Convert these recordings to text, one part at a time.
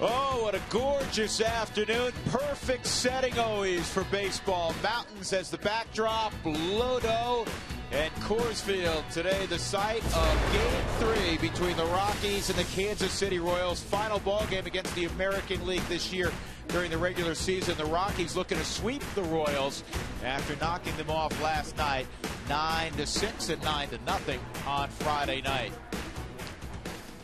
Oh, what a gorgeous afternoon. Perfect setting always for baseball. Mountains as the backdrop, Lodo and Coors Field. Today the site of Game 3 between the Rockies and the Kansas City Royals. Final ball game against the American League this year during the regular season. The Rockies looking to sweep the Royals after knocking them off last night 9-6 and 9-0 on Friday night.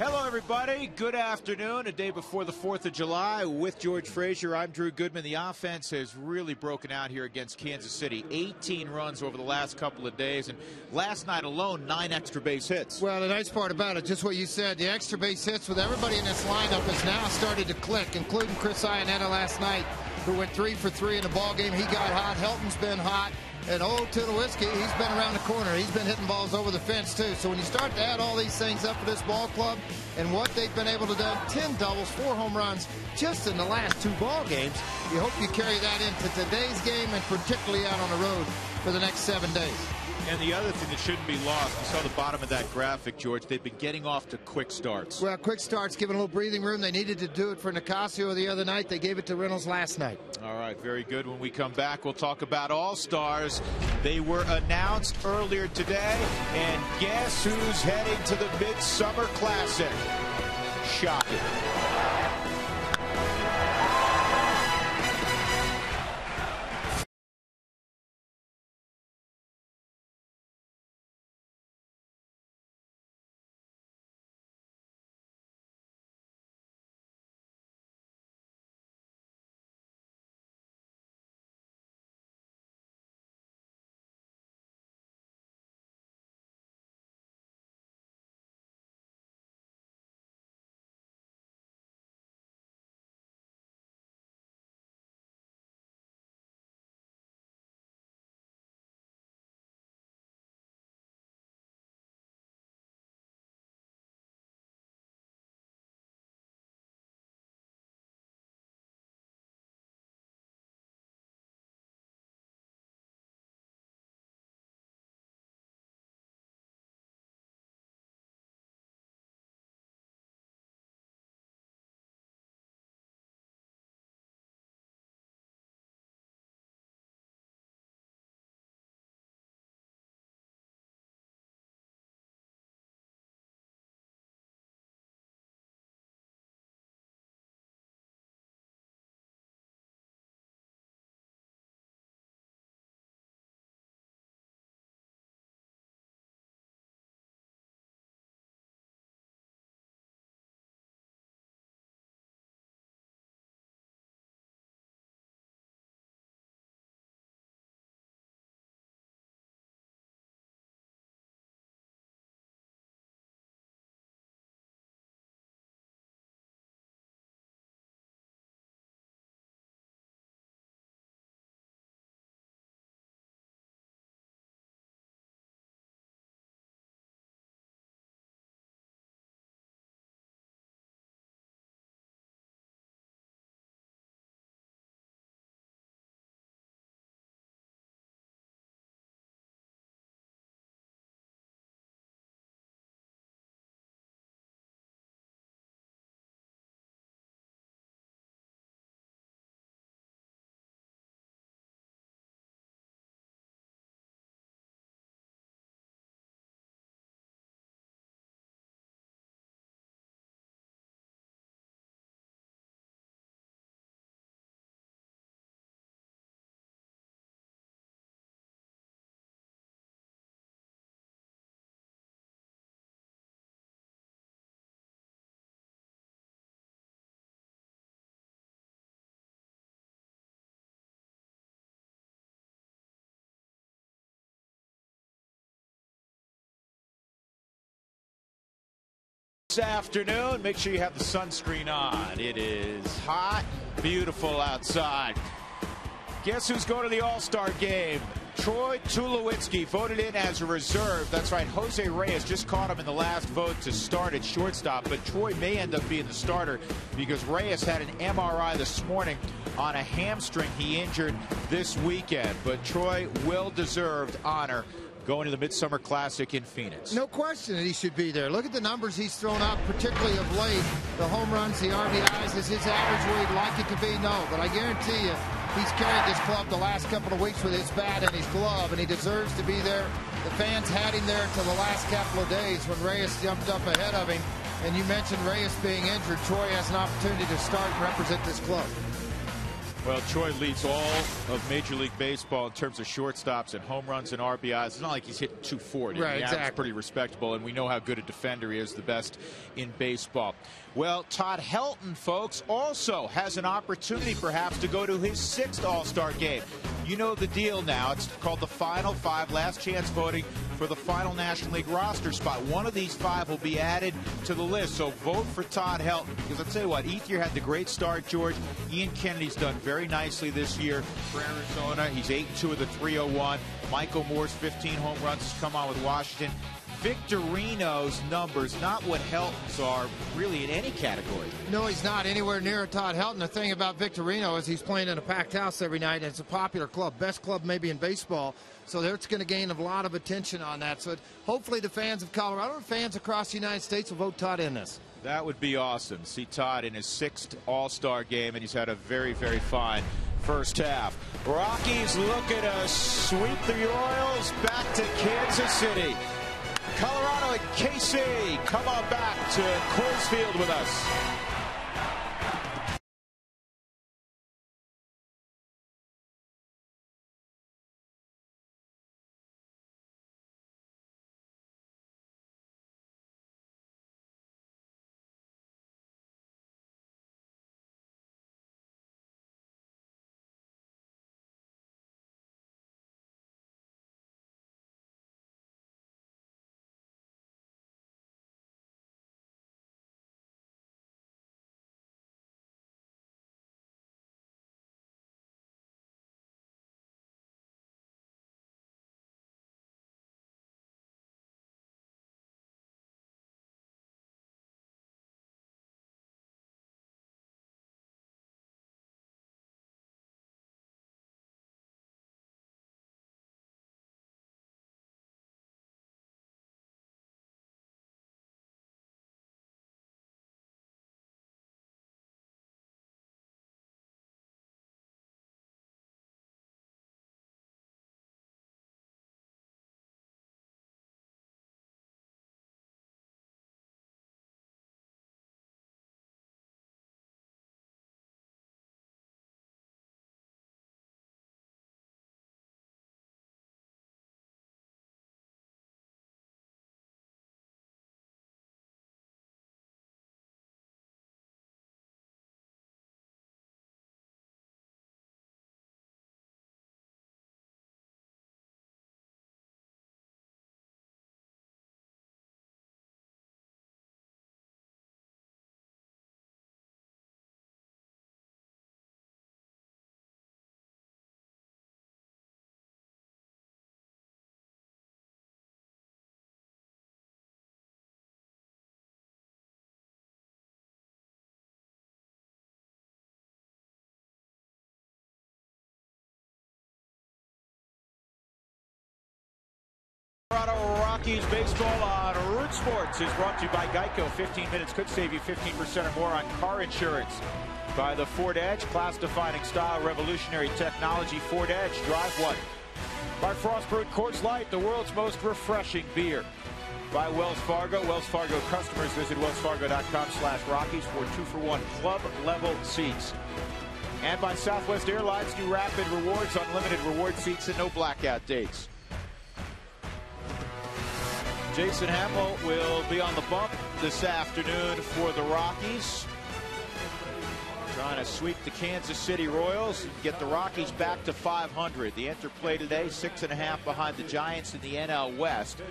Hello, everybody. Good afternoon. A day before the 4th of July with George Frazier. I'm Drew Goodman. The offense has really broken out here against Kansas City. 18 runs over the last couple of days, and last night alone, 9 extra base hits. Well, the nice part about it, just what you said, the extra base hits with everybody in this lineup has now started to click, including Chris Iannetta last night, who went 3 for 3 in the ball game. He got hot. Helton's been hot. And Tulowitzki, he's been around the corner. He's been hitting balls over the fence, too. So when you start to add all these things up for this ball club and what they've been able to do, 10 doubles, 4 home runs just in the last 2 ball games, you hope you carry that into today's game and particularly out on the road for the next 7 days. And the other thing that shouldn't be lost, you saw the bottom of that graphic, George, they've been getting off to quick starts. Well, quick starts, giving a little breathing room. They needed to do it for Nicasio the other night. They gave it to Reynolds last night. All right, very good. When we come back, we'll talk about All-Stars. They were announced earlier today, and guess who's heading to the Midsummer Classic? Shocking. This afternoon, make sure you have the sunscreen on. It is hot, beautiful outside. Guess who's going to the All-Star game? Troy Tulowitzki voted in as a reserve. That's right, Jose Reyes just caught him in the last vote to start at shortstop, but Troy may end up being the starter because Reyes had an MRI this morning on a hamstring he injured this weekend. But Troy, well-deserved honor going to the Midsummer Classic in Phoenix. No question that he should be there. Look at the numbers he's thrown up, particularly of late. The home runs, the RBIs. Is his average where he'd like it to be? No, but I guarantee you he's carried this club the last couple of weeks with his bat and his glove, and he deserves to be there. The fans had him there till the last couple of days when Reyes jumped up ahead of him. And you mentioned Reyes being injured. Troy has an opportunity to start and represent this club. Well, Troy leads all of Major League Baseball in terms of shortstops and home runs and RBIs. It's not like he's hitting 240. Right, exactly. It's pretty respectable, and we know how good a defender he is, the best in baseball. Well, Todd Helton, folks, also has an opportunity perhaps to go to his 6th All-Star game. You know the deal now. It's called the Final Five, last chance voting for the final National League roster spot. One of these 5 will be added to the list, so vote for Todd Helton. Because I'll tell you what, Ethier had the great start, George. Ian Kennedy's done very nicely this year for Arizona. He's 8-2 of the 301. Michael Moore's 15 home runs has come on with Washington. Victorino's numbers, not what Helton's are really in any category. No, he's not anywhere near Todd Helton. The thing about Victorino is he's playing in a packed house every night, and it's a popular club, best club maybe in baseball. So it's going to gain a lot of attention on that. So hopefully the fans of Colorado and fans across the United States will vote Todd in this. That would be awesome. See Todd in his 6th All-Star game, and he's had a very, very fine first half. Rockies looking to sweep the Royals back to Kansas City. Colorado and KC, come on back to Coors Field with us. Colorado Rockies baseball on Root Sports is brought to you by Geico. 15 minutes could save you 15% or more on car insurance. By the Ford Edge, class-defining style, revolutionary technology. Ford Edge, drive one. By Frost Brewed Coors Light, the world's most refreshing beer. By Wells Fargo. Wells Fargo customers visit wellsfargo.com/Rockies for 2-for-1 club-level seats. And by Southwest Airlines, new Rapid Rewards, unlimited reward seats and no blackout dates. Jason Hamill will be on the bump this afternoon for the Rockies. Trying to sweep the Kansas City Royals and get the Rockies back to 500. The interplay today, 6.5 behind the Giants in the NL West.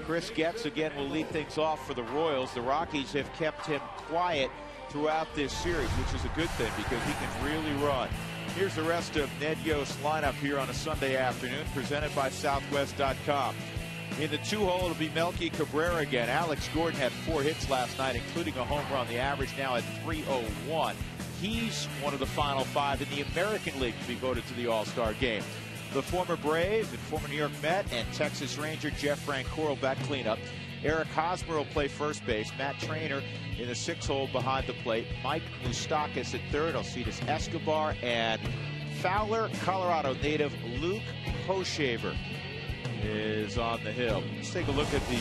Chris Getz again will lead things off for the Royals. The Rockies have kept him quiet throughout this series, which is a good thing because he can really run. Here's the rest of Ned Yost's lineup here on a Sunday afternoon, presented by Southwest.com. In the 2-hole, it'll be Melky Cabrera again. Alex Gordon had 4 hits last night, including a home run. The average now at .301. He's one of the final 5 in the American League to be voted to the All-Star game. The former Brave and former New York Met and Texas Ranger Jeff Francoeur back cleanup. Eric Hosmer will play first base. Matt Trainer in the 6-hole behind the plate. Mike Moustakas at third. Alcides Escobar and Fowler, Colorado native Luke Hoshaver is on the hill. Let's take a look at the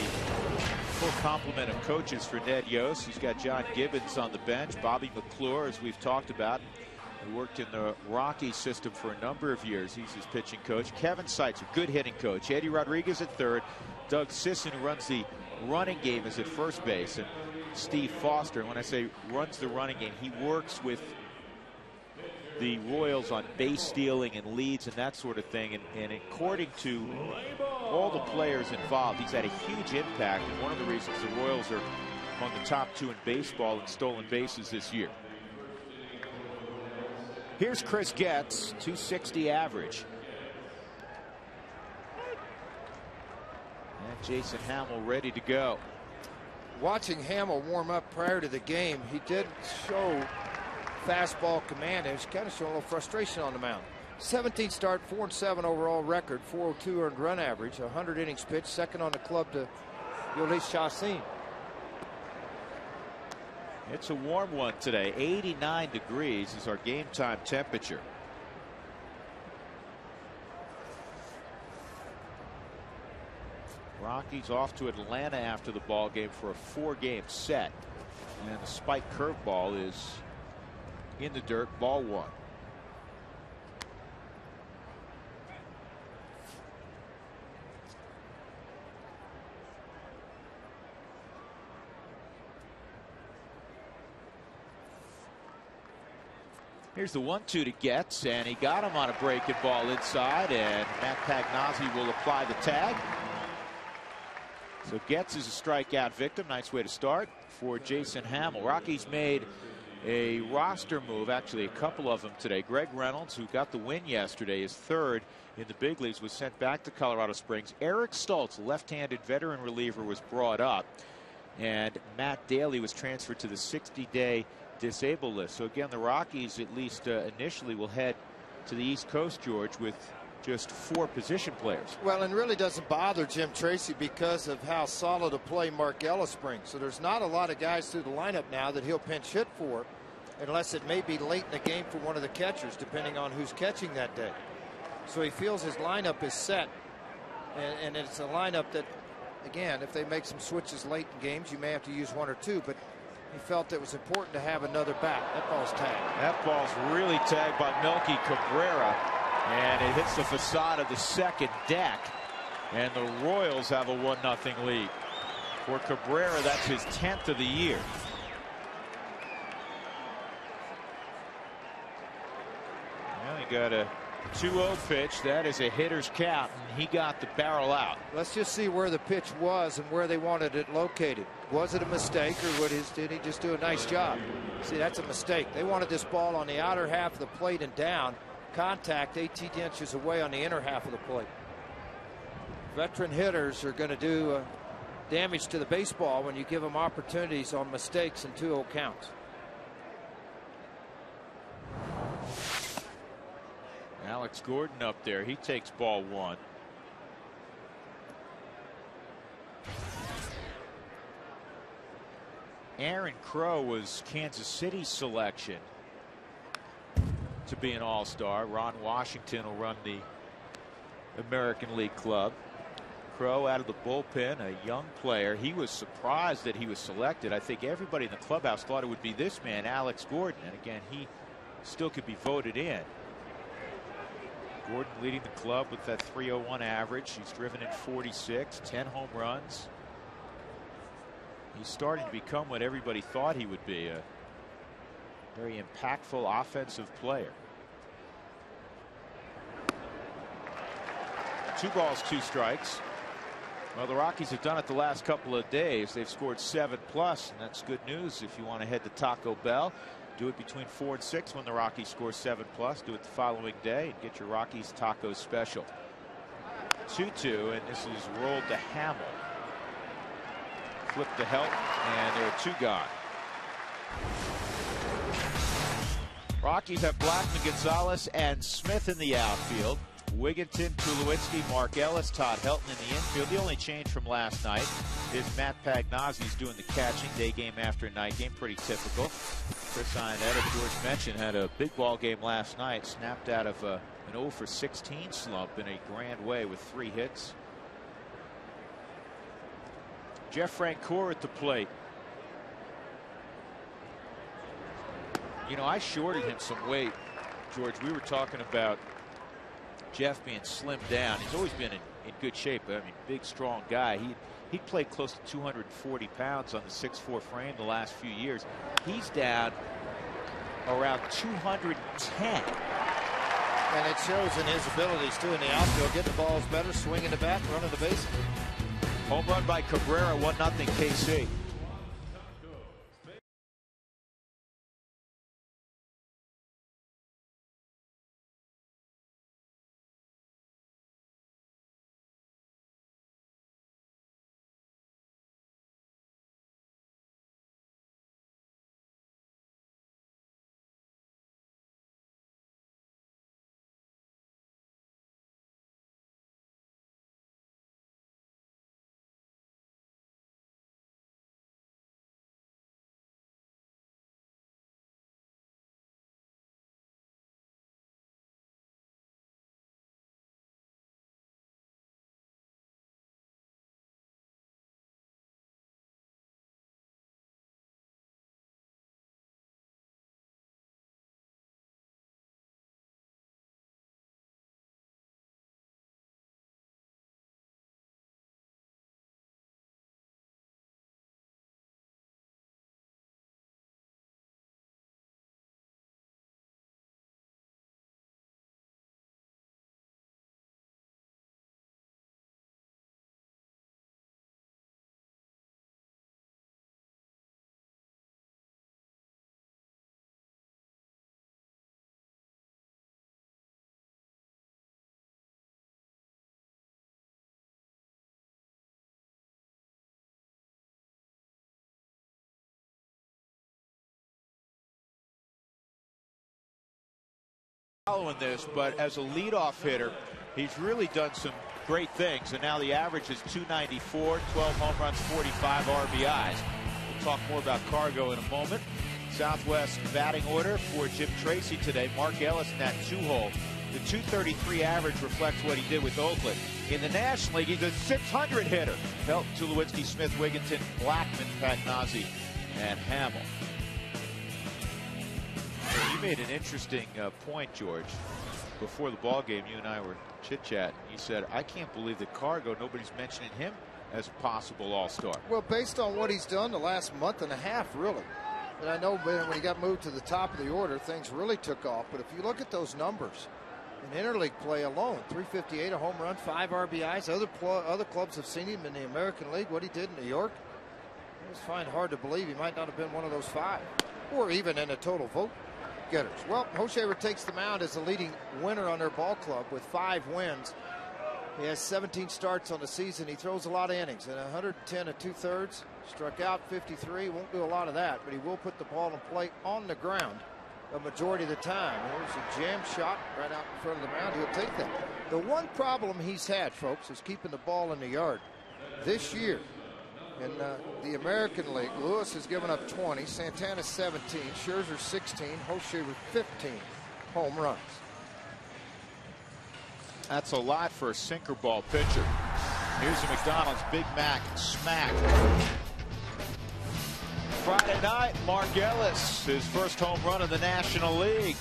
full complement of coaches for Ned Yost. He's got John Gibbons on the bench. Bobby McClure, as we've talked about, who worked in the Rockies system for a number of years. He's his pitching coach. Kevin Seitzer, good hitting coach. Eddie Rodriguez at third. Doug Sisson, who runs the running game, is at first base. And Steve Foster, and when I say runs the running game, he works with the Royals on base stealing and leads and that sort of thing. And according to all the players involved, he's had a huge impact. And one of the reasons the Royals are among the top 2 in baseball in stolen bases this year. Here's Chris Getz, 260 average. And Jason Hamill ready to go. Watching Hamill warm up prior to the game, he did show fastball command. He was kind of showing a little frustration on the mound. 17 start, 4-7 overall record, 402 earned run average, 100 innings pitched, second on the club to Yolis Chassin. It's a warm one today. 89 degrees is our game time temperature. Rockies off to Atlanta after the ball game for a 4-game set. And the spike curveball is in the dirt, ball 1. Here's the 1-2 to Getz, and he got him on a breaking ball inside, and Matt Pagnozzi will apply the tag. So Getz is a strikeout victim. Nice way to start for Jason Hamill. Rockies made a roster move, actually a couple of them today. Greg Reynolds, who got the win yesterday, is third in the big leagues, was sent back to Colorado Springs. Eric Stultz, left-handed veteran reliever, was brought up, and Matt Daly was transferred to the 60-day disabled list. So again, the Rockies, at least initially, will head to the East Coast, George, with just 4 position players. Well, and really doesn't bother Jim Tracy because of how solid a play Mark Ellis brings. So there's not a lot of guys through the lineup now that he'll pinch hit for, unless it may be late in the game for one of the catchers, depending on who's catching that day. So he feels his lineup is set, and it's a lineup that, again, if they make some switches late in games, you may have to use 1 or 2, but he felt it was important to have another bat. That ball's tagged. That ball's really tagged by Melky Cabrera, and it hits the facade of the second deck, and the Royals have a 1-0 lead. For Cabrera, that's his 10th of the year. Well, he got a 2-0 pitch. That is a hitter's count, and he got the barrel out. Let's just see where the pitch was and where they wanted it located. Was it a mistake, or did he just do a nice job? See, that's a mistake. They wanted this ball on the outer half of the plate and down. Contact 18 inches away on the inner half of the plate. Veteran hitters are going to do damage to the baseball when you give them opportunities on mistakes and 2-0 counts. Alex Gordon up there. He takes ball 1. Aaron Crow was Kansas City's selection to be an all-star. Ron Washington will run the American League club. Crow out of the bullpen, a young player. He was surprised that he was selected. I think everybody in the clubhouse thought it would be this man, Alex Gordon. And again, he still could be voted in. Gordon leading the club with that .301 average. He's driven in 46, 10 home runs. He's starting to become what everybody thought he would be, a very impactful offensive player. 2 balls, 2 strikes. Well, the Rockies have done it the last couple of days. They've scored 7+, and that's good news if you want to head to Taco Bell. Do it between 4 and 6 when the Rockies score 7+. Do it the following day and get your Rockies taco special. 2-2, and this is rolled to Hamill. Flip to help, and there are 2 gone. Rockies have Blackman, Gonzalez, and Smith in the outfield. Wigginton, Tulowitzki, Mark Ellis, Todd Helton in the infield. The only change from last night is Matt Pagnozzi's doing the catching, day game after night game, pretty typical. Chris Iannetta, George mentioned, had a big ball game last night, snapped out of an 0 for 16 slump in a grand way with 3 hits. Jeff Francoeur at the plate. You know, I shorted him some weight, George. We were talking about Jeff being slimmed down. He's always been in good shape. I mean, big, strong guy. He played close to 240 pounds on the 6'4" frame the last few years. He's down around 210. And it shows in his abilities, too, in the outfield. Getting the balls better, swinging the bat, running the base. Home run by Cabrera, 1-0 KC. Following this, but as a leadoff hitter, he's really done some great things. And now the average is 294, 12 home runs, 45 RBIs. We'll talk more about Cargo in a moment. Southwest batting order for Jim Tracy today. Mark Ellis in that 2-hole. The 233 average reflects what he did with Oakland. In the National League, he's a 600 hitter. Helton, Tulowitzki, Smith, Wigginton, Blackman, Pagnozzi, and Hamill. You made an interesting point, George. Before the ball game, you and I were chit-chatting. You said, I can't believe that Cargo, nobody's mentioning him as a possible all-star. Well, based on what he's done the last month and a half, really. And I know when he got moved to the top of the order, things really took off. But if you look at those numbers, in interleague play alone, 358, a home run, 5 RBIs. Other clubs have seen him in the American League, what he did in New York. I just find it hard to believe he might not have been one of those 5, or even in a total vote getters. Well, Hochevar takes the mound as the leading winner on their ball club with 5 wins. He has 17 starts on the season. He throws a lot of innings, and 110 2/3. Struck out 53. Won't do a lot of that, but he will put the ball in play on the ground a majority of the time. There's a jam shot right out in front of the mound. He'll take that. The one problem he's had, folks, is keeping the ball in the yard. This year, in the American League, Lewis has given up 20, Santana 17, Scherzer 16, Hochevar 15 home runs. That's a lot for a sinker ball pitcher. Here's the McDonald's Big Mac smack. Friday night, Mark Ellis, his first home run in the National League.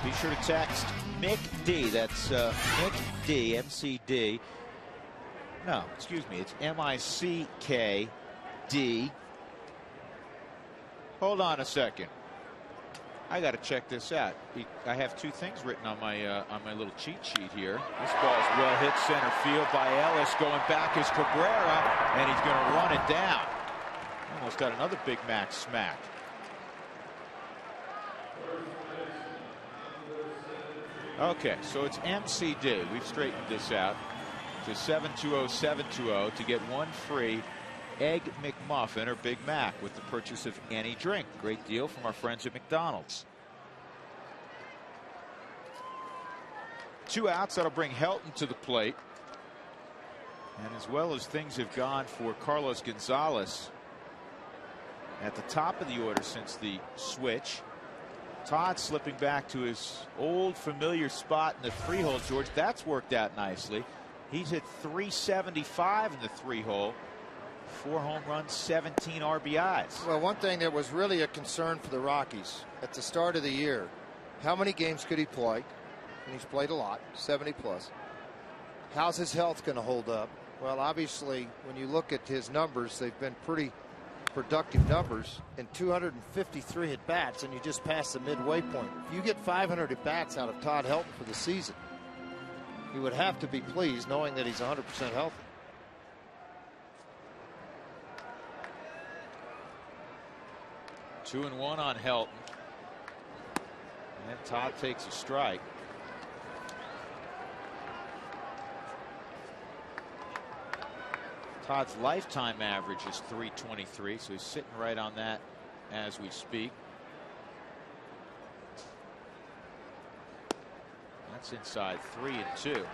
Be sure to text Mick D. That's Mick D, MCD. No, excuse me, it's MICKD. Hold on a second. I got to check this out. I have 2 things written on my little cheat sheet here. This ball's well hit center field by Ellis. Going back is Cabrera, and he's going to run it down. Almost got another Big Mac smack. Okay, so it's MCD. We've straightened this out to 720-720 to get 1 free Egg McMuffin or Big Mac with the purchase of any drink. Great deal from our friends at McDonald's. 2 outs. That'll bring Helton to the plate. And as well as things have gone for Carlos Gonzalez at the top of the order since the switch. Todd slipping back to his old familiar spot in the 3-hole. George, that's worked out nicely. He's hit .375 in the 3-hole. 4 home runs, 17 RBIs. Well, one thing that was really a concern for the Rockies at the start of the year, how many games could he play? And he's played a lot, 70 plus. How's his health going to hold up? Well, obviously, when you look at his numbers, they've been pretty productive numbers in 253 at bats, and you just passed the midway point. If you get 500 at bats out of Todd Helton for the season, you would have to be pleased knowing that he's 100% healthy. Two and one on Helton. And Todd takes a strike. Todd's lifetime average is .323, so he's sitting right on that as we speak. That's inside 3-2.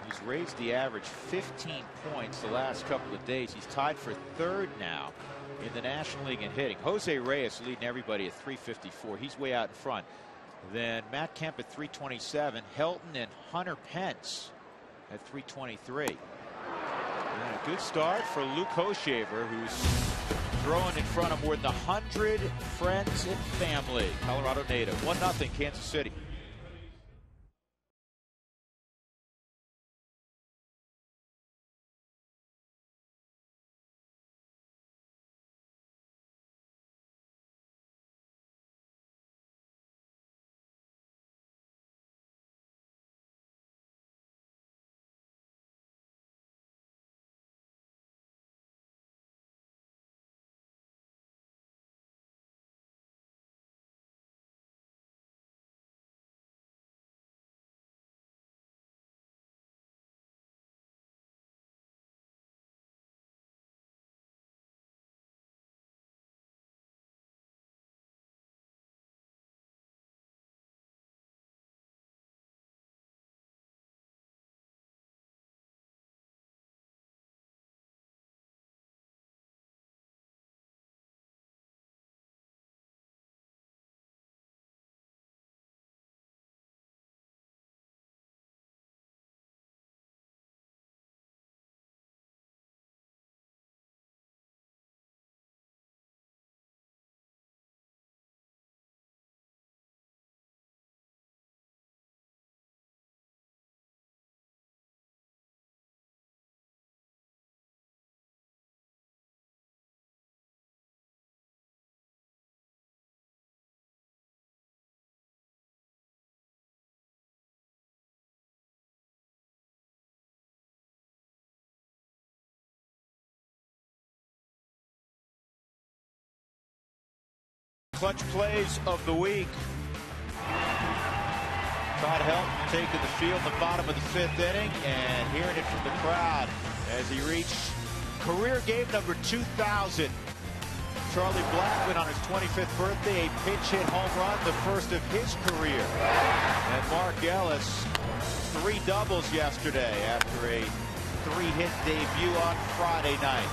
He's raised the average 15 points the last couple of days. He's tied for 3rd now in the National League in hitting. Jose Reyes leading everybody at .354. He's way out in front. Then Matt Kemp at .327. Helton and Hunter Pence at .323. And a good start for Luke Hochevar, who's throwing in front of more than 100 friends and family. Colorado native. 1-0 Kansas City. Clutch plays of the week. Todd Helton taking the field in the bottom of the 5th inning and hearing it from the crowd as he reached career game number 2,000. Charlie Blackmon on his 25th birthday, a pinch hit home run, the first of his career. And Mark Ellis, 3 doubles yesterday after a 3-hit debut on Friday night.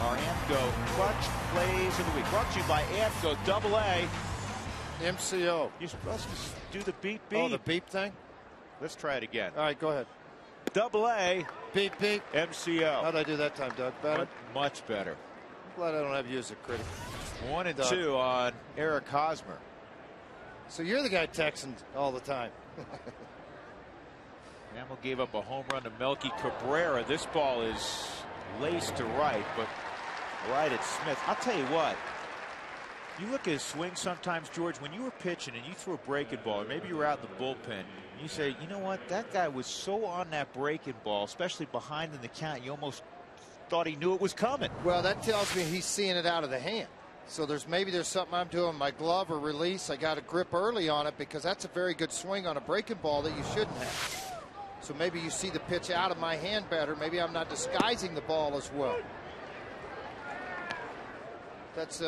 Our AMCO Clutch Plays of the Week, brought to you by AMCO AA. MCO. You're supposed to do the beep beep. Oh, the beep thing? Let's try it again. All right, go ahead. AA. Beep beep. MCO. How'd I do that time, Doug? Better? Much better. I'm glad I don't have you as a critic. 1 and 2 on Eric Hosmer. So you're the guy texting all the time. Hamill gave up a home run to Melky Cabrera. This ball is laced to right, but right at Smith. I'll tell you what, you look at his swing sometimes, George, when you were pitching and you threw a breaking ball, or maybe you were out in the bullpen, and you say, you know what, that guy was so on that breaking ball, especially behind in the count, you almost thought he knew it was coming. Well, that tells me he's seeing it out of the hand. So maybe there's something I'm doing, my glove or release. I got a grip early on it because that's a very good swing on a breaking ball that you shouldn't have. So maybe you see the pitch out of my hand better. Maybe I'm not disguising the ball as well. That's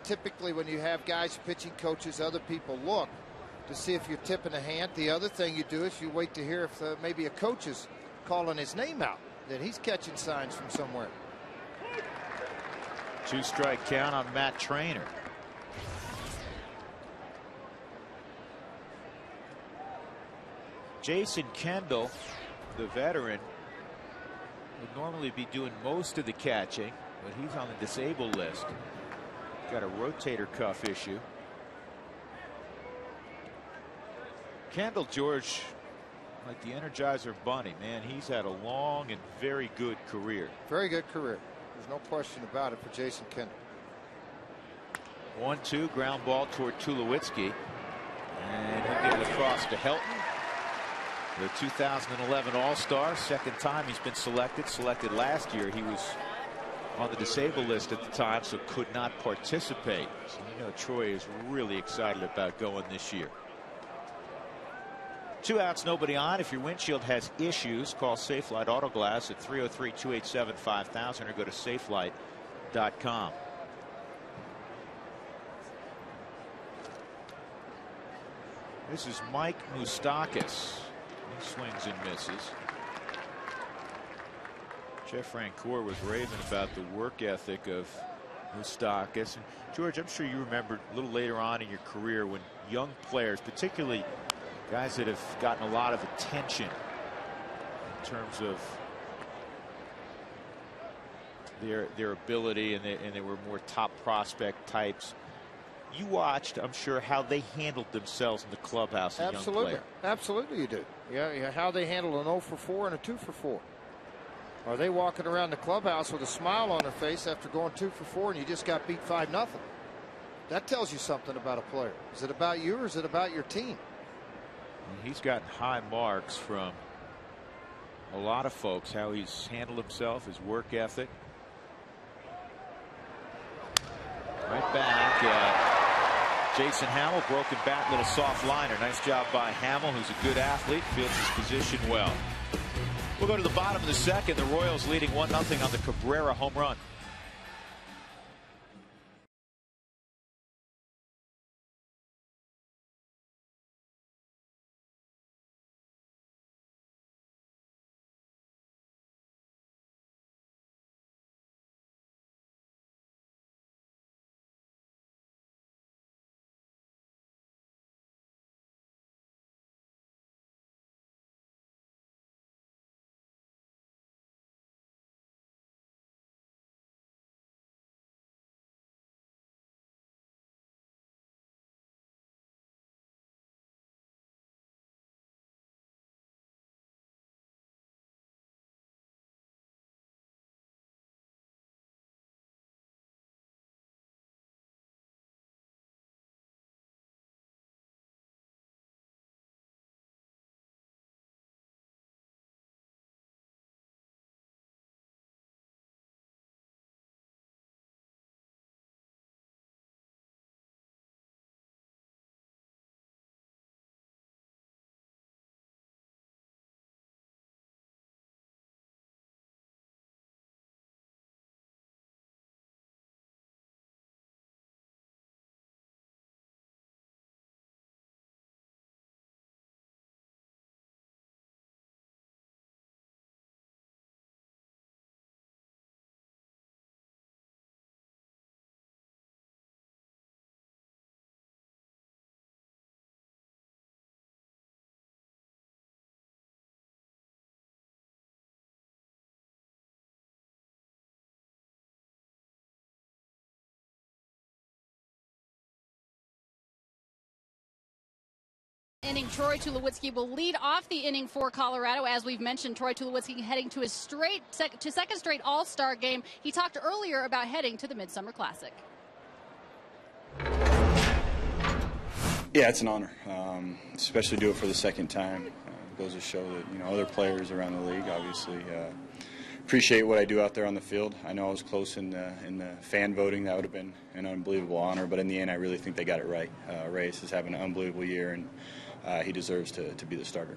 typically when you have guys, pitching coaches, other people look. to see if you're tipping a hand. The other thing you do is you wait to hear if maybe a coach is calling his name out, that he's catching signs from somewhere. 2-strike count on Matt Trainer. Jason Kendall, the veteran, would normally be doing most of the catching, but he's on the disabled list. Got a rotator cuff issue. Kendall, George, like the Energizer Bunny, man, he's had a long and very good career. Very good career. There's no question about it for Jason Kendall. 1-2, ground ball toward Tulowitzki. And he'll get it across to Helton. The 2011 All-Star, second time he's been selected. Selected last year. He was on the disabled list at the time, so could not participate. So you know Troy is really excited about going this year. 2 outs, nobody on. If your windshield has issues, call Safelite Auto Glass at 303-287-5000 or go to safelite.com. This is Mike Moustakas. He swings and misses. Jeff Rancourt was raving about the work ethic of Moustakas. And George, I'm sure you remember a little later on in your career when young players, particularly guys that have gotten a lot of attention in terms of their ability, and they were more top prospect types. You watched, I'm sure, how they handled themselves in the clubhouse as young players. Absolutely you do. Yeah, how they handle an 0 for 4 and a 2 for 4. Are they walking around the clubhouse with a smile on their face after going 2 for 4 and you just got beat 5-0? That tells you something about a player. Is it about you or is it about your team? He's gotten high marks from a lot of folks, how he's handled himself, his work ethic. Right back. Jason Hamill, broken bat, little soft liner. Nice job by Hamill, who's a good athlete, fields his position well. We'll go to the bottom of the second. The Royals leading 1-0 on the Cabrera home run. Inning, Troy Tulowitzki will lead off the inning for Colorado. As we've mentioned, Troy Tulowitzki heading to his second straight All-Star game. He talked earlier about heading to the Midsummer Classic. Yeah, it's an honor, especially do it for the second time. It goes to show that other players around the league obviously appreciate what I do out there on the field. I know I was close in the fan voting. That would have been an unbelievable honor, but in the end, I really think they got it right. Reyes is having an unbelievable year, and he deserves to be the starter.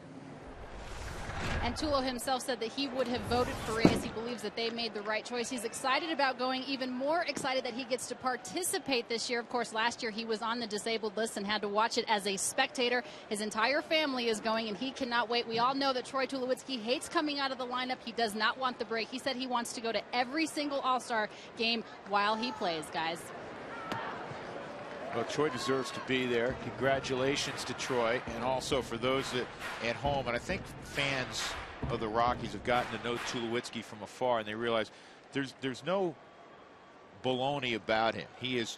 And Tulo himself said that he would have voted for Reyes. He believes that they made the right choice. He's excited about going, even more excited that he gets to participate this year. Of course, last year he was on the disabled list and had to watch it as a spectator. His entire family is going, and he cannot wait. We all know that Troy Tulowitzki hates coming out of the lineup. He does not want the break. He said he wants to go to every single All-Star game while he plays, guys. Well, Troy deserves to be there. Congratulations to Troy, and also for those that at home, and I think fans of the Rockies have gotten to know Tulowitzki from afar, and they realize there's no baloney about him. He is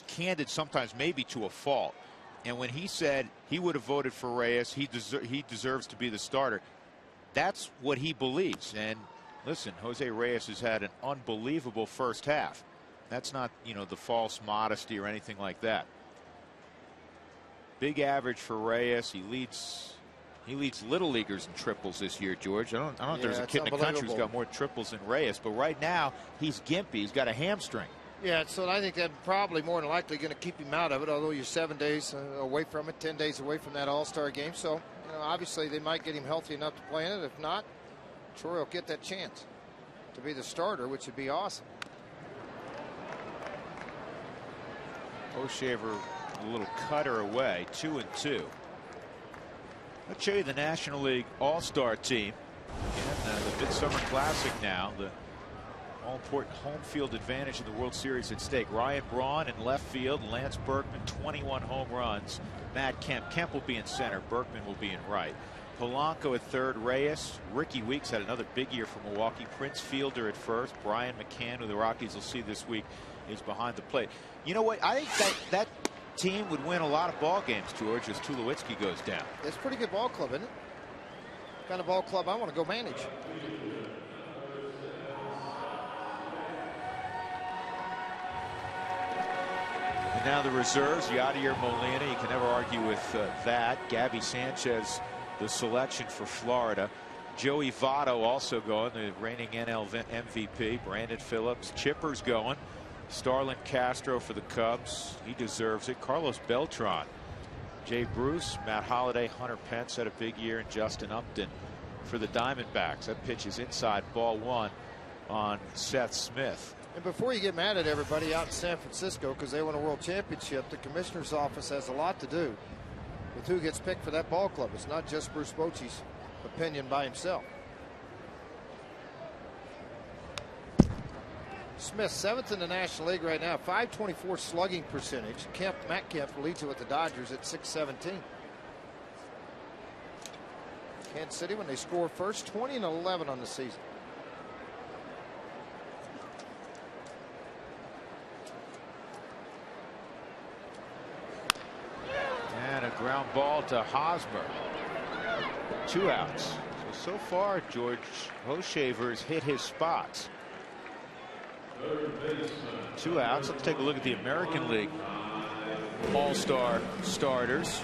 candid sometimes, maybe to a fault. And when he said he would have voted for Reyes, he deserves to be the starter. That's what he believes. And listen, Jose Reyes has had an unbelievable first half. That's not, you know, the false modesty or anything like that. Big average for Reyes. He leads little leaguers in triples this year, George. I don't know if there's a kid in the country who's got more triples than Reyes, but right now he's gimpy. He's got a hamstring. Yeah, so I think that's probably more than likely going to keep him out of it, although you're 7 days away from it, 10 days away from that All-Star game. So, you know, obviously they might get him healthy enough to play in it. If not, Troy will get that chance to be the starter, which would be awesome. O'Shaver, a little cutter away, 2-2. Let's show you the National League All-Star team and the Midsummer Classic now. The all-important home field advantage in the World Series at stake. Ryan Braun in left field. Lance Berkman, 21 home runs. Matt Kemp. Kemp will be in center. Berkman will be in right. Polanco at third. Reyes. Ricky Weeks had another big year for Milwaukee. Prince Fielder at first. Brian McCann, who the Rockies will see this week, is behind the plate. You know what? I think that team would win a lot of ball games, George, as Tulowitzki goes down. It's a pretty good ball club, isn't it? Kind of ball club I want to go manage. And now the reserves, Yadier Molina. You can never argue with that. Gabby Sanchez, the selection for Florida. Joey Votto also going, the reigning NL MVP. Brandon Phillips. Chipper's going. Starlin Castro for the Cubs. He deserves it. Carlos Beltran. Jay Bruce, Matt Holliday, Hunter Pence had a big year, and Justin Upton for the Diamondbacks. That pitch is inside, ball one on Seth Smith. And before you get mad at everybody out in San Francisco because they won a world championship, the commissioner's office has a lot to do with who gets picked for that ball club. It's not just Bruce Bochy's opinion by himself. Smith, 7th in the National League right now, 524 slugging percentage. Matt Kemp leads it with the Dodgers at 617. Kansas City, when they score first, 20-11 on the season. And a ground ball to Hosmer. 2 outs. So far, George, O'Shaver's hit his spots. 2 outs. Let's take a look at the American League All-Star starters.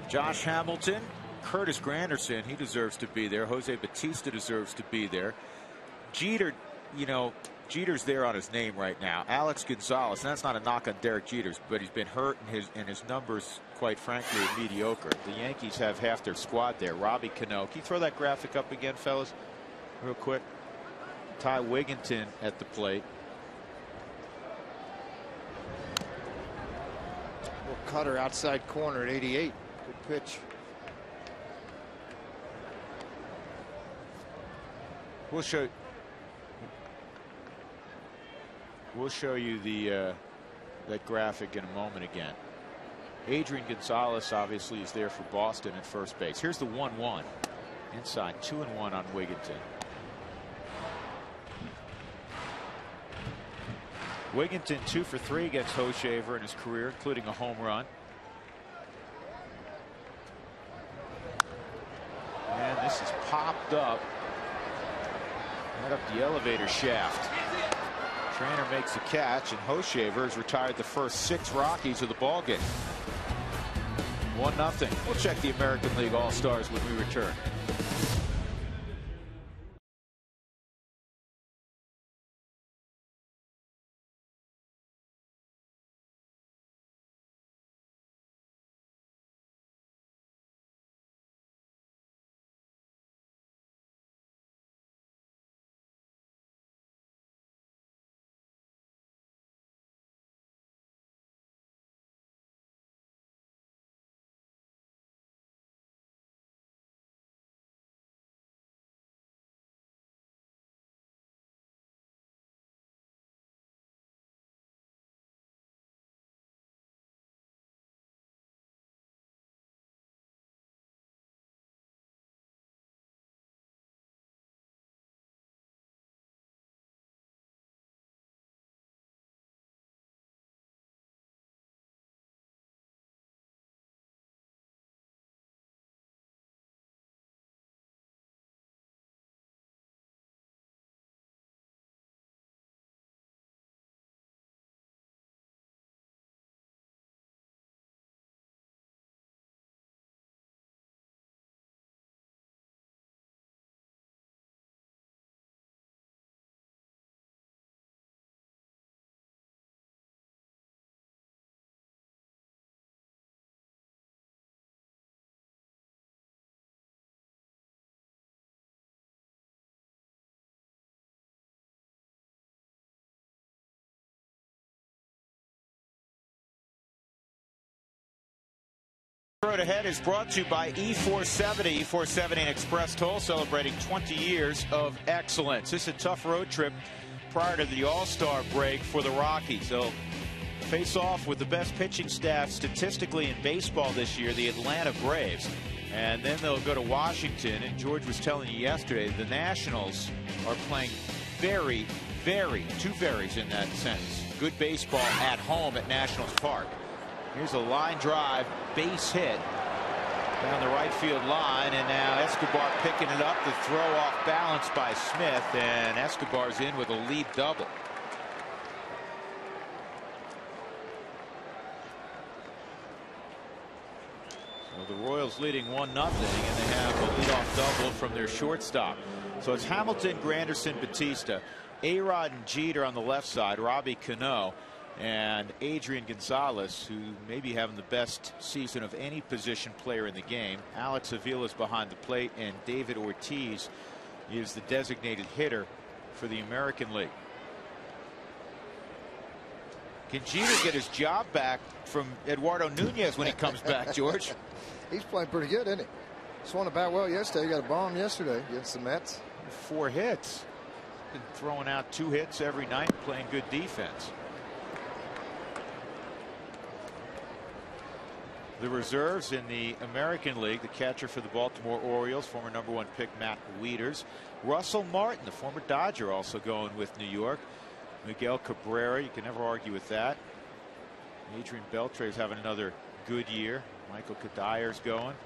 Josh Hamilton, Curtis Granderson, he deserves to be there. Jose Bautista deserves to be there. Jeter, you know, Jeter's there on his name right now. Alex Gonzalez, and that's not a knock on Derek Jeter's, but he's been hurt, and his numbers, quite frankly, are mediocre. The Yankees have half their squad there. Robbie Cano. Can you throw that graphic up again, fellas, real quick? Ty Wigginton at the plate. Little cutter outside corner at 88. Good pitch. We'll show you the that graphic in a moment again. Adrian Gonzalez obviously is there for Boston at first base. Here's the 1-1 inside, 2-1 on Wigginton. Wigginton 2 for 3 against O'Shaver in his career, including a home run. And this is popped up right up the elevator shaft. Trainer makes the catch, and O'Shaver has retired the first 6 Rockies of the ballgame. 1-0. We'll check the American League All-Stars when we return. Road Ahead is brought to you by E470. E470 and Express Toll, celebrating 20 years of excellence. This is a tough road trip prior to the All-Star break for the Rockies. They'll face off with the best pitching staff statistically in baseball this year, the Atlanta Braves. And then they'll go to Washington. And George was telling you yesterday, the Nationals are playing very, two varies in that sense. Good baseball at home at Nationals Park. Here's a line drive, base hit down the right field line, and now Escobar picking it up. The throw off balance by Smith, and Escobar's in with a lead double. So the Royals leading 1-0, and they have a leadoff double from their shortstop. So it's Hamilton, Granderson, Batista, A-Rod and Jeter on the left side, Robbie Cano, and Adrian Gonzalez, who may be having the best season of any position player in the game. Alex Avila's behind the plate, and David Ortiz is the designated hitter for the American League. Can Jeter get his job back from Eduardo Nunez when he comes back, George? He's playing pretty good, isn't he? Swung a bat well yesterday. He got a bomb yesterday against the Mets. 4 hits. Been throwing out 2 hits every night, playing good defense. The reserves in the American League, the catcher for the Baltimore Orioles, former #1 pick Matt Wieters. Russell Martin, the former Dodger, also going with New York. Miguel Cabrera, you can never argue with that. Adrian Beltre is having another good year. Michael Kadyr's going.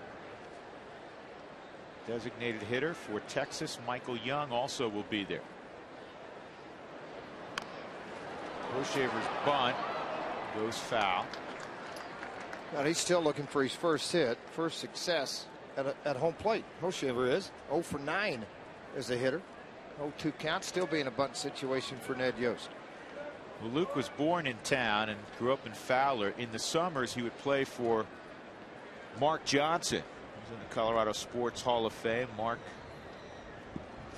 Designated hitter for Texas, Michael Young, also will be there. Hochevar's bunt goes foul. Now he's still looking for his first hit, first success at home plate. Hochevar is 0 for 9 as a hitter. 0-2 count, still being a bunt situation for Ned Yost. Well, Luke was born in town and grew up in Fowler. In the summers, he would play for Mark Johnson. He's in the Colorado Sports Hall of Fame. Mark,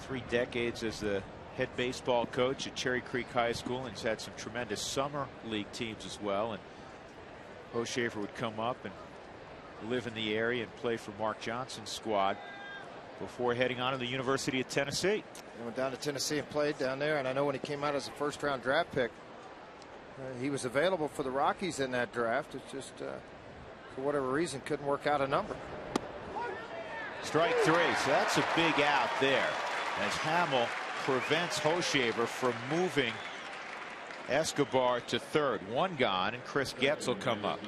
3 decades as the head baseball coach at Cherry Creek High School, and he's had some tremendous summer league teams as well. And Hochevar would come up and live in the area and play for Mark Johnson's squad before heading on to the University of Tennessee. He went down to Tennessee and played down there, and I know when he came out as a first-round draft pick, he was available for the Rockies in that draft. It's just, for whatever reason, couldn't work out a number. Strike 3, so that's a big out there as Hamill prevents Hochevar from moving Escobar to third. 1 gone, and Chris Getz will come up.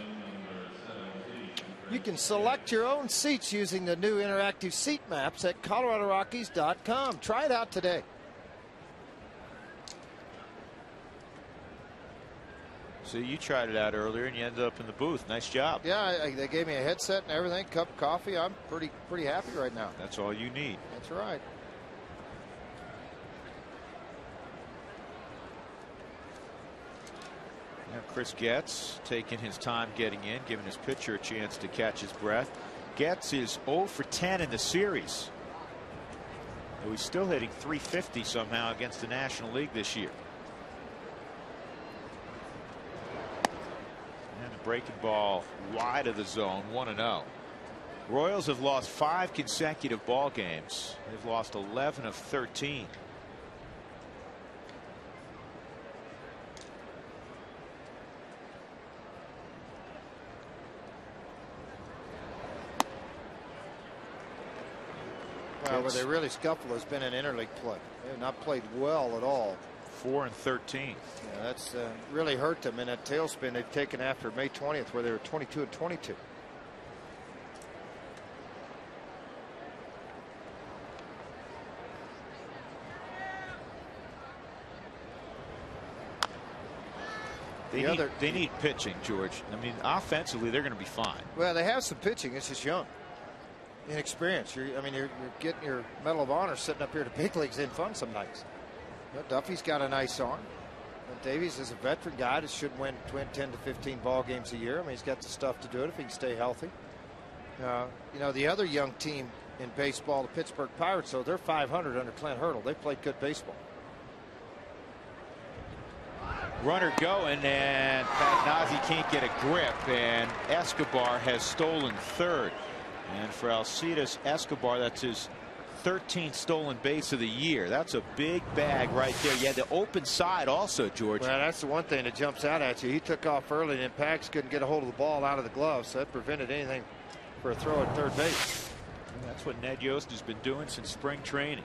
You can select your own seats using the new interactive seat maps at coloradorockies.com. Try it out today. So you tried it out earlier and you ended up in the booth. Nice job. Yeah, they gave me a headset and everything, cup of coffee. I'm pretty happy right now. That's all you need. That's right. Now Chris Getz taking his time getting in, giving his pitcher a chance to catch his breath. Getz is 0 for 10 in the series. Though he's still hitting .350 somehow against the National League this year. And a breaking ball wide of the zone, 1-0. Royals have lost 5 consecutive ball games. They've lost 11 of 13. Where they really scuffle has been in interleague play. They have not played well at all. 4 and 13. Yeah, that's really hurt them in that tailspin they've taken after May 20th, where they were 22 and 22. They need pitching, George. I mean, offensively, they're going to be fine. Well, they have some pitching. It's just young, inexperienced. You're getting your Medal of Honor sitting up here to big leagues in fun some nights. Duffy's got a nice arm. Davies is a veteran guy that should win 10 to 15 ball games a year. I mean, he's got the stuff to do it if he can stay healthy. You know, the other young team in baseball, the Pittsburgh Pirates, so they're 500 under Clint Hurdle. They played good baseball. Runner going, and Pagnozzi can't get a grip, and Escobar has stolen third. And for Alcides Escobar, that's his 13th stolen base of the year. That's a big bag right there. You had the open side also, George. Well, that's the one thing that jumps out at you. He took off early, and Pags couldn't get a hold of the ball out of the glove, so that prevented anything for a throw at third base. And that's what Ned Yost has been doing since spring training.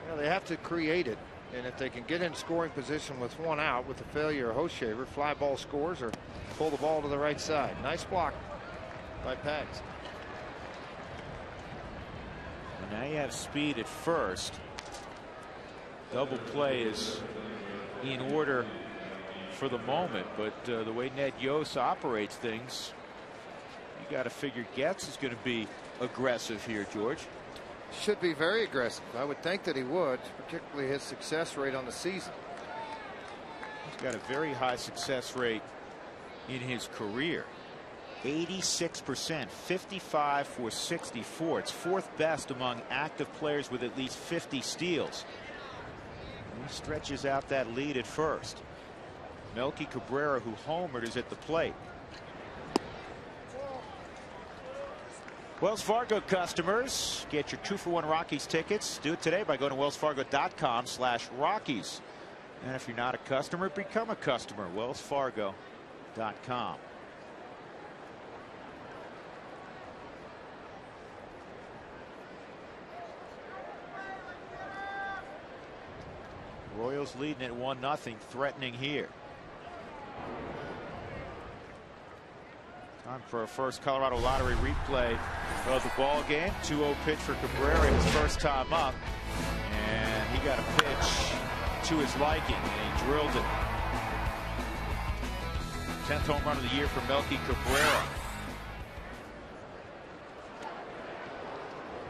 Well, they have to create it, and if they can get in scoring position with one out with the failure of Hoshaver, fly ball scores or pull the ball to the right side. Nice block by Pags. Now you have speed at first. Double play is in order for the moment, but the way Ned Yost operates things, you got to figure Getz is going to be aggressive here, George. Should be very aggressive. I would think that he would, particularly his success rate on the season. He's got a very high success rate in his career. 86%, 55 for 64. It's fourth best among active players with at least 50 steals. And he stretches out that lead at first. Melky Cabrera, who homered, is at the plate. Wells Fargo customers, get your 2-for-1 Rockies tickets. Do it today by going to wellsfargo.com/Rockies. And if you're not a customer, become a customer. wellsfargo.com. Royals leading at 1-0, threatening here. Time for a first Colorado Lottery replay of the ball game. 2-0 pitch for Cabrera, his first time up, and he got a pitch to his liking, and he drilled it. 10th home run of the year for Melky Cabrera.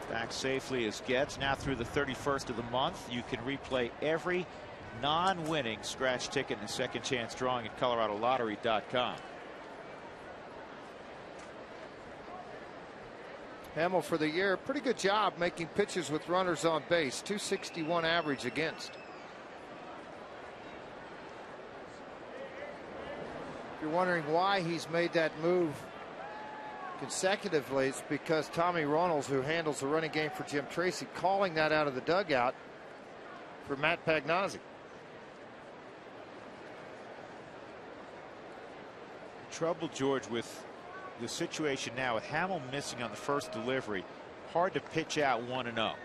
Back safely as Getz. Now through the 31st of the month, you can replay every non-winning scratch ticket and second chance drawing at coloradolottery.com. Hamill for the year, pretty good job making pitches with runners on base. 261 average against. If you're wondering why he's made that move consecutively, it's because Tommy Runnels, who handles the running game for Jim Tracy, calling that out of the dugout for Matt Pagnozzi. Trouble, George, with the situation now with Hamill missing on the first delivery. Hard to pitch out 1-0. Well,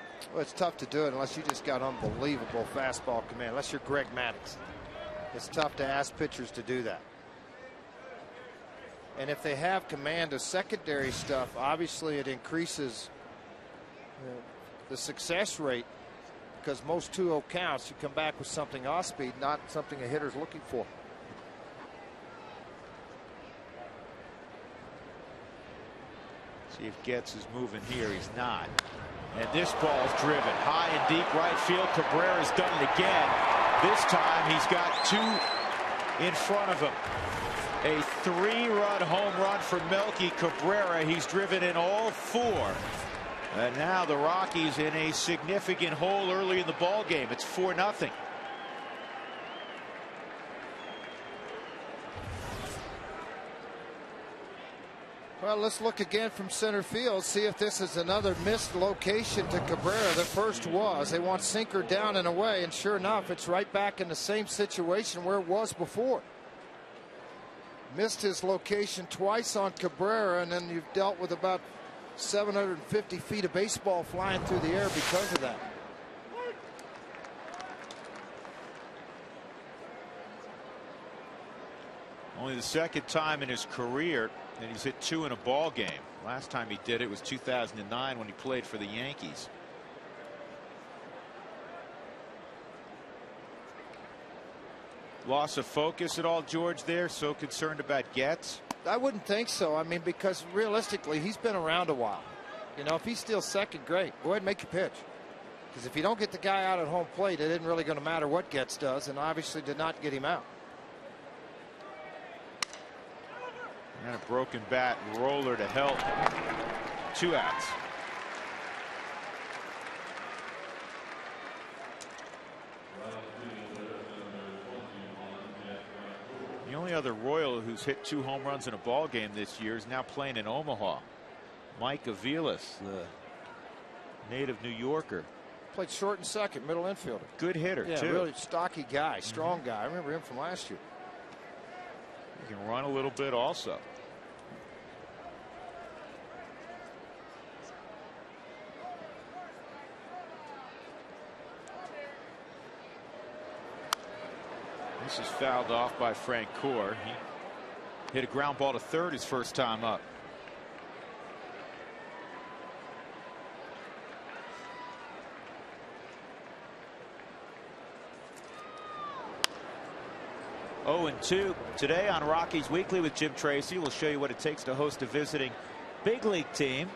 it's tough to do it unless you just got unbelievable fastball command. Unless you're Greg Maddux, it's tough to ask pitchers to do that. And if they have command of secondary stuff, obviously it increases the success rate, because most 2-0 counts, you come back with something off speed, not something a hitter's looking for. See if Getz is moving here. He's not. And this ball's driven high and deep right field. Cabrera's done it again. This time he's got two in front of him. A 3-run home run for Melky Cabrera. He's driven in all 4. And now the Rockies in a significant hole early in the ball game. It's 4-0. Well, let's look again from center field, see if this is another missed location to Cabrera. The first was. They want sinker down and away, and sure enough, it's right back in the same situation where it was before. Missed his location twice on Cabrera, and then you've dealt with about 750 feet of baseball flying through the air because of that. Only the second time in his career that he's hit 2 in a ball game. Last time he did it was 2009 when he played for the Yankees. Loss of focus at all, George, there? So concerned about Getz? I wouldn't think so. I mean, because realistically, he's been around a while. You know, if he's still second, great. Go ahead and make your pitch. Because if you don't get the guy out at home plate, it isn't really going to matter what Getz does, and obviously did not get him out. And a broken bat roller to help. 2 outs. only other Royal who's hit 2 home runs in a ball game this year is now playing in Omaha. Mike Aviles, the native New Yorker. Played short and second, middle infielder. Good hitter, yeah, too. Really stocky guy, strong guy. I remember him from last year. He can run a little bit also. This is fouled off by Frank Core. He hit a ground ball to third his first time up. Oh, and 2 today on Rockies Weekly with Jim Tracy. We'll show you what it takes to host a visiting big league team.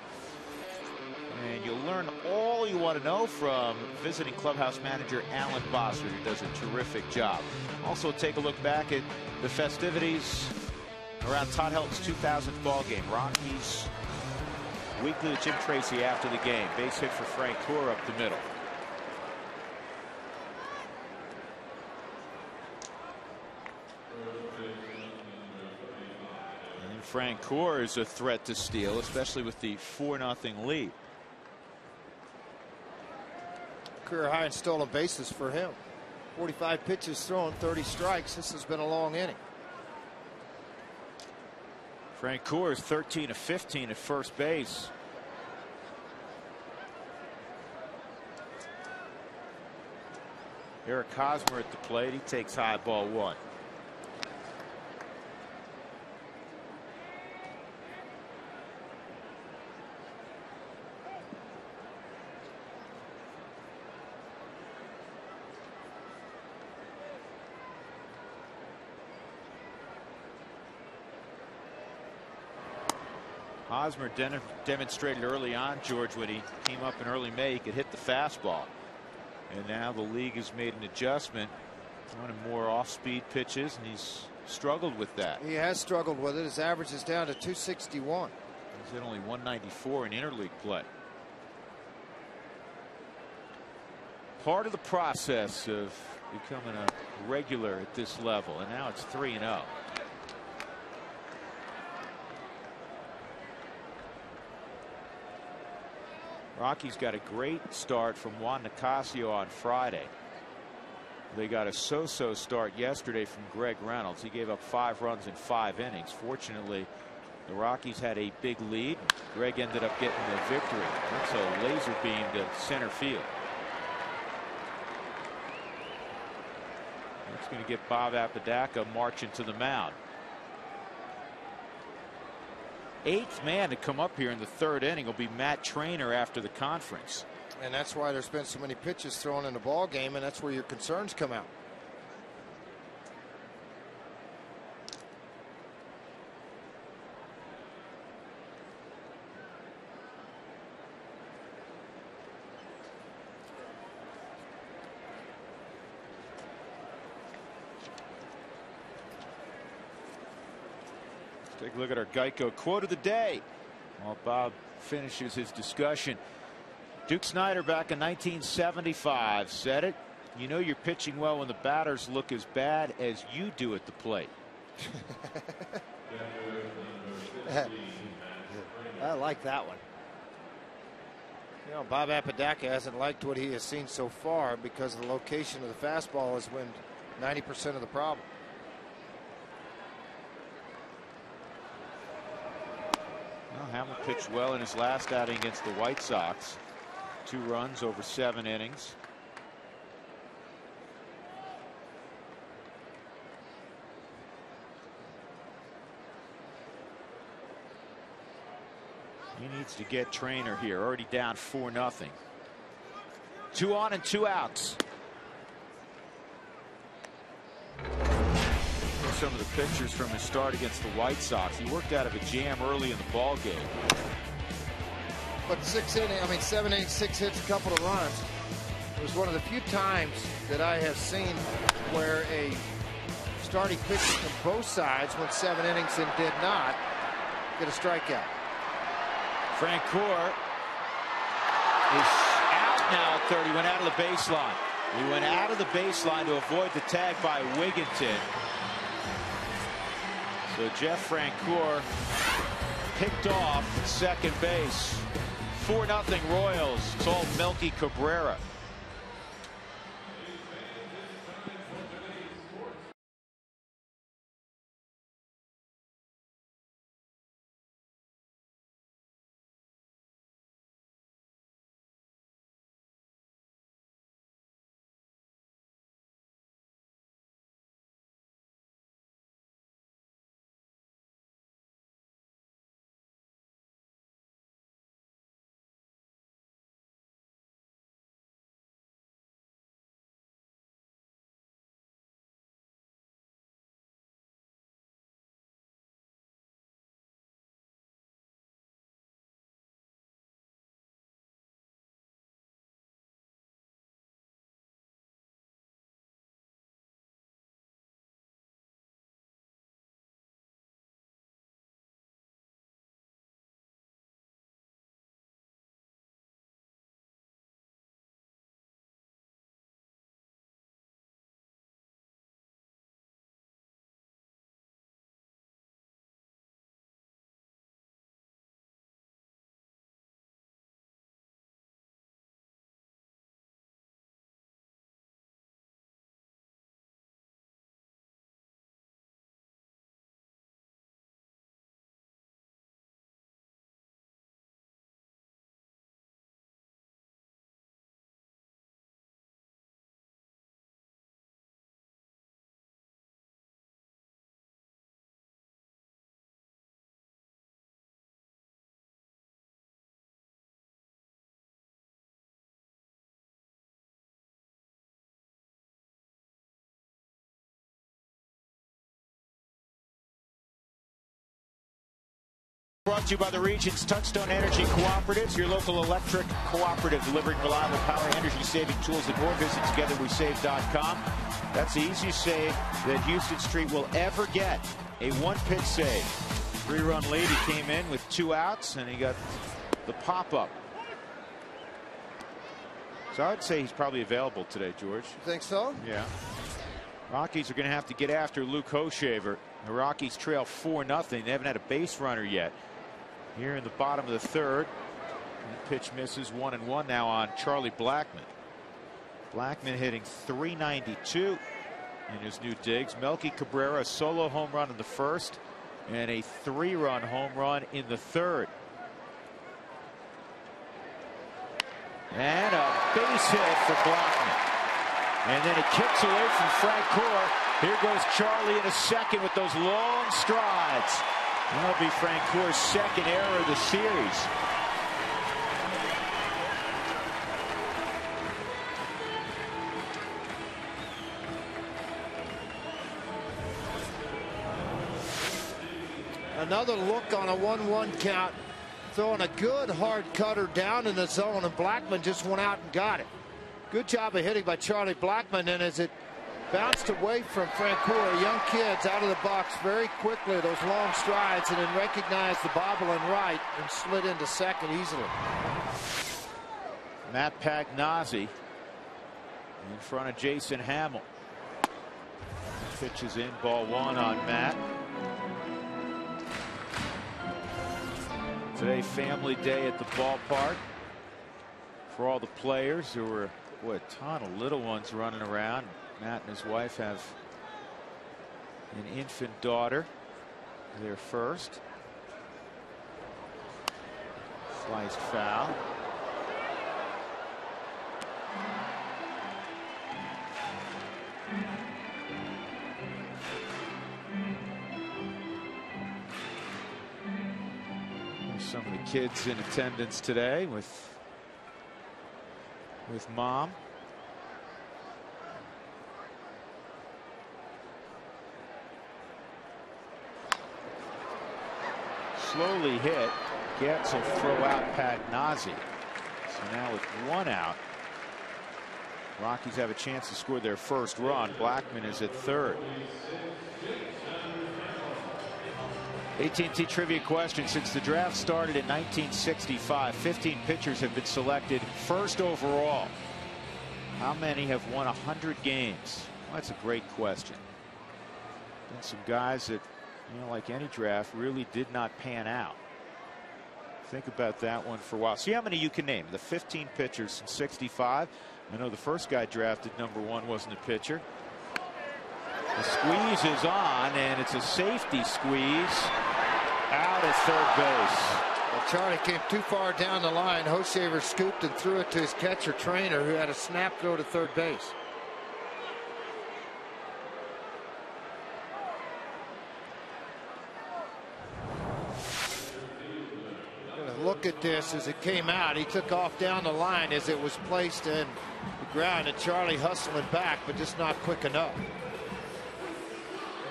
And you'll learn all you want to know from visiting clubhouse manager Alan Bossert, who does a terrific job. Also take a look back at the festivities around Todd Helton's 2000th ball game. Rockies Weekly with Jim Tracy after the game. Base hit for Frank Core up the middle. And Frank Core is a threat to steal, especially with the 4-0 lead. Career high in stolen bases for him. 45 pitches thrown, 30 strikes. This has been a long inning. Frank Core is 13 of 15 at first base. Eric Hosmer at the plate. He takes high, ball 1. Hosmer demonstrated early on, George, when he came up in early May, he could hit the fastball. And now the league has made an adjustment, running more off-speed pitches, and he's struggled with that. He has struggled with it. His average is down to 261. He's at only 194 in interleague play. Part of the process of becoming a regular at this level, and now it's 3-0. Rockies got a great start from Juan Nicasio on Friday. They got a so-so start yesterday from Greg Reynolds. He gave up 5 runs in 5 innings. Fortunately, the Rockies had a big lead. Greg ended up getting the victory. That's a laser beam to center field. That's going to get Bob Apodaca marching to the mound. 8th man to come up here in the 3rd inning will be Matt Trainer after the conference. And that's why there's been so many pitches thrown in the ball game, and that's where your concerns come out. Take a look at our Geico quote of the day while Bob finishes his discussion. Duke Snider back in 1975 said it. You know you're pitching well when the batters look as bad as you do at the plate. I like that one. You know, Bob Apodaca hasn't liked what he has seen so far because the location of the fastball has been 90% of the problem. Well, Hamel pitched well in his last outing against the White Sox. 2 runs over 7 innings. He needs to get Trainer here. Already down 4-0. 2 on and 2 outs. Some of the pictures from his start against the White Sox. He worked out of a jam early in the ball game. But 7 innings, 6 hits, a couple of runs. It was one of the few times that I have seen where a starting pitcher from both sides went 7 innings and did not get a strikeout. Frank Core is out now at third. He went out of the baseline. He went out of the baseline to avoid the tag by Wigginton. So Jeff Francoeur picked off second base. 4-0 Royals. It's all Melky Cabrera. Brought to you by the region's Touchstone Energy Cooperatives, your local electric cooperative delivering reliable power, energy-saving tools and more. Visit togetherwesave.com. That's the easiest save that Houston Street will ever get. A one-pitch save. 3-run lead. He came in with 2 outs, and he got the pop-up. So I'd say he's probably available today, George. You think so? Yeah. Rockies are going to have to get after Luke Hoshaver. The Rockies trail 4-0. They haven't had a base runner yet. Here in the bottom of the third. That pitch misses. 1-1 now on Charlie Blackmon. Blackmon hitting .392 in his new digs. Melky Cabrera, a solo home run in the first and a 3-run home run in the third. And a base hit for Blackmon. And then it kicks away from Francoeur. Here goes Charlie in a second with those long strides. That'll be Francoeur's second error of the series. Another look on a 1-1 count. Throwing a good hard cutter down in the zone, and Blackmon just went out and got it. Good job of hitting by Charlie Blackmon, and as it bounced away from Francoeur, young kids out of the box very quickly, those long strides, and then recognized the bobble and right and slid into second easily. Matt Pagnozzi in front of Jason Hamill. Pitches in, ball 1 on Matt. Today, family day at the ballpark for all the players. There were a ton of little ones running around. Matt and his wife have an infant daughter. They're first. Sliced foul. There's some of the kids in attendance today with mom. Slowly hit. Getz will throw out Pagnozzi. So now with 1 out, Rockies have a chance to score their first run. Blackmon is at third. AT&T trivia question. Since the draft started in 1965, 15 pitchers have been selected first overall. How many have won 100 games? Well, that's a great question. Been some guys that you know, like any draft, really did not pan out. Think about that one for a while. See how many you can name. The 15 pitchers since '65. I know the first guy drafted #1 wasn't a pitcher. The squeeze is on, and it's a safety squeeze out at third base. Well, Charlie came too far down the line. Hochevar scooped and threw it to his catcher Trainer, who had a snap throw to third base. Look at this as it came out. He took off down the line as it was placed in the ground, and Charlie hustling back, but just not quick enough.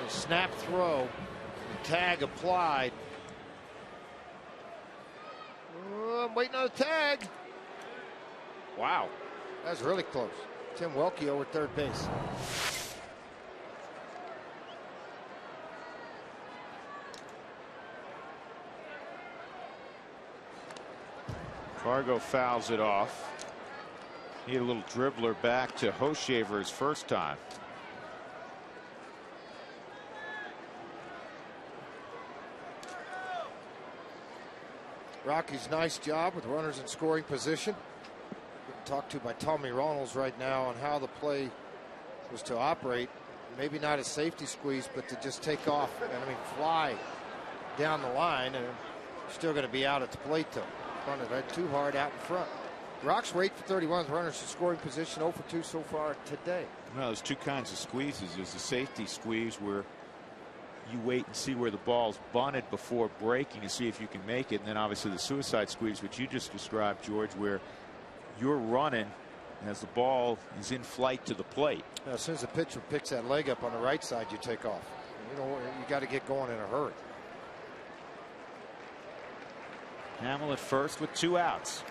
A snap throw, tag applied. Oh, I'm waiting on the tag. Wow, that was really close. Tim Welke over third base. Fargo fouls it off. He had a little dribbler back to Hochevar's first time. Rocky's nice job with runners in scoring position. Getting talked to by Tommy Ronalds right now on how the play was to operate. Maybe not a safety squeeze, but to just take off and fly down the line, and still going to be out at the plate though. Running right too hard out in front. Rocks wait for 31 runners in scoring position, 0 for 2 so far today. Well, there's two kinds of squeezes. There's the safety squeeze where you wait and see where the ball's bunted before breaking to see if you can make it. And then obviously the suicide squeeze, which you just described, George, where you're running as the ball is in flight to the plate. Now, as soon as the pitcher picks that leg up on the right side, you take off. You know, you got to get going in a hurry. Hamill at first with 2 outs.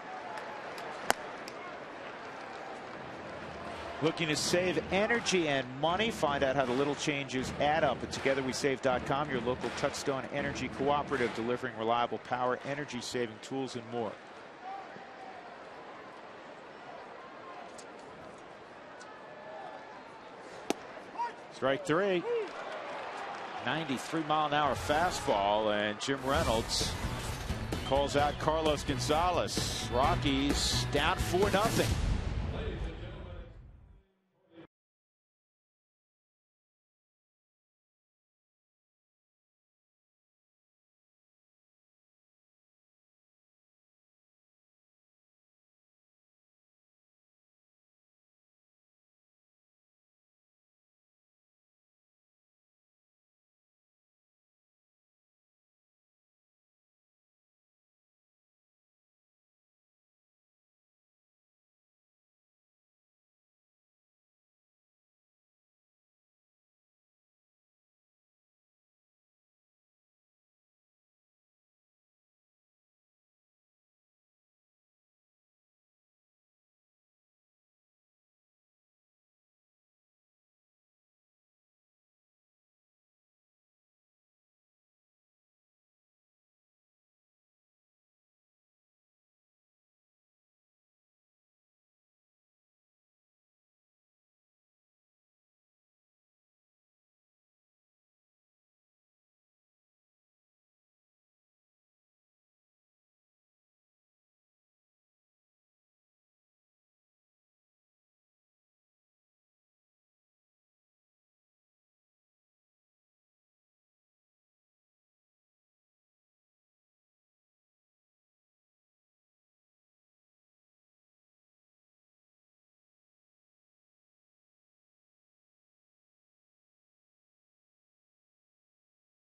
Looking to save energy and money. Find out how the little changes add up at togetherwesave.com, your local Touchstone Energy cooperative, delivering reliable power, energy saving tools, and more. Strike 3. 93-mile-an-hour fastball, and Jim Reynolds calls out Carlos Gonzalez. Rockies down 4-0.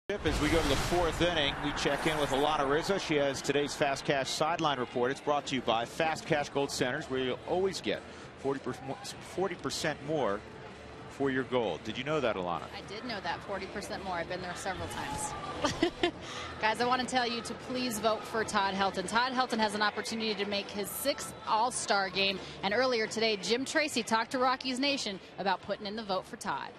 As we go to the 4th inning, we check in with Alana Rizzo. She has today's Fast Cash sideline report. It's brought to you by Fast Cash Gold Centers, where you'll always get 40% more for your gold. Did you know that, Alana? I did know that, 40% more. I've been there several times. Guys, I want to tell you to please vote for Todd Helton. Todd Helton has an opportunity to make his 6th All-Star game. And earlier today, Jim Tracy talked to Rockies Nation about putting in the vote for Todd.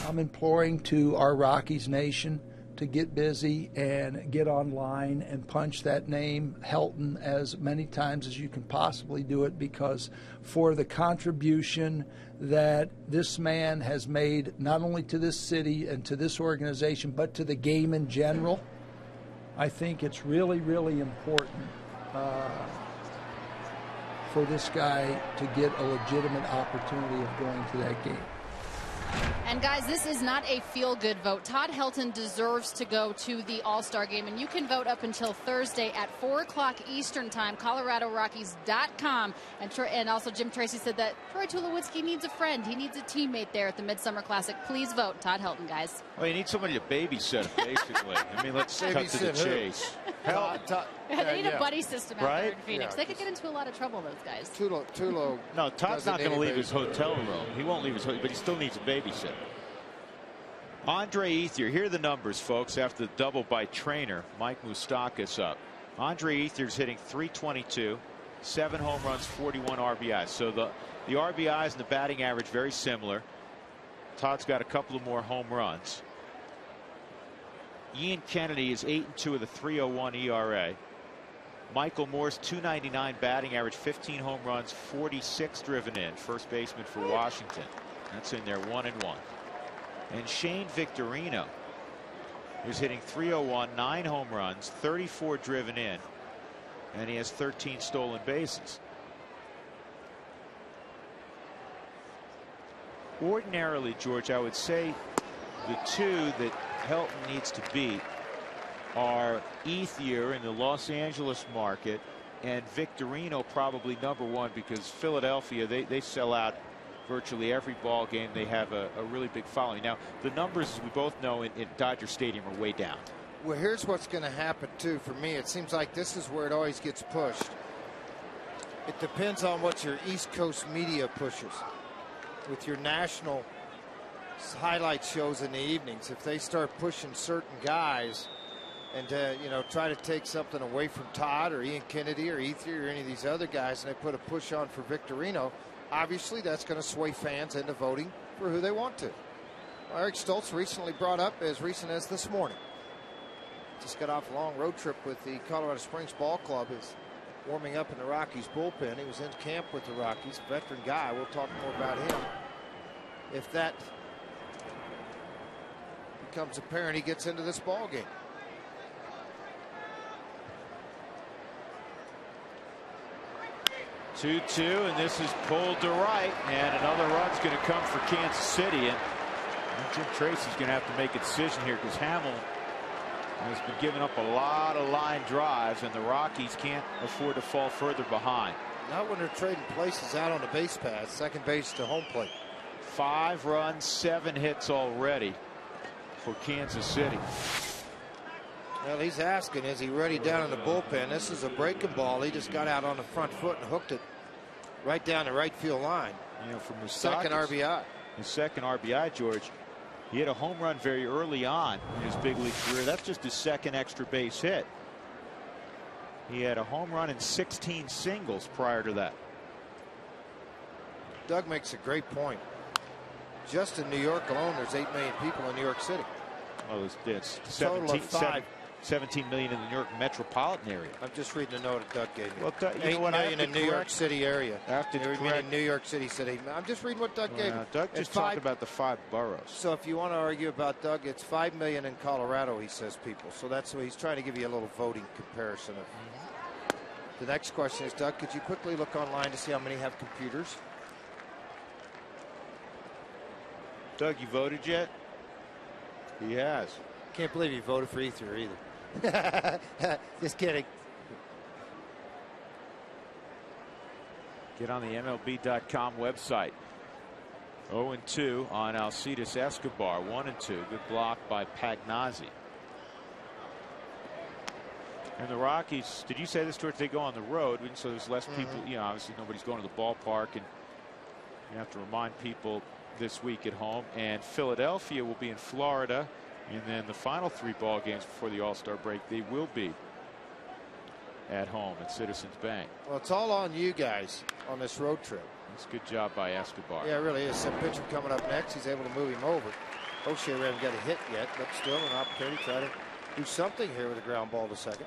I'm imploring to our Rockies Nation to get busy and get online and punch that name, Helton, as many times as you can possibly do it, because for the contribution that this man has made not only to this city and to this organization, but to the game in general, I think it's really, really important for this guy to get a legitimate opportunity of going to that game. And guys, this is not a feel-good vote. Todd Helton deserves to go to the All-Star game, and you can vote up until Thursday at 4 o'clock Eastern time, ColoradoRockies.com. And also Jim Tracy said that Troy Tulowitzki needs a friend. He needs a teammate there at the Midsummer Classic. Please vote Todd Helton, guys. Well, you need somebody to babysit him, basically. I mean, let's cut to the chase. They need a buddy system out there in Phoenix. Yeah, they could get into a lot of trouble, those guys. Tulo. No, Todd's not going to leave his hotel room. He won't leave his hotel, but he still needs a babysitter. Andre Ethier, here are the numbers, folks, after the double by trainer Mike Moustakas up. Andre Ethier's hitting .322, 7 home runs, 41 RBIs. So the RBIs and the batting average very similar. Todd's got a couple of more home runs. Ian Kennedy is 8-2 with a .301 ERA. Michael Moore's .299 batting average, 15 home runs, 46 driven in. First baseman for Washington. That's in there, 1-1. And Shane Victorino is hitting .301, 9 home runs, 34 driven in, and he has 13 stolen bases. Ordinarily, George, I would say the two that Helton needs to beat are Ethier in the Los Angeles market and Victorino probably #1, because Philadelphia, they sell out virtually every ball game. They have a really big following. Now, the numbers, as we both know, in Dodger Stadium are way down. Well, here's what's going to happen, too, for me. It seems like this is where it always gets pushed. It depends on what your East Coast media pushes. With your national highlight shows in the evenings, if they start pushing certain guys and try to take something away from Todd or Ian Kennedy or Ethier or any of these other guys, and they put a push on for Victorino, obviously that's going to sway fans into voting for who they want to. Well, Eric Stoltz recently brought up, as recent as this morning, just got off a long road trip with the Colorado Springs Ball Club, is warming up in the Rockies bullpen. He was in camp with the Rockies, veteran guy. We'll talk more about him. If that becomes apparent, he gets into this ball game. Two-two, and this is pulled to right, and another run's going to come for Kansas City, and Jim Tracy's going to have to make a decision here, because Hamill has been giving up a lot of line drives, and the Rockies can't afford to fall further behind. Not when they're trading places out on the base path, second base to home plate. 5 runs, 7 hits already for Kansas City. Well, he's asking, is he ready down in the bullpen? This is a breaking ball. He just got out on the front foot and hooked it right down the right field line. From his second RBI. His second RBI, George. He had a home run very early on in his big league career. That's just his second extra base hit. He had a home run and 16 singles prior to that. Doug makes a great point. Just in New York alone, there's 8 million people in New York City. Oh, it's total of 5. 17 million in the New York metropolitan area. I'm just reading a note that Doug gave me. Well, 8 million in New York City area. After New York City said 8 million. I'm just reading what Doug gave me. Doug just talked about the 5 boroughs. So if you want to argue about Doug, it's 5 million in Colorado, he says, people. So that's what he's trying to give you a little voting comparison of. The next question is, Doug, could you quickly look online to see how many have computers? Doug, you voted yet? He has. Can't believe you voted for Ethier either. Just kidding. Get on the MLB.com website. 0-2 on Alcides Escobar. 1-2. Good block by Pagnazzi. And the Rockies, did you say this, George? They go on the road, so there's less people. Obviously nobody's going to the ballpark, and you have to remind people this week at home. And Philadelphia will be in Florida. And then the final 3 ball games before the All-Star break, they will be at home at Citizens Bank. Well, it's all on you guys on this road trip. That's a good job by Escobar. Yeah, it really is. Some pitcher coming up next. He's able to move him over. O'Shea hasn't got a hit yet, but still an opportunity to try to do something here with a ground ball to second.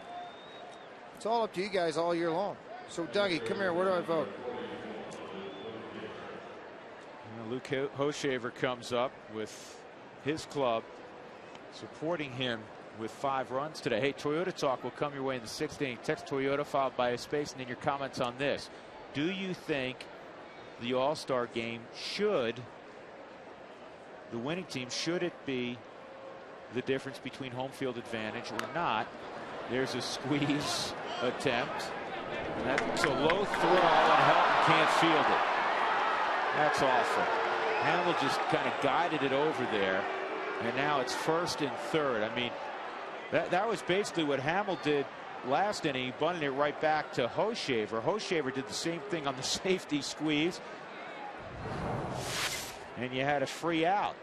It's all up to you guys all year long. So, Dougie, come here. Where do I vote? Luke Hochevar comes up with his club supporting him with 5 runs today. Hey, Toyota Talk will come your way in the 6th inning. Text Toyota followed by a space, and then your comments on this. Do you think the All-Star game should, the winning team, should it be the difference between home field advantage or not? There's a squeeze attempt. That's a low throw, and Helton can't field it. That's awful. Hamill just kind of guided it over there, and now it's 1st and 3rd. I mean, that was basically what Hamill did last inning. He bunted it right back to Hochevar. Hochevar did the same thing on the safety squeeze, and you had a free out.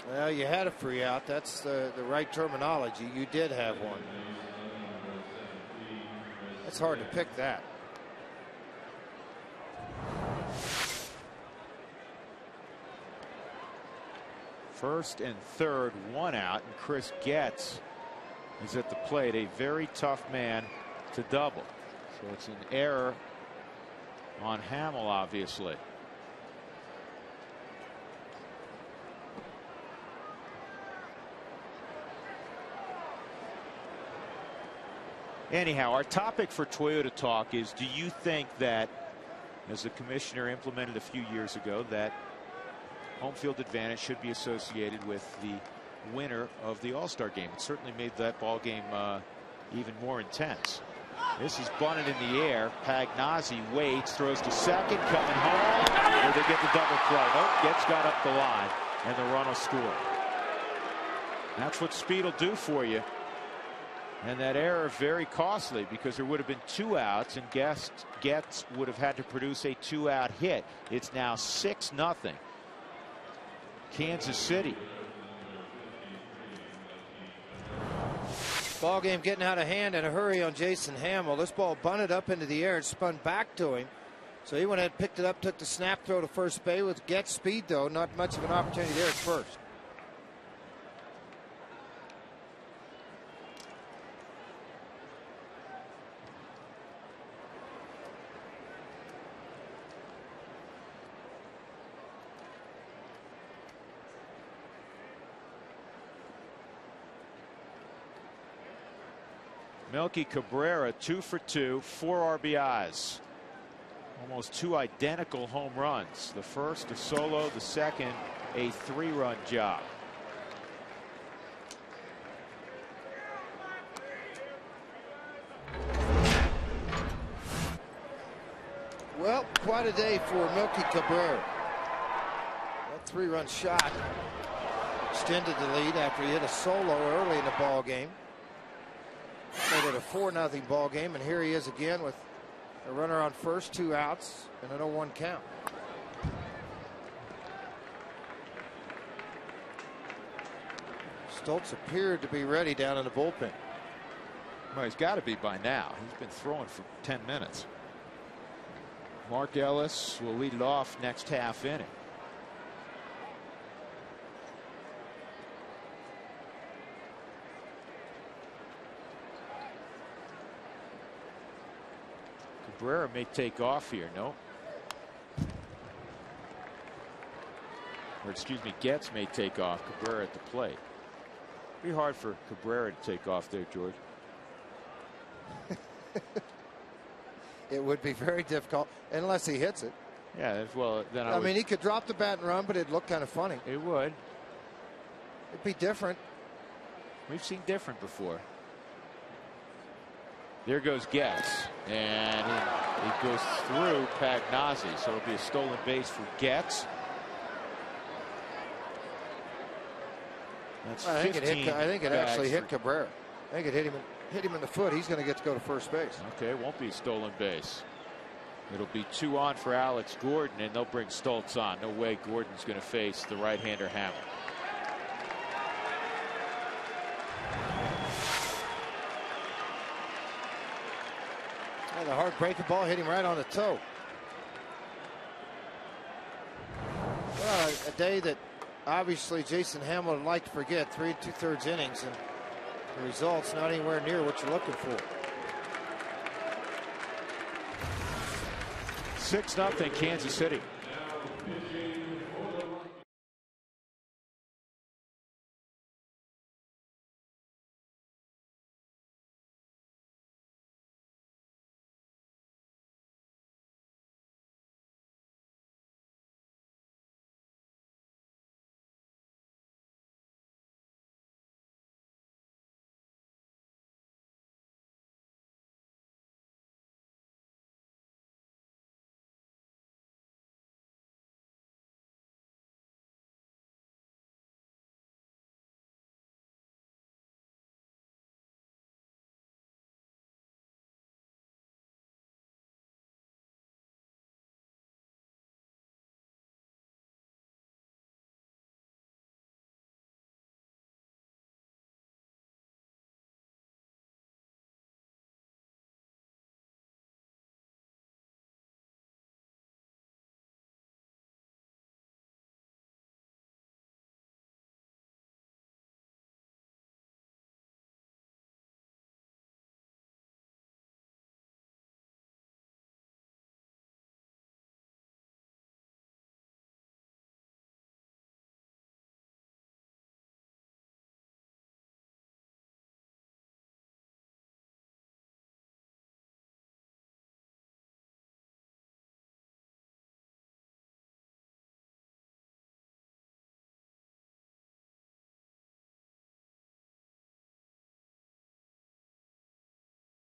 Well, you had a free out. That's the right terminology. You did have one. It's hard to pick that. First and 3rd, 1 out, and Chris Getz is at the plate. A very tough man to double. So it's an error on Hamill, obviously. Anyhow, our topic for Toyota Talk is, do you think that, as the commissioner implemented a few years ago, that home field advantage should be associated with the winner of the All-Star game? It certainly made that ball game even more intense. This is bunted in the air. Pagnazzi waits, throws to second, coming home. Will they get the double play? Nope, Getz got up the line, and the run will score. That's what speed will do for you. And that error very costly, because there would have been 2 outs, and Getz would have had to produce a 2-out hit. It's now 6-0. Kansas City. Ball game getting out of hand in a hurry on Jason Hamill. This ball bunted up into the air and spun back to him. So he went ahead, picked it up, took the snap throw to first base with Getz speed, though. Not much of an opportunity there at first. Melky Cabrera 2 for 2, 4 RBIs. Almost 2 identical home runs. The first a solo, the second a 3-run job. Well, quite a day for Melky Cabrera. That 3-run shot extended the lead after he hit a solo early in the ball game. Made it a 4-0 ball game, and here he is again with a runner on first, 2 outs, and an 0-1 count. Stoltz appeared to be ready down in the bullpen. Well, he's got to be by now. He's been throwing for 10 minutes. Mark Ellis will lead it off next half inning. Cabrera may take off here. No. Or excuse me, Getz may take off. Cabrera at the plate. Be hard for Cabrera to take off there, George. It would be very difficult unless he hits it. Yeah, well, then I mean, he could drop the bat and run, but it'd look kind of funny. It would. It'd be different. We've seen different before. There goes Getz, and it goes through Pagnazzi, so it'll be a stolen base for Getz. That's I think it actually hit for Cabrera. I think it hit him in the foot. He's going to get to go to first base. Okay, it won't be a stolen base. It'll be 2 on for Alex Gordon, and they'll bring Stoltz on. No way Gordon's going to face the right-hander Hamill. The hard breaking ball hit him right on the toe. Well, a day that obviously Jason Hamilton liked to forget 3 2/3 innings, and the results not anywhere near what you're looking for. 6-0 Kansas City.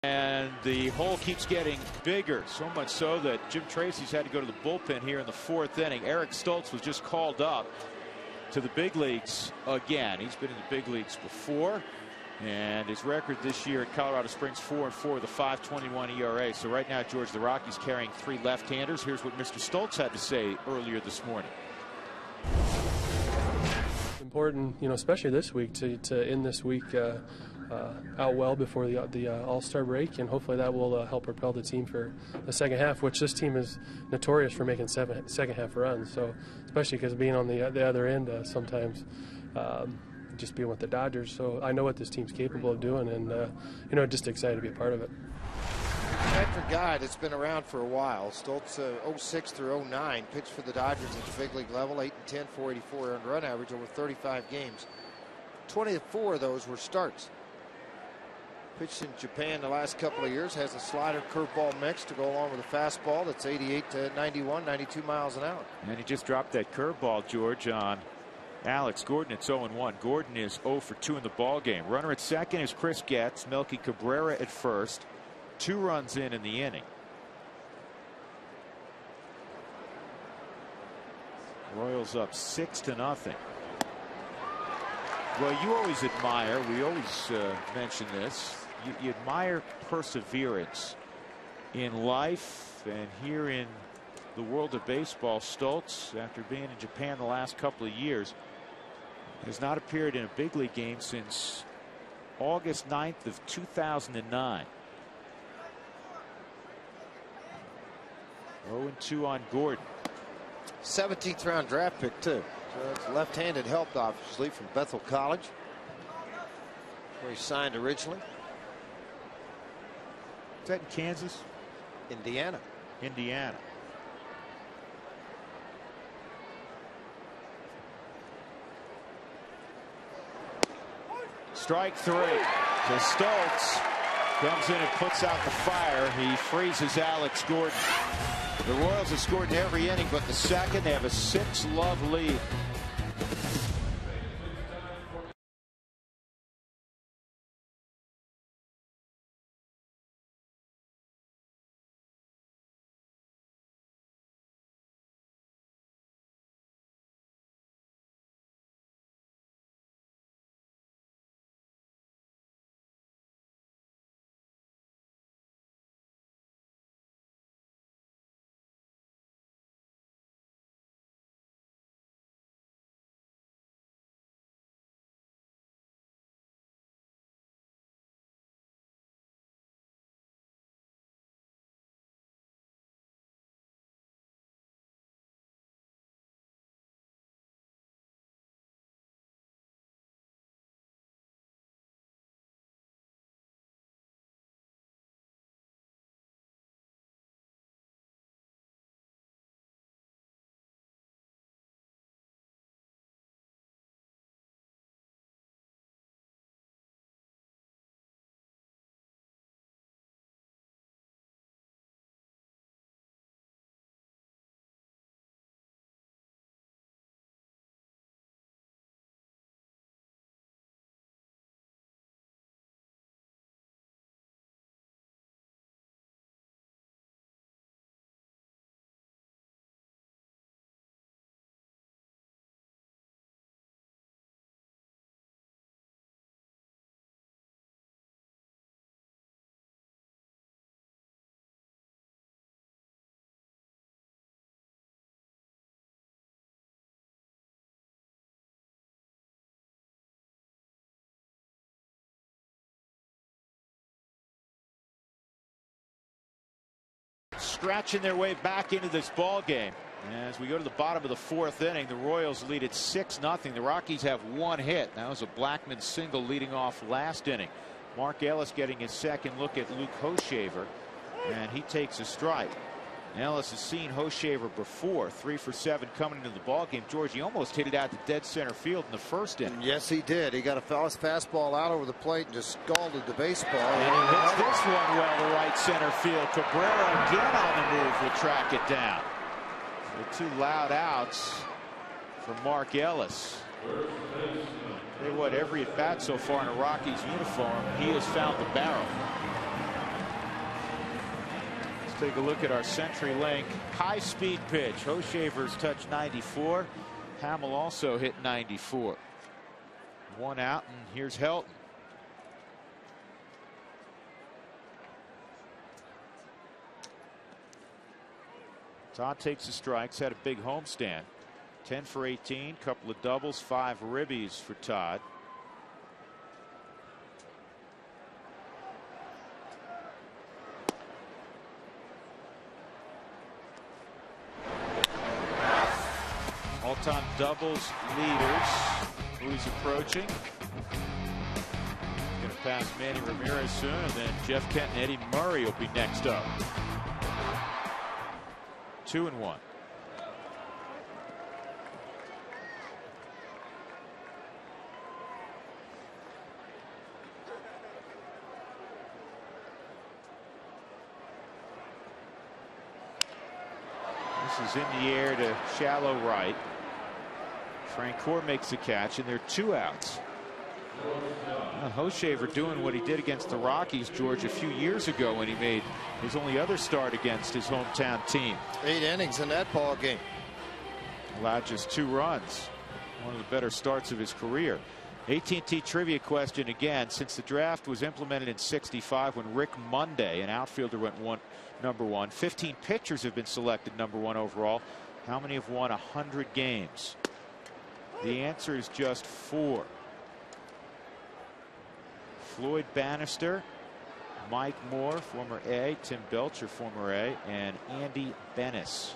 And the hole keeps getting bigger, so much so that Jim Tracy's had to go to the bullpen here in the 4th inning. Eric Stoltz was just called up to the big leagues again. He's been in the big leagues before, and his record this year at Colorado Springs 4-4 with a 5.21 ERA. So right now, George, the Rockies carrying 3 left-handers. Here's what Mr. Stoltz had to say earlier this morning. Important, especially this week to end this week out well before the All-Star break, and hopefully that will help propel the team for the second half, which this team is notorious for making second half runs. So especially because being on the other end sometimes, just being with the Dodgers. So I know what this team's capable of doing, and just excited to be a part of it. After a guy that's been around for a while, Stoltz 06 through 09 pitched for the Dodgers at the big league level, 8-10, 484 earned run average over 35 games. 24 of those were starts. Pitched in Japan the last couple of years, has a slider curveball mix to go along with a fastball that's 88 to 91, 92 miles an hour. And he just dropped that curveball, George, on Alex Gordon. It's 0-1. Gordon is 0 for 2 in the ball game. Runner at second is Chris Getz. Melky Cabrera at first. 2 runs in the inning. Royals up 6-0. Well, you always admire, we always mention this, you admire perseverance in life, and here in the world of baseball. Stoltz, after being in Japan the last couple of years, has not appeared in a big league game since August 9th of 2009. 0-2 on Gordon. 17th round draft pick too. So it's left-handed help, obviously, from Bethel College, where he signed originally. Is that in Kansas? Indiana. Indiana. Strike 3 to Stoltz. Comes in and puts out the fire. He freezes Alex Gordon. The Royals have scored in every inning but the second. They have a 6-love lead. scratching their way back into this ball game. As we go to the bottom of the 4th inning, the Royals lead at 6-0. The Rockies have 1 hit. That was a Blackman single leading off last inning. Mark Ellis getting his second look at Luke Hochevar, and he takes a strike. Ellis has seen Hochevar before, 3 for 7 coming into the ball game. George, he almost hit it out to dead center field in the 1st inning. Yes, he did. He got a fastball out over the plate and just scalded the baseball. And he hits this one well to right center field. Cabrera again on the move will track it down. The 2 loud outs for Mark Ellis. Tell you what, every at bat so far in a Rockies uniform, he has found the barrel. Let's take a look at our CenturyLink high-speed pitch. Hochevar's touched 94. Hamill also hit 94. 1 out, and here's Helton. Todd takes the strikes, had a big homestand. 10 for 18, couple of doubles, 5 ribbies for Todd. All-time doubles leaders. Who's approaching? Going to pass Manny Ramirez soon, and then Jeff Kent and Eddie Murray will be next up. 2-1. This is in the air to shallow right. Francoeur makes the catch, and there are 2 outs. Hochevar doing what he did against the Rockies, George, a few years ago when he made his only other start against his hometown team. 8 innings in that ball game. Allowed just 2 runs. One of the better starts of his career. AT&T trivia question again. Since the draft was implemented in '65 when Rick Monday, an outfielder, went number 1, 15 pitchers have been selected number 1 overall. How many have won 100 games? The answer is just 4. Floyd Bannister, Mike Moore, former A, Tim Belcher, former A, and Andy Bennis.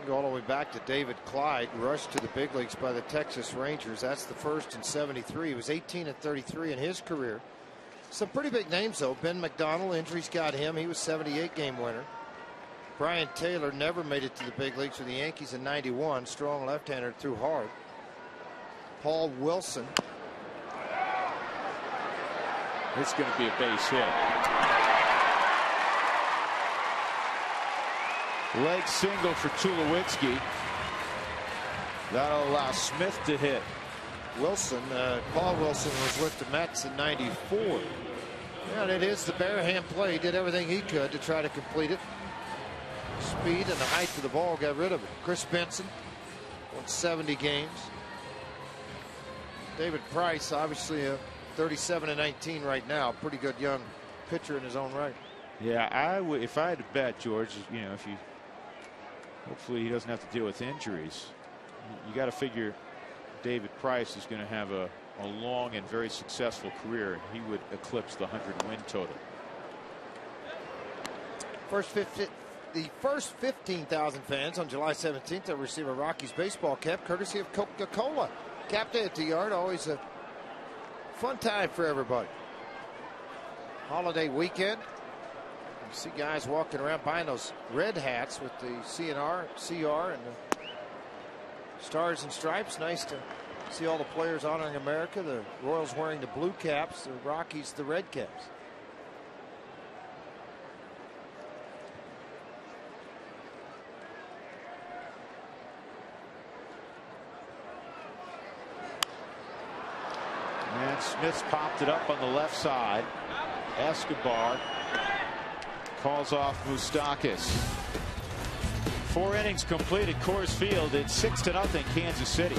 Go all the way back to David Clyde, rushed to the big leagues by the Texas Rangers. That's the first in '73. He was 18 and 33 in his career. Some pretty big names, though. Ben McDonald, injuries got him. He was 78 game winner. Brian Taylor never made it to the big leagues with the Yankees in '91. Strong left-hander, threw hard. Paul Wilson. It's going to be a base hit. Leg single for Tulowitzki. That'll allow Smith to hit. Wilson, Paul Wilson was with the Mets in '94. And it is the bare hand play. He did everything he could to try to complete it. Speed and the height of the ball got rid of it. Chris Benson won 70 games. David Price, obviously a 37 and 19 right now. Pretty good young pitcher in his own right. Yeah, I would, if I had to bet, George, you know, if you, hopefully he doesn't have to deal with injuries. You got to figure David Price is going to have a long and very successful career. He would eclipse the 100-win total. The first 15,000 fans on July 17th will receive a Rockies baseball cap courtesy of Coca-Cola. Cap day at the yard, always a fun time for everybody. Holiday weekend. You see guys walking around buying those red hats with the CR, and the stars and stripes. Nice to see all the players honoring America. The Royals wearing the blue caps, the Rockies the red caps. And Smith's popped it up on the left side. Escobar calls off Moustakas. 4 innings completed. Coors Field. It's 6-0 Kansas City.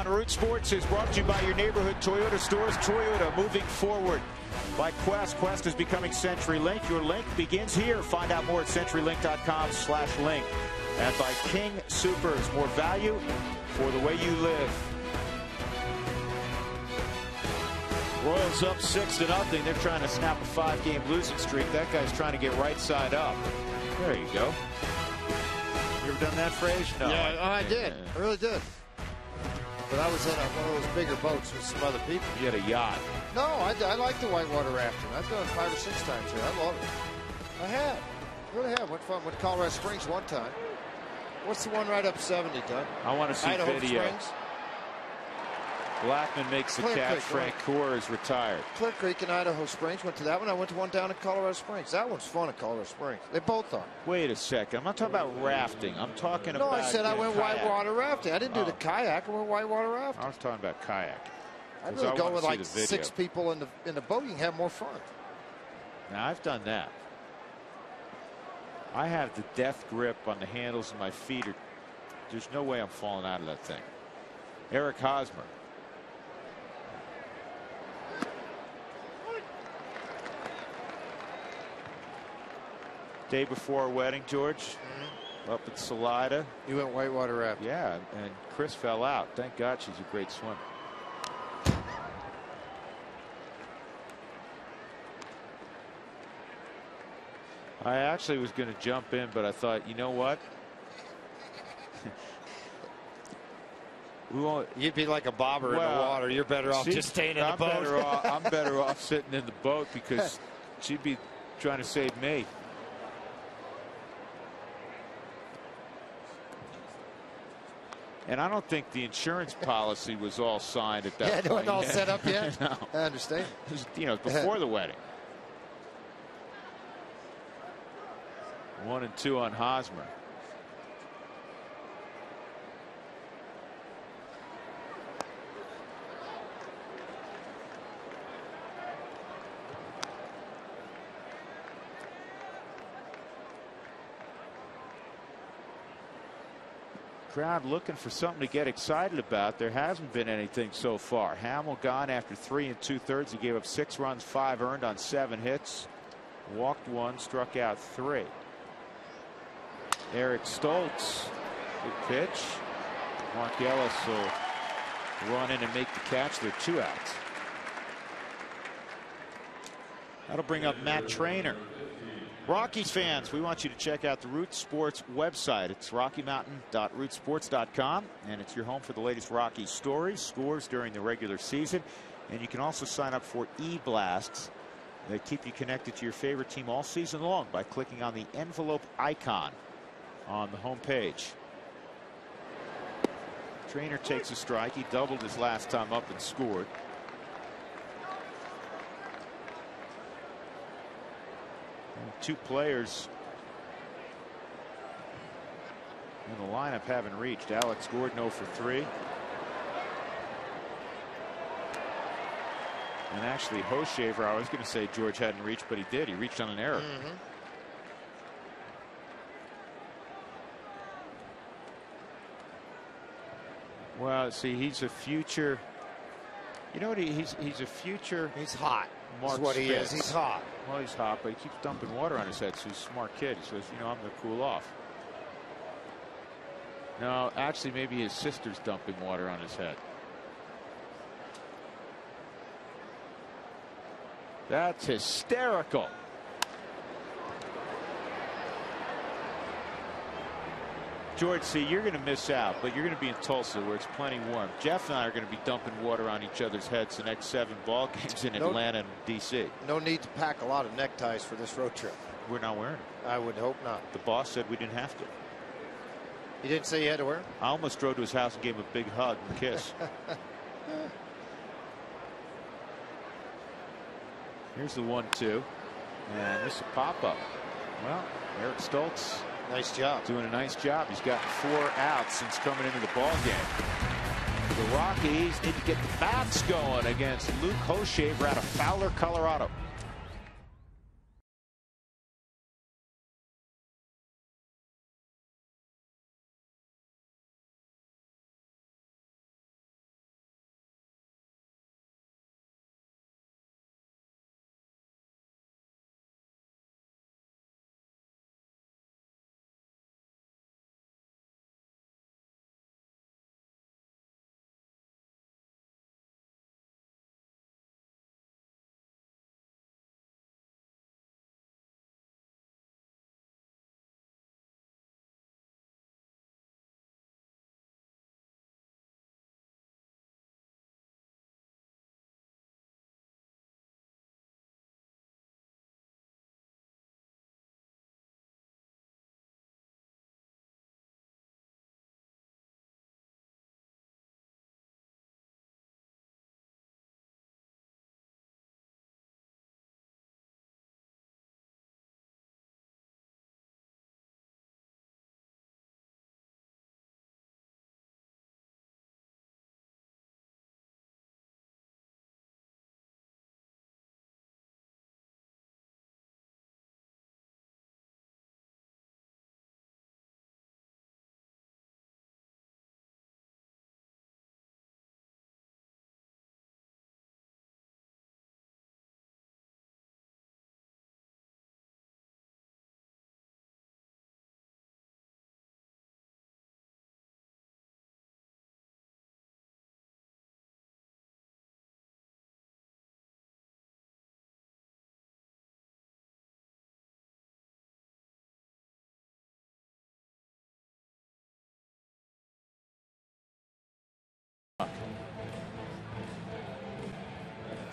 Root Sports is brought to you by your neighborhood Toyota stores. Toyota moving forward. By Quest. Quest is becoming CenturyLink. Your link begins here. Find out more at CenturyLink.com/link. And by King Soopers. More value for the way you live. Royals up 6-0. They're trying to snap a 5-game losing streak. That guy's trying to get right side up. There you go. You ever done that phrase? No. Yeah, I did. I really did. But I was in one of those bigger boats with some other people. You had a yacht. No, I like the whitewater rafting. I've done it 5 or 6 times here. I love it. I have. Really have. Went to Colorado Springs one time. What's the one right up 70, Doug? I want to see Idaho video. Springs? Blackman makes the catch. Frank Core is retired. Clear Creek in Idaho Springs. Went to that one. I went to one down in Colorado Springs. That one's fun at Colorado Springs. They both are. Wait a second. I'm not talking about rafting. I'm talking about. No, I said I went kayak. whitewater rafting. I didn't do the kayak. I went whitewater rafting. I was talking about kayak. I'd really go with like 6 people in the boat. You can have more fun. Now, I've done that. I have the death grip on the handles of my feet. There's no way I'm falling out of that thing. Eric Hosmer. Day before our wedding, George, up at Salida. You went whitewater rafting. Yeah, and Chris fell out. Thank God she's a great swimmer. I actually was going to jump in, but I thought, you know what? You'd be like a bobber in the water. You're better off just staying in the boat. I'm better off sitting in the boat because she'd be trying to save me. And I don't think the insurance policy was all signed at that point. Yeah, it wasn't all set up yet? No. I understand. It was, before the wedding. 1 and 2 on Hosmer. Crowd looking for something to get excited about. There hasn't been anything so far. Hamill gone after 3 2/3. He gave up 6 runs, 5 earned on 7 hits. Walked 1, struck out 3. Eric Stoltz, good pitch. Mark Ellis will run in and make the catch. They're 2 outs. That'll bring up Matt Trainer. Rockies fans, we want you to check out the Root Sports website. It's rockymountain.rootsports.com, and it's your home for the latest Rockies stories, scores during the regular season, and you can also sign up for e-blasts that keep you connected to your favorite team all season long by clicking on the envelope icon on the home page. Trainer takes a strike. He doubled his last time up and scored. And 2 players in the lineup haven't reached. Alex Gordon 0 for 3. And actually Hoshaver, I was going to say George hadn't reached, but he did. He reached on an error. Well, see, he's a future. You know what? He's a future. He's hot. Mark That's what he Spitz. is. He's hot. Well, he's hot, but he keeps dumping water on his head, so he's a smart kid. He says, I'm going to cool off. No, actually, maybe his sister's dumping water on his head. That's hysterical. George, see, you're going to miss out, but you're going to be in Tulsa where it's plenty warm. Jeff and I are going to be dumping water on each other's heads the next 7 ball games in Atlanta and D.C. No need to pack a lot of neckties for this road trip. We're not wearing them. I would hope not. The boss said we didn't have to. He didn't say you had to wear them? I almost drove to his house and gave him a big hug and kiss. Here's the 1-2. And this is a pop-up. Well, Eric Stoltz. Nice job. Doing a nice job. He's gotten 4 outs since coming into the ball game. The Rockies need to get the bats going against Luke Hoshaver out of Fowler, Colorado.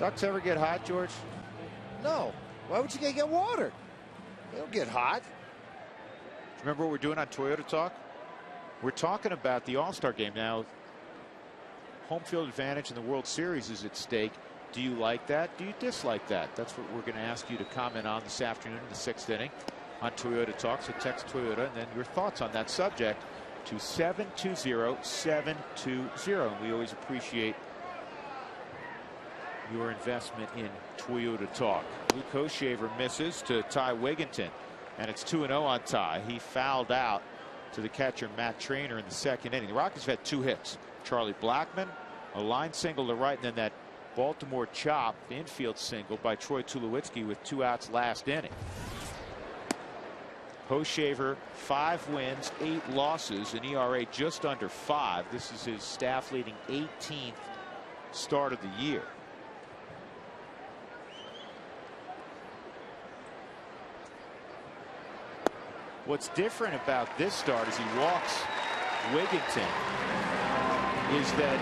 Ducks ever get hot, George? No. Why would you get water? They don't get hot. Remember what we're doing on Toyota Talk? We're talking about the All-Star game now. Home field advantage in the World Series is at stake. Do you like that? Do you dislike that? That's what we're going to ask you to comment on this afternoon in the 6th inning on Toyota Talk. So text Toyota and then your thoughts on that subject to 720-720. And we always appreciate your investment in Toyota Talk. Luke Hochevar misses to Ty Wigginton, and it's 2-0 on Ty. He fouled out to the catcher Matt Trainer in the 2nd inning. The Rockies have had 2 hits. Charlie Blackmon, a line single to right, and then that Baltimore chop, the infield single by Troy Tulowitzki with 2 outs last inning. Hochevar, 5 wins, 8 losses, an ERA just under 5. This is his staff leading 18th start of the year. What's different about this start as he walks Wigginton is that,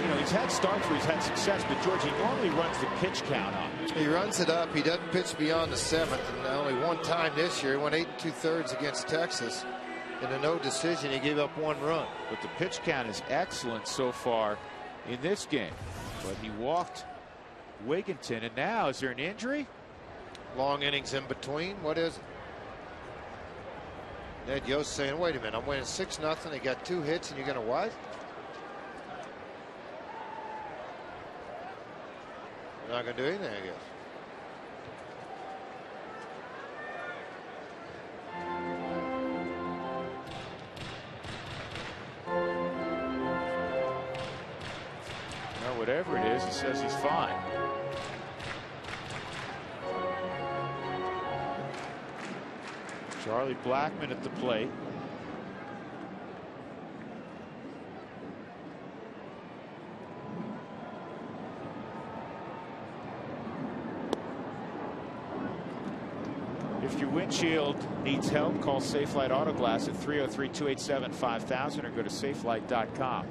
you know, he's had starts where he's had success, but George, he normally runs the pitch count up. He runs it up. He doesn't pitch beyond the 7th, and only one time this year he went 8 2/3 against Texas. In a no decision, he gave up 1 run. But the pitch count is excellent so far in this game. But he walked Wigginton, and now is there an injury? Long innings in between. What is it? Ned Yost saying, wait a minute, I'm winning 6-0. They got 2 hits, and you're going to what? You're not going to do anything, I guess. Well, whatever it is, he says he's fine. Charlie Blackmon at the plate. If your windshield needs help, call Safelite Auto Glass at 303-287-5000 or go to safelite.com.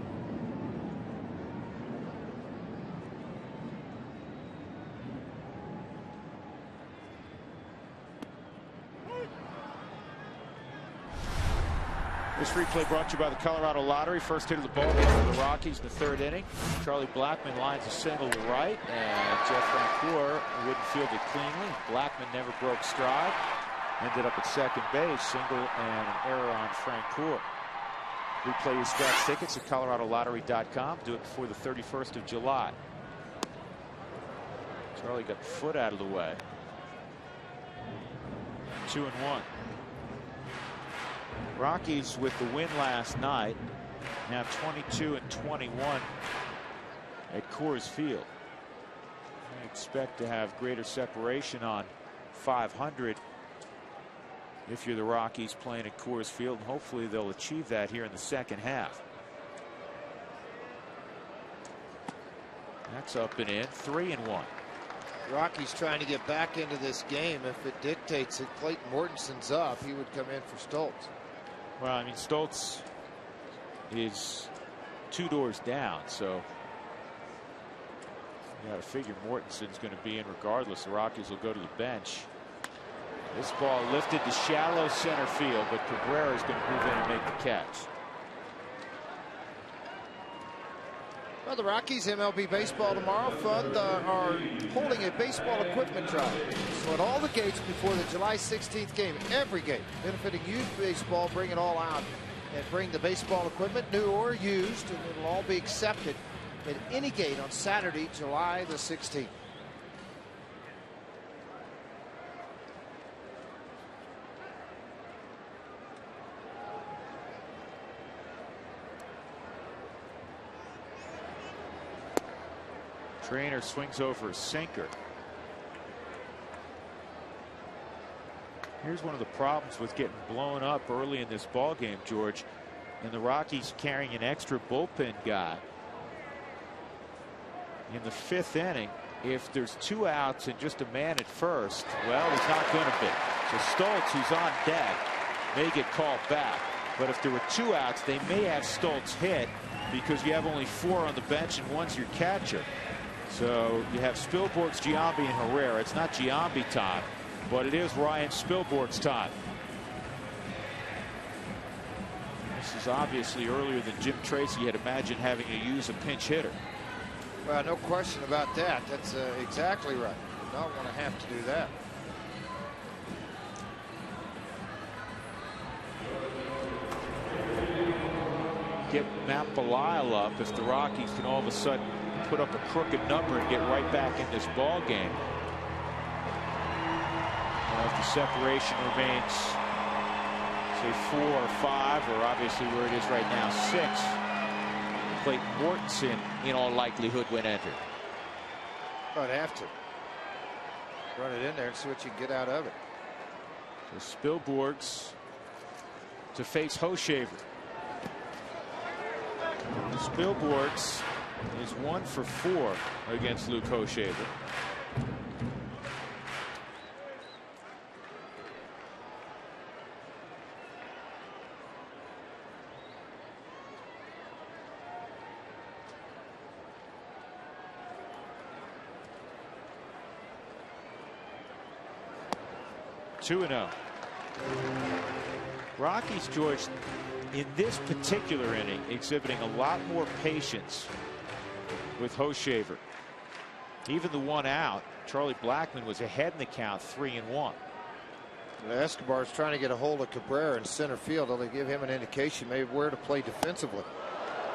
This replay brought to you by the Colorado Lottery. First hit of the ball game for the Rockies in the 3rd inning. Charlie Blackmon lines a single to right, and Jeff Francoeur wouldn't field it cleanly. Blackmon never broke stride. Ended up at second base. Single and an error on Francoeur. Replay your scratch tickets at coloradolottery.com. Do it before the 31st of July. Charlie got the foot out of the way. 2-1. Rockies with the win last night, now 22-21 at Coors Field. I expect to have greater separation on 500 if you're the Rockies playing at Coors Field, and hopefully they'll achieve that here in the 2nd half. That's up and in. 3-1. Rockies trying to get back into this game. If it dictates that Clayton Mortensen's up, he would come in for Stoltz. Well, I mean, Stoltz is 2 doors down, so you got to figure Mortensen's going to be in regardless. The Rockies will go to the bench. This ball lifted to shallow center field, but Cabrera is going to move in and make the catch. Well, the Rockies MLB Baseball Tomorrow Fund are holding a baseball equipment drive. So at all the gates before the July 16th game, every gate benefiting youth baseball, bring it all out and bring the baseball equipment, new or used, and it'll all be accepted at any gate on Saturday, July the 16th. Trainer swings over a sinker. Here's one of the problems with getting blown up early in this ball game, George, and the Rockies carrying an extra bullpen guy in the 5th inning. If there's 2 outs and just a man at first, well, he's not going to be. So Stoltz, who's on deck, may get called back. But if there were 2 outs, they may have Stoltz hit because you have only 4 on the bench and one's your catcher. So you have Spilborghs, Giambi, and Herrera. It's not Giambi time, but it is Ryan Spilborgh's time. This is obviously earlier than Jim Tracy had imagined having to use a pinch hitter. Well, no question about that. That's exactly right. You do not want to have to do that. Get Matt Belisle up if the Rockies can all of a sudden put up a crooked number and get right back in this ball game. If the separation remains, say 4 or 5, or obviously where it is right now 6, Clayton Mortensen in all likelihood when entered. I'd have to run it in there and see what you can get out of it. So Spilborghs to face Hochevar. Spilborghs is 1 for 4 against Luke Hochevar. Two and 0. Rockies, George, in this particular inning, exhibiting a lot more patience with Hochevar. Even the 1 out, Charlie Blackmon was ahead in the count, 3-1. Escobar is trying to get a hold of Cabrera in center field. They'll give him an indication maybe where to play defensively.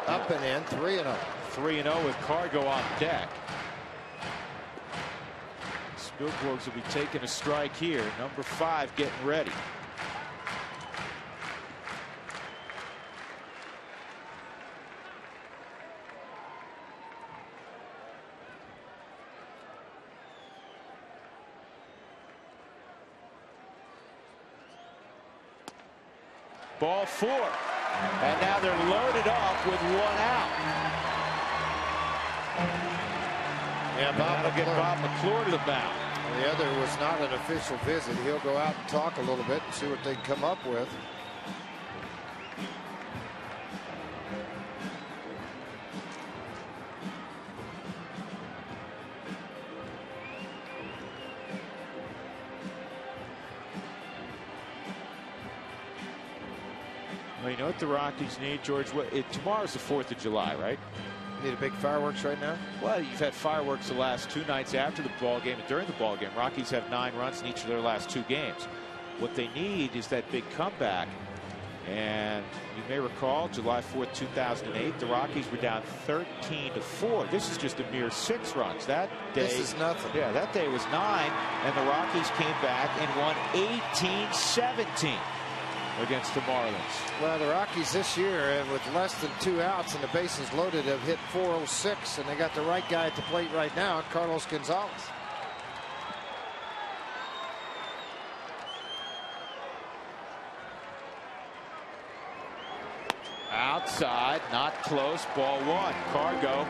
Up and in, 3-0. 3-0 with Cargo on deck. Spilborghs will be taking a strike here. Number 5 getting ready. Ball 4. And now they're loaded up with 1 out. Yeah, That'll get Bob McClure to the mound. The other was not an official visit. He'll go out and talk a little bit and see what they can come up with. Well, you know what the Rockies need, George? Tomorrow's the 4th of July, right? Need a big fireworks right now? Well, you've had fireworks the last 2 nights after the ball game and during the ball game. Rockies have 9 runs in each of their last 2 games. What they need is that big comeback. And you may recall July 4th, 2008, the Rockies were down 13-4. This is just a mere 6 runs. That day, this is nothing. Yeah, that day was 9, and the Rockies came back and won 18-17. Against the Marlins. Well, the Rockies this year, with less than 2 outs and the bases loaded, have hit .406, and they got the right guy at the plate right now, Carlos Gonzalez. Outside, not close, ball 1. Cargo,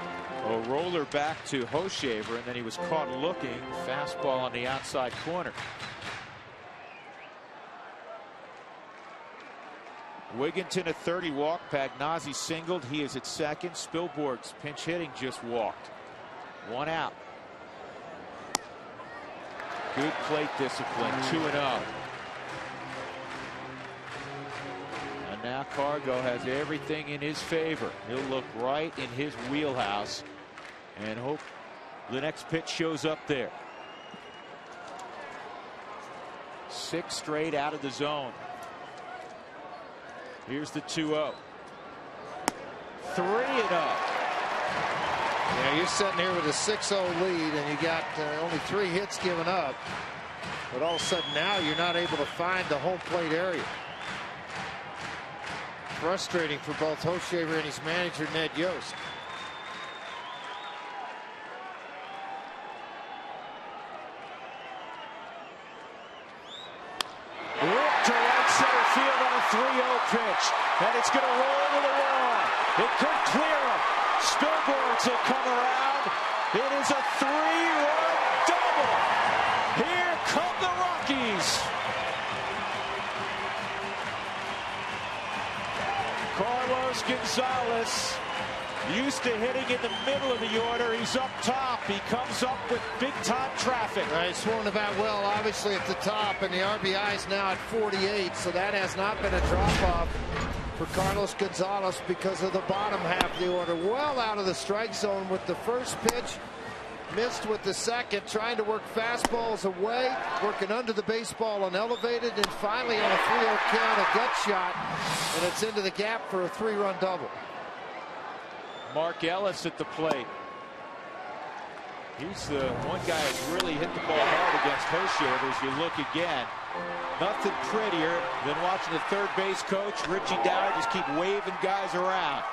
a roller back to Hochevar, and then he was caught looking. Fastball on the outside corner. Wigginton at 30 walk. Pagnozzi singled. He is at second. Spilborghs pinch hitting just walked. 1 out. Good plate discipline. 2-0. And now Cargo has everything in his favor. He'll look right in his wheelhouse and hope the next pitch shows up there. 6 straight out of the zone. Here's the 2-0. 3-0. Yeah, you're sitting here with a 6-0 lead, and you got only 3 hits given up. But all of a sudden now you're not able to find the home plate area. Frustrating for both Hochevar and his manager, Ned Yost. Field on a 3-0 pitch, and it's going to roll to the wall. It could clear him. Spilborghs will come around. It is a 3-run double. Here come the Rockies. Carlos Gonzalez Used to hitting in the middle of the order. He's up top. He comes up with big-time traffic. He's swung the bat well, obviously, at the top, and the RBI is now at 48, so that has not been a drop-off for Carlos Gonzalez because of the bottom half of the order. Well out of the strike zone with the first pitch. Missed with the second, trying to work fastballs away, working under the baseball and elevated, and finally on a 3-0 count, a gut shot, and it's into the gap for a 3-run double. Mark Ellis at the plate. He's the one guy who's really hit the ball hard against Hochevar. As you look again, nothing prettier than watching the third base coach, Richie Dowd, just keep waving guys around.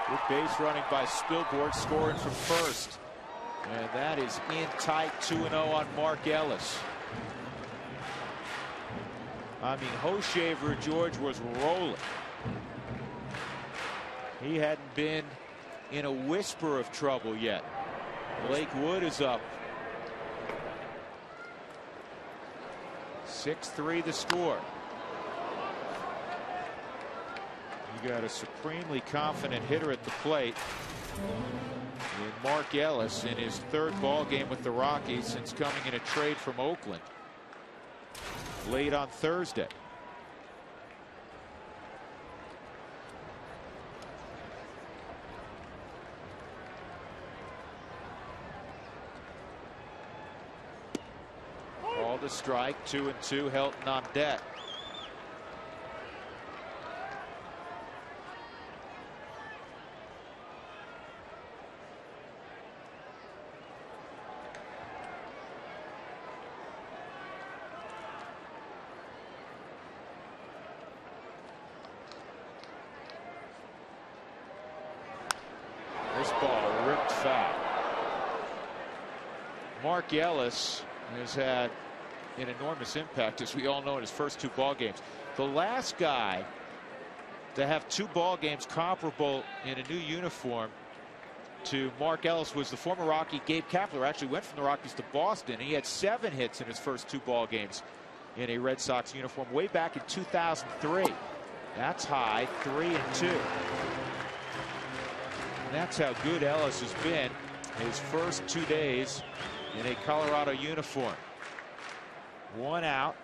Good base running by Spilborg, scoring from first. And that is in tight. 2-0 on Mark Ellis. I mean, Hochevar, George, was rolling. He hadn't been in a whisper of trouble yet. Blake Wood is up. 6-3 the score. You got a supremely confident hitter at the plate in Mark Ellis in his third ball game with the Rockies since coming in a trade from Oakland late on Thursday. Ball to strike, 2-2, Helton on deck. This ball ripped foul. Mark Ellis has had an enormous impact, as we all know, in his first 2 ball games. The last guy to have 2 ball games comparable in a new uniform to Mark Ellis was the former Rocky Gabe Kapler. Actually went from the Rockies to Boston. He had 7 hits in his first 2 ball games in a Red Sox uniform way back in 2003. That's high. 3-2. And that's how good Ellis has been his first 2 days in a Colorado uniform. 1 out.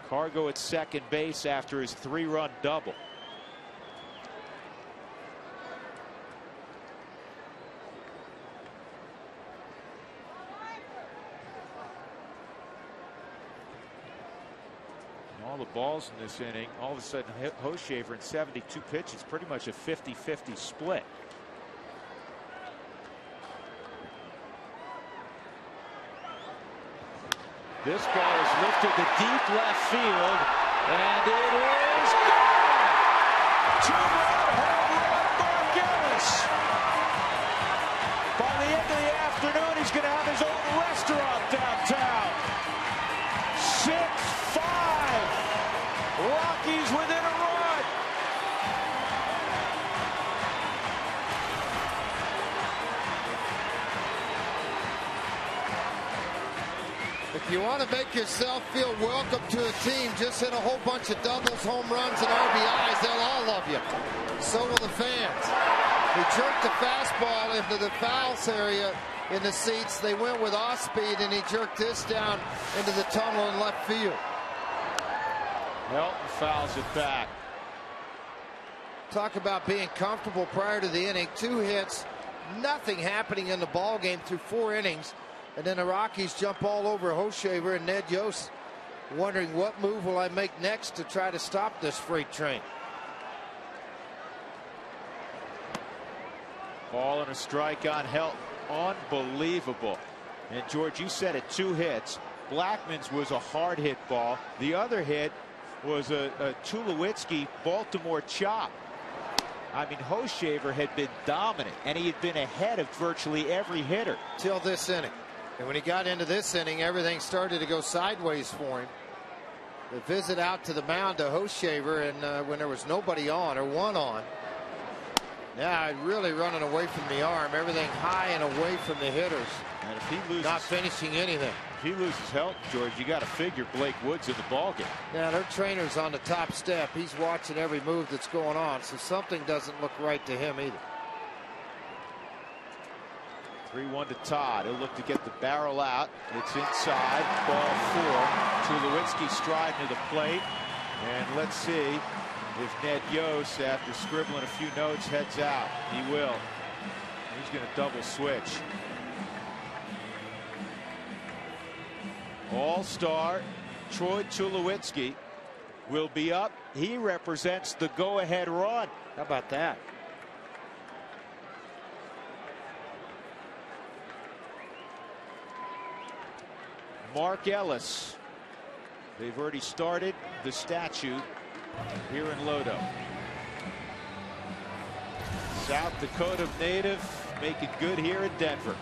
Cargo at second base after his 3-run double. And all the balls in this inning, all of a sudden Hochevar in 72 pitches, pretty much a 50-50 split. This ball is lifted to deep left field, and it is gone! 2-run home run, Mark Ellis. By the end of the afternoon, he's going to have his own restaurant downtown. 6-5. Rockies within a run. If you want to make yourself feel welcome to a team, just hit a whole bunch of doubles, home runs, and RBIs. They'll all love you. So will the fans. He jerked the fastball into the fouls area in the seats. They went with off speed, and he jerked this down into the tunnel in left field. Helton fouls it back. Talk about being comfortable prior to the inning. 2 hits, nothing happening in the ball game through 4 innings. And then the Rockies jump all over Hochevar, and Ned Yost wondering, what move will I make next to try to stop this freight train? Ball and a strike on Helton. Unbelievable. And George, you said it, 2 hits. Blackman's was a hard hit ball. The other hit was a Tulowitzki Baltimore chop. I mean, Hochevar had been dominant, and he had been ahead of virtually every hitter till this inning. And when he got into this inning, everything started to go sideways for him. The visit out to the mound to Hochevar, and when there was nobody on or 1 on. Now really running away from the arm, everything high and away from the hitters. And if he loses, not finishing anything. If he loses health, George, you got to figure Blake Wood's in the ballgame. Yeah, their trainer's on the top step. He's watching every move that's going on, so something doesn't look right to him either. 3-1 to Todd. He'll look to get the barrel out. It's inside. Ball 4. Tulowitzki striding to the plate. And let's see if Ned Yost, after scribbling a few notes, heads out. He will. He's going to double switch. All-star Troy Tulowitzki will be up. He represents the go-ahead run. How about that? Mark Ellis. They've already started the statue here in Lodo. South Dakota native making good here in Denver.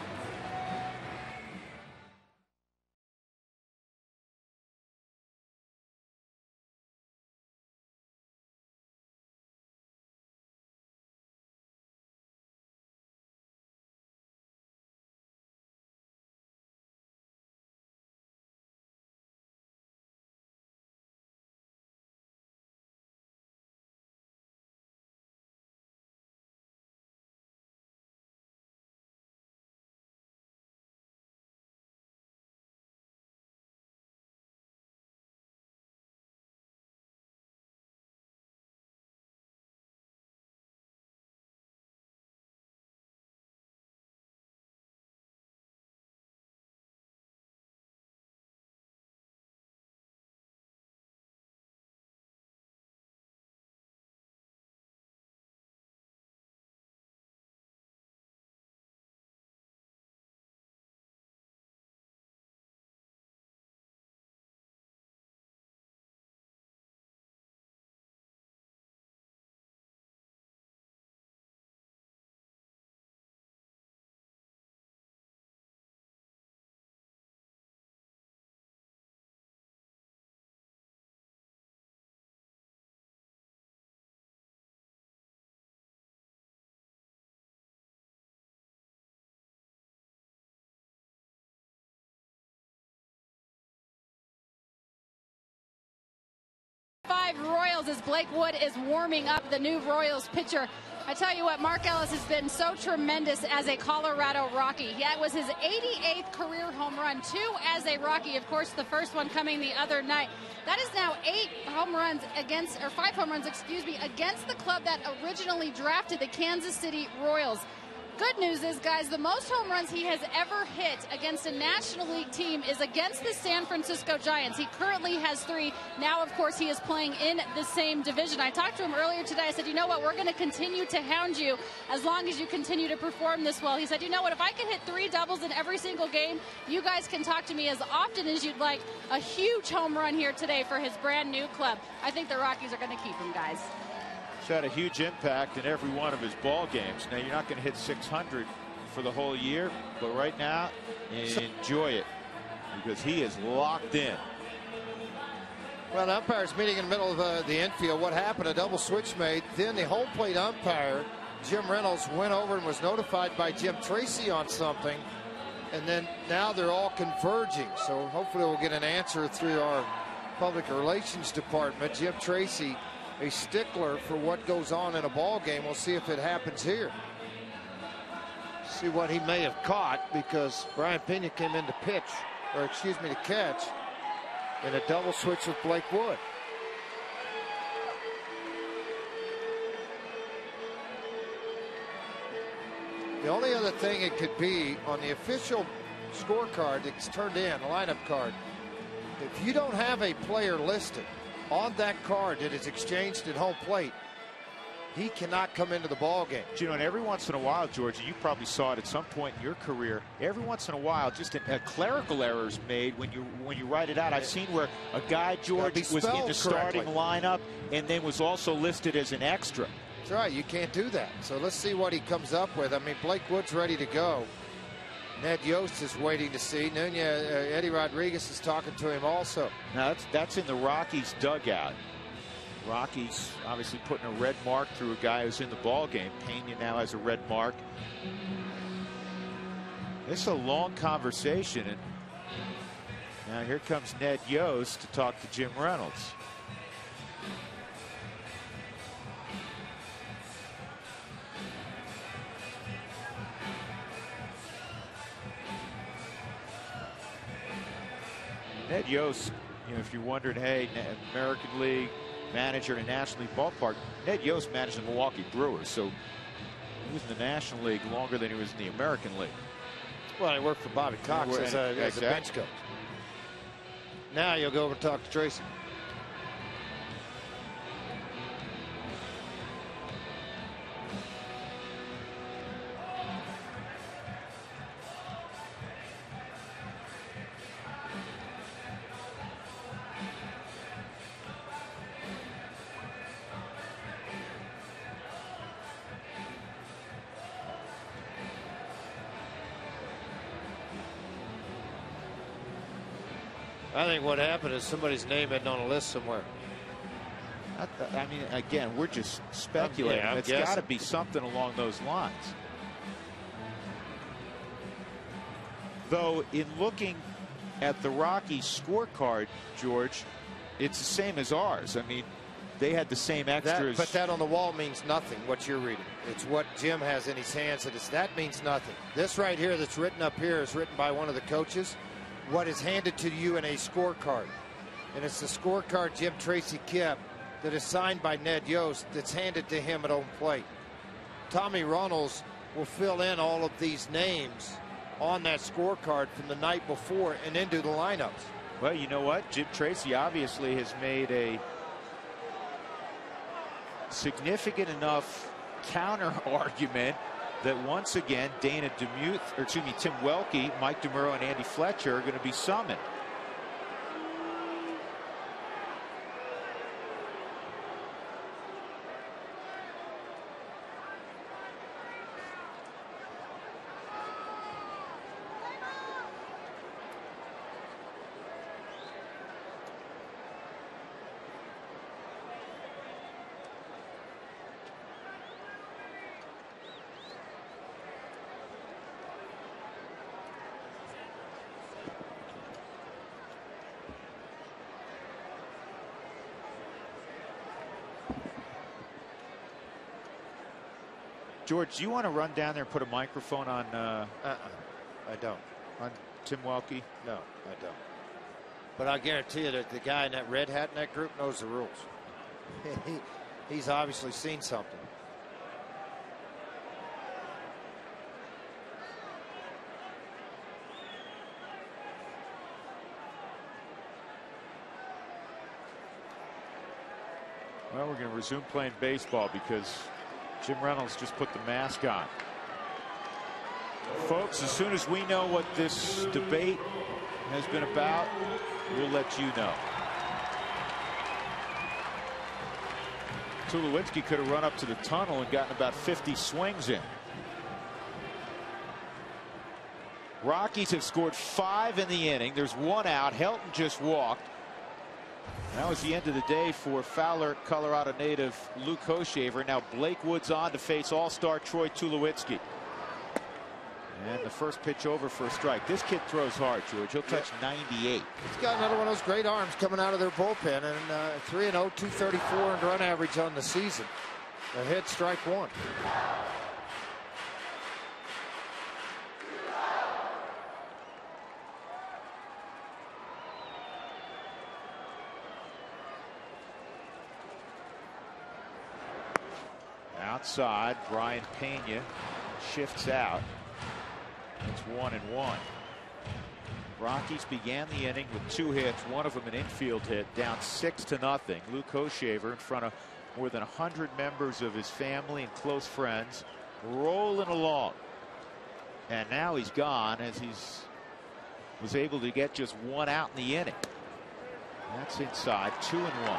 Royals as Blake Wood is warming up, the new Royals pitcher. I tell you what, Mark Ellis has been so tremendous as a Colorado Rocky. That was his 88th career home run, 2 as a Rocky. Of course, the first one coming the other night. That is now 5 home runs, excuse me, against the club that originally drafted the Kansas City Royals. Good news is, guys, the most home runs he has ever hit against a National League team is against the San Francisco Giants. He currently has 3. Now, of course, he is playing in the same division. I talked to him earlier today. I said, you know what, we're going to continue to hound you as long as you continue to perform this well. He said, you know what, if I can hit 3 doubles in every single game, you guys can talk to me as often as you'd like. A huge home run here today for his brand new club. I think the Rockies are going to keep him, guys. He's had a huge impact in every one of his ball games. Now, you're not going to hit 600 for the whole year, but right now, enjoy it because he is locked in. Well, the umpire's meeting in the middle of the infield. What happened? A double switch made. Then the home plate umpire, Jim Reynolds, went over and was notified by Jim Tracy on something. And then now they're all converging. So hopefully we'll get an answer through our public relations department. Jim Tracy, a stickler for what goes on in a ball game. We'll see if it happens here. See what he may have caught, because Brian Pena came in to pitch, or excuse me, to catch, in a double switch with Blake Wood. The only other thing it could be on the official scorecard that's turned in, a lineup card, if you don't have a player listed on that card that is exchanged at home plate, he cannot come into the ball game. You know, and every once in a while, George, you probably saw it at some point in your career, every once in a while, just a clerical error is made when you write it out. I've seen where a guy, George, was in the starting lineup and then was also listed as an extra. That's right. You can't do that. So let's see what he comes up with. I mean, Blake Wood's ready to go. Ned Yost is waiting to see. Eddie Rodriguez is talking to him also. Now, that's in the Rockies dugout. Rockies obviously putting a red mark through a guy who's in the ball game. Pena now has a red mark. It's a long conversation, and Now here comes Ned Yost to talk to Jim Reynolds. Ned Yost, you know, if you're wondering, hey, American League manager in a National League ballpark, Ned Yost managed the Milwaukee Brewers, so he was in the National League longer than he was in the American League. Well, he worked for Bobby Cox as a bench coach. Now you'll go over and talk to Tracy. I think what happened is somebody's name isn't on a list somewhere. I mean, again, we're just speculating. Yeah, it's got to be something along those lines. Though, in looking at the Rockies scorecard, George, it's the same as ours. I mean, they had the same extras. But that on the wall means nothing, what you're reading. It's what Jim has in his hands. That means nothing. This right here that's written up here is written by one of the coaches. What is handed to you in a scorecard. And it's the scorecard Jim Tracy kept that is signed by Ned Yost that's handed to him at home plate. Tommy Runnels will fill in all of these names on that scorecard from the night before and into the lineups. Well, you know what? Jim Tracy obviously has made a significant enough counter argument that once again Tim Welke, Mike DeMuro, and Andy Fletcher are going to be summoned. George, do you want to run down there and put a microphone on? I don't. On Tim Welke? No, I don't. But I guarantee you that the guy in that red hat in that group knows the rules. He's obviously seen something. Well, we're going to resume playing baseball because Jim Reynolds just put the mask on. Folks, as soon as we know what this debate has been about, we'll let you know. Tulowitzki could have run up to the tunnel and gotten about 50 swings in. Rockies have scored 5 in the inning. There's 1 out. Helton just walked. That was the end of the day for Fowler, Colorado native Luke Hochevar. Now Blake Wood's on to face all-star Troy Tulowitzki. And the first pitch over for a strike. This kid throws hard, George. He'll touch 98. He's got another one of those great arms coming out of their bullpen. And 3-0, 234 earned run average on the season. A hit, strike 1. Outside, Brian Pena shifts out. It's 1-1. Rockies began the inning with 2 hits, one of them an infield hit, down 6-0. Luke Hochevar in front of more than 100 members of his family and close friends, rolling along. And now he's gone as was able to get just 1 out in the inning. That's inside, 2-1.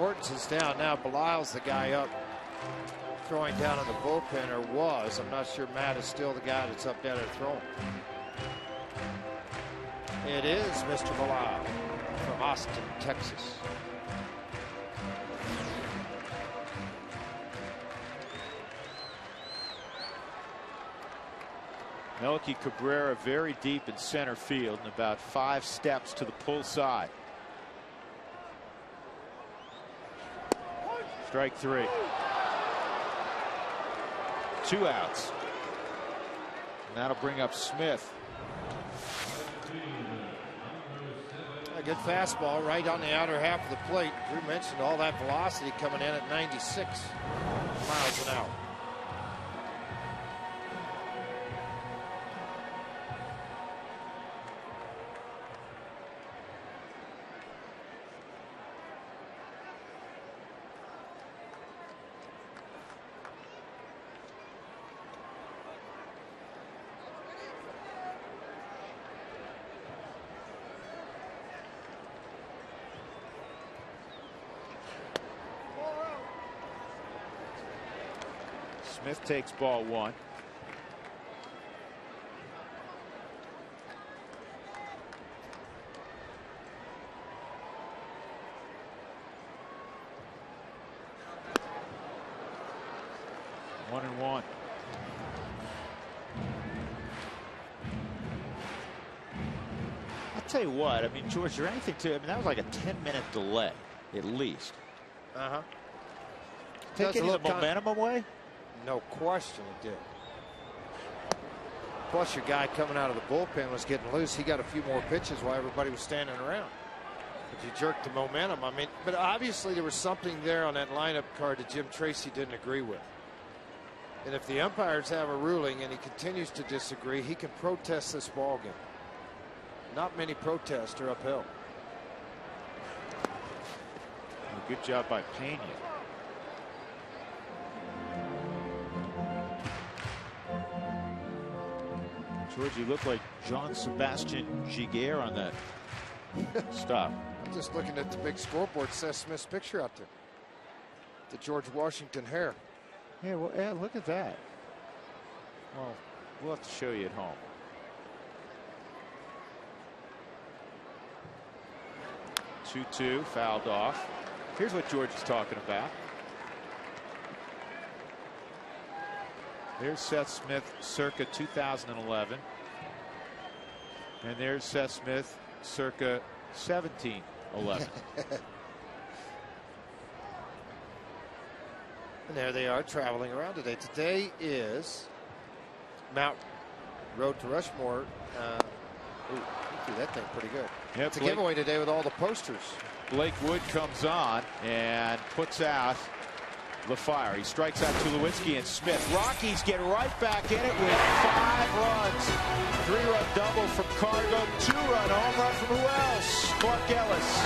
Mortenson's down. Now Belisle's the guy up throwing down in the bullpen, or was. I'm not sure Matt is still the guy that's up down there throwing. It is Mr. Belisle from Austin, Texas. Melky Cabrera very deep in center field and about 5 steps to the pull side. Strike 3. 2 outs. And that'll bring up Smith. A good fastball right on the outer half of the plate. Drew mentioned all that velocity coming in at 96 miles an hour. Smith takes ball 1. One and one. I'll tell you what, I mean, George, is there anything to, I mean, that was like a 10-minute delay, at least. Taking the momentum away? No question it did. Plus, your guy coming out of the bullpen was getting loose. He got a few more pitches while everybody was standing around. But you jerked the momentum. I mean, but obviously there was something there on that lineup card that Jim Tracy didn't agree with. And if the umpires have a ruling and he continues to disagree, he can protest this ball game. Not many protests are upheld. Well, good job by Pena. George, you look like Jean-Sebastien Giguère on that stop. I'm just looking at the big scoreboard. Seth Smith's picture out there. The George Washington hair. Yeah, well, yeah, look at that. Well, we'll have to show you at home. 2-2, fouled off. Here's what George is talking about. There's Seth Smith circa 2011. And there's Seth Smith circa 1711. And there they are traveling around today. Today is Mount Road to Rushmore. Ooh, he threw that thing pretty good. Yep, it's a giveaway today with all the posters. Blake Wood comes on and puts out the fire. He strikes out Tulowitzki and Smith. Rockies get right back in it with 5 runs. 3-run double from Cargo. 2-run home run from who else? Clark Ellis.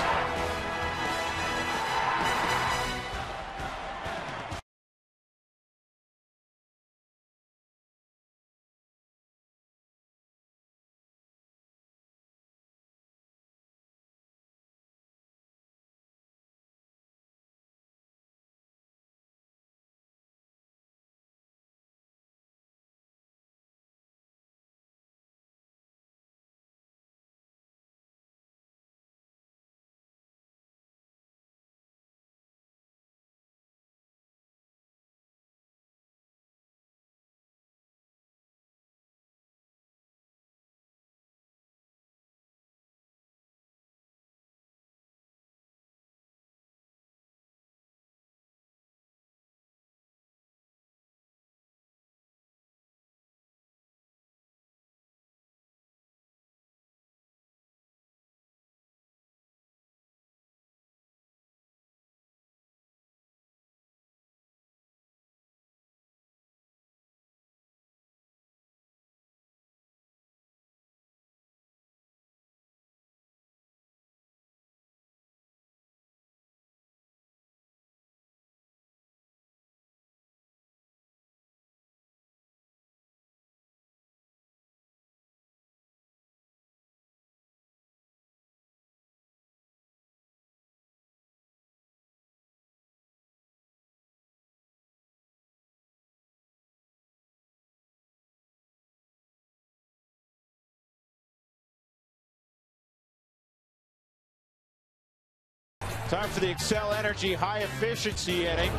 Time for the Excel Energy High Efficiency Inning.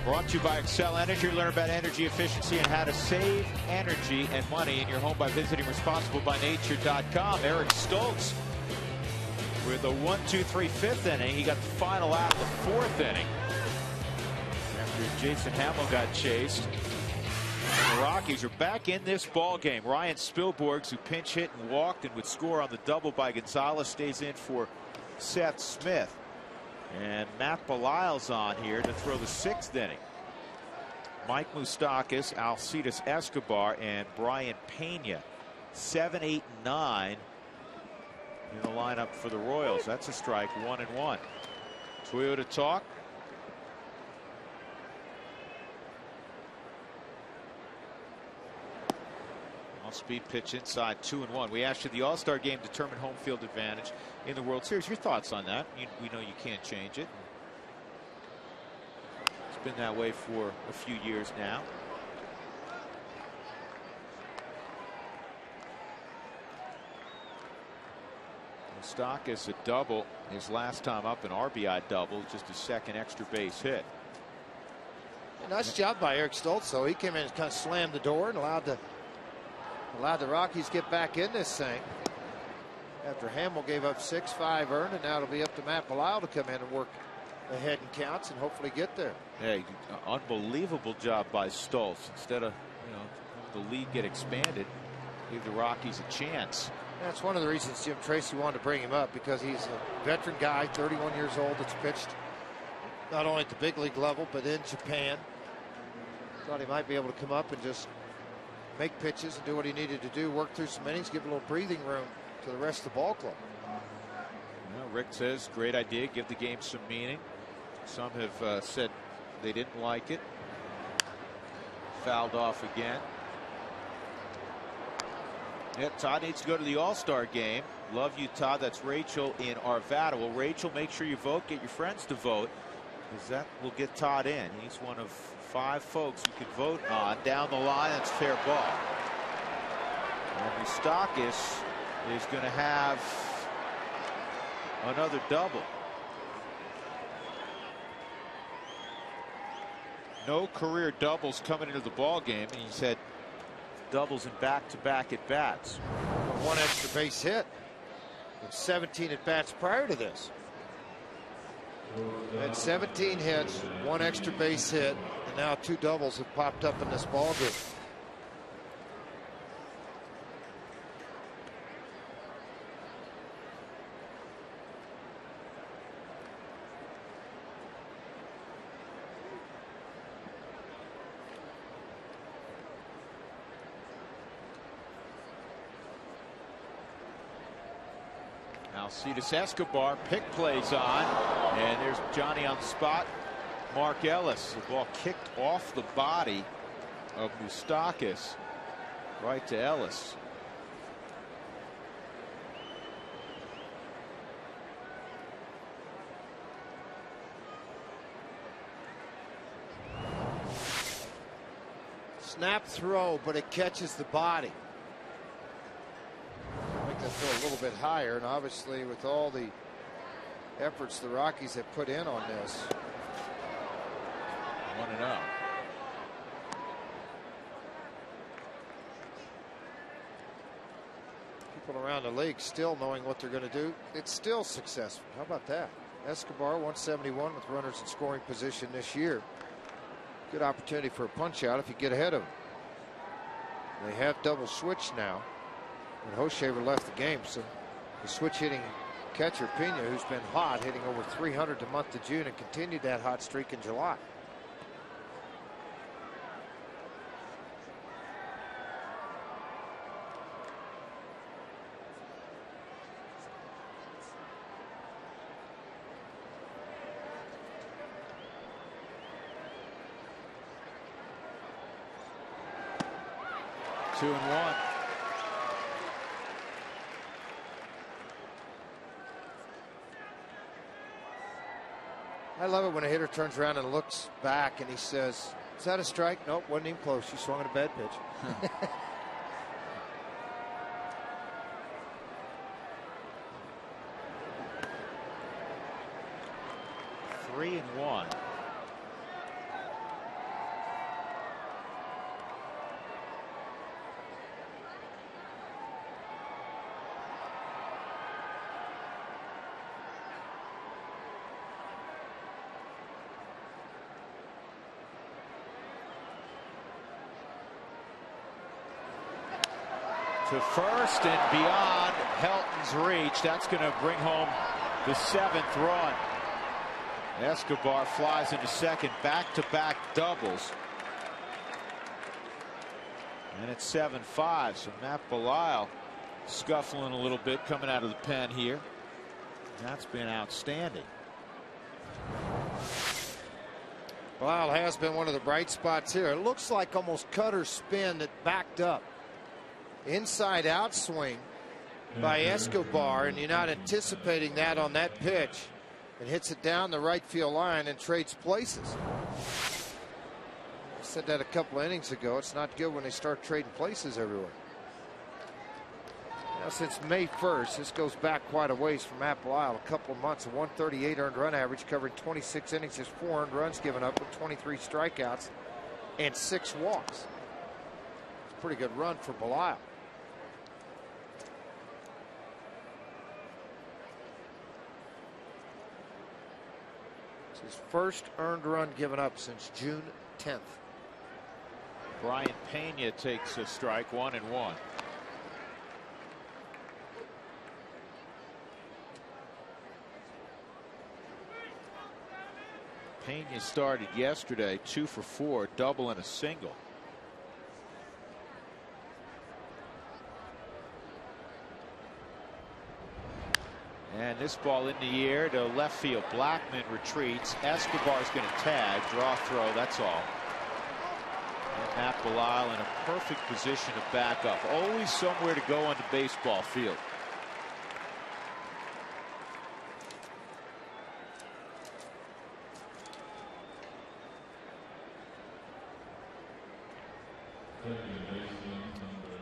Brought to you by Excel Energy. Learn about energy efficiency and how to save energy and money in your home by visiting responsiblebynature.com. Eric Stoltz with a 1-2-3 fifth inning. He got the final out in the fourth inning after Jason Hamill got chased. The Rockies are back in this ball game. Ryan Spilborghs, who pinch hit and walked and would score on the double by Gonzalez, stays in for Seth Smith. And Matt Belisle's on here to throw the sixth inning. Mike Moustakas, Alcides Escobar, and Brian Pena, 7, 8, and 9 in the lineup for the Royals. That's a strike, 1-1. Toyota talk. Speed pitch inside, 2-1. We asked you, the All-Star game determined home field advantage in the World Series. Your thoughts on that? We know you can't change it. It's been that way for a few years now. Moustakas a double. His last time up, an RBI double, just a second extra base hit. Nice job by Eric Stoltz, though. He came in and kind of slammed the door and allowed the Rockies get back in this thing after Hamill gave up 6-5 earned, and now it'll be up to Matt Belisle to come in and work ahead in counts and hopefully get there. Hey, unbelievable job by Stoltz. Instead of the lead get expanded, give the Rockies a chance. That's one of the reasons Jim Tracy wanted to bring him up, because he's a veteran guy, 31 years old, that's pitched not only at the big league level but in Japan. Thought he might be able to come up and just make pitches and do what he needed to do, work through some innings, give a little breathing room to the rest of the ball club. Well, Rick says great idea, give the game some meaning. Some have said they didn't like it. Fouled off again. Yeah, Todd needs to go to the All-Star game. Love you, Todd. That's Rachel in Arvada. Well, Rachel, make sure you vote. Get your friends to vote, because that will get Todd in. He's one of 5 folks you can vote on down the line. That's fair ball. And Moustakas is going to have another double. No career doubles coming into the ball game, and he's had doubles in back-to-back at bats. One extra base hit and 17 at bats prior to this. Had 17 hits, 1 extra base hit, and now 2 doubles have popped up in this ball game. Alcides Escobar, pick plays on, and there's Johnny on the spot. Mark Ellis, the ball kicked off the body of Moustakas right to Ellis. Snap throw, but it catches the body. Make that throw a little bit higher, and obviously with all the efforts the Rockies have put in on this. 1-0. People around the league still knowing what they're going to do. It's still successful. How about that? Escobar 171 with runners in scoring position this year. Good opportunity for a punch out if you get ahead of them. They have double switch now. And Hoshaver left the game, so the switch hitting catcher Pena, who's been hot, hitting over 300 the month of June and continued that hot streak in July. Two and one. I love it when a hitter turns around and looks back and he says, "Is that a strike?" Nope, wasn't even close. You swung at a bad pitch. 1. To first and beyond Helton's reach. That's going to bring home the 7th run. Escobar flies into second. Back-to-back doubles. And it's 7-5. So Matt Belisle scuffling a little bit coming out of the pen here. That's been outstanding. Belisle has been one of the bright spots here. It looks like almost cutter spin that backed up. Inside out swing by Escobar, and you're not anticipating that on that pitch. It hits it down the right field line and trades places. I said that a couple of innings ago. It's not good when they start trading places everywhere. Now, since May 1st, this goes back quite a ways for Matt Belisle. A couple of months, a 138 earned run average, covering 26 innings, just 4 earned runs given up with 23 strikeouts and 6 walks. It's a pretty good run for Belisle. His first earned run given up since June 10th. Brian Pena takes a strike, 1-1. Pena started yesterday 2 for 4, double and a single. And this ball in the air to left field. Blackman retreats. Escobar's going to tag. Draw throw. That's all. And Matt Belisle in a perfect position to back up. Always somewhere to go on the baseball field.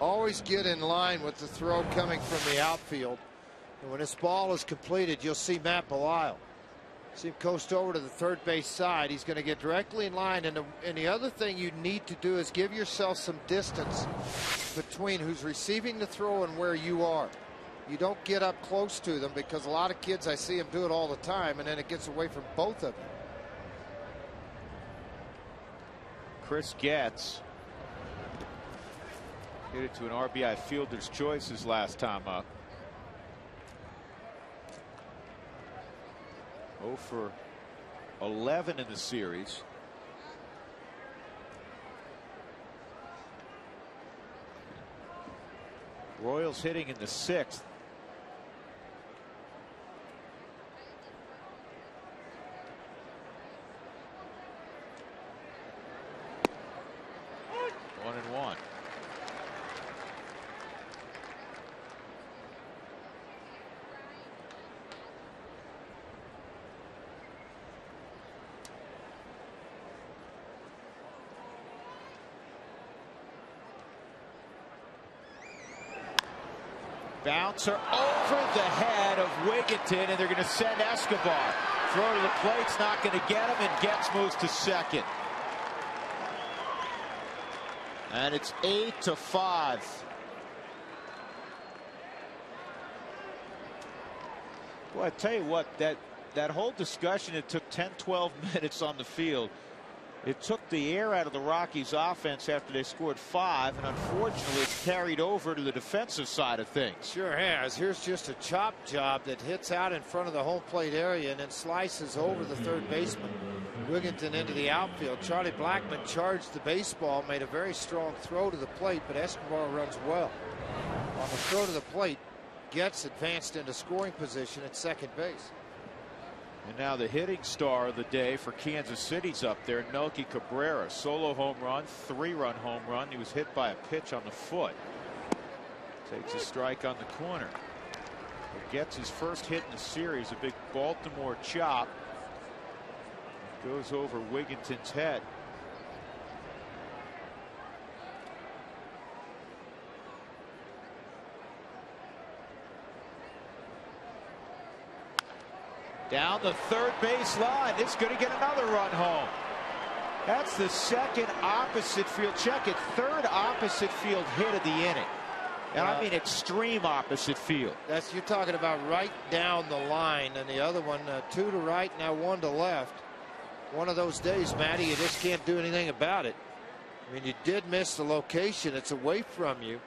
Always get in line with the throw coming from the outfield. And when this ball is completed, you'll see Matt Belisle. See him coast over to the third base side. He's going to get directly in line. And the other thing you need to do is give yourself some distance between who's receiving the throw and where you are. You don't get up close to them, because a lot of kids, I see them do it all the time, and then it gets away from both of you. Chris Getz hit it to an RBI fielder's choice his last time up. 0 for 11 in the series. Royals hitting in the 6th. One and one. Bouncer over the head of Wigginton, and they're going to send Escobar. Throw to the plate's not going to get him, and Getz moves to second. And it's 8-5. Well, I tell you what, that whole discussion, it took 10-12 minutes on the field. It took the air out of the Rockies offense after they scored 5, and unfortunately it's carried over to the defensive side of things. Sure has. Here's just a chop job that hits out in front of the home plate area and then slices over the third baseman. Wigginton into the outfield. Charlie Blackman charged the baseball, made a very strong throw to the plate, but Escobar runs well. On the throw to the plate, Getz advanced into scoring position at second base. And now the hitting star of the day for Kansas City's up there, Melky Cabrera. Solo home run, 3-run home run. He was hit by a pitch on the foot. Takes a strike on the corner. Gets his first hit in the series, a big Baltimore chop. Goes over Wigginton's head. Down the third base line. It's going to get another run home. That's the second opposite field. Check it. Third opposite field hit of the inning. And I mean extreme opposite field. You're talking about right down the line, and the other one, 2 to right, now 1 to left. One of those days, Matty, you just can't do anything about it. I mean, you did miss the location. It's away from you.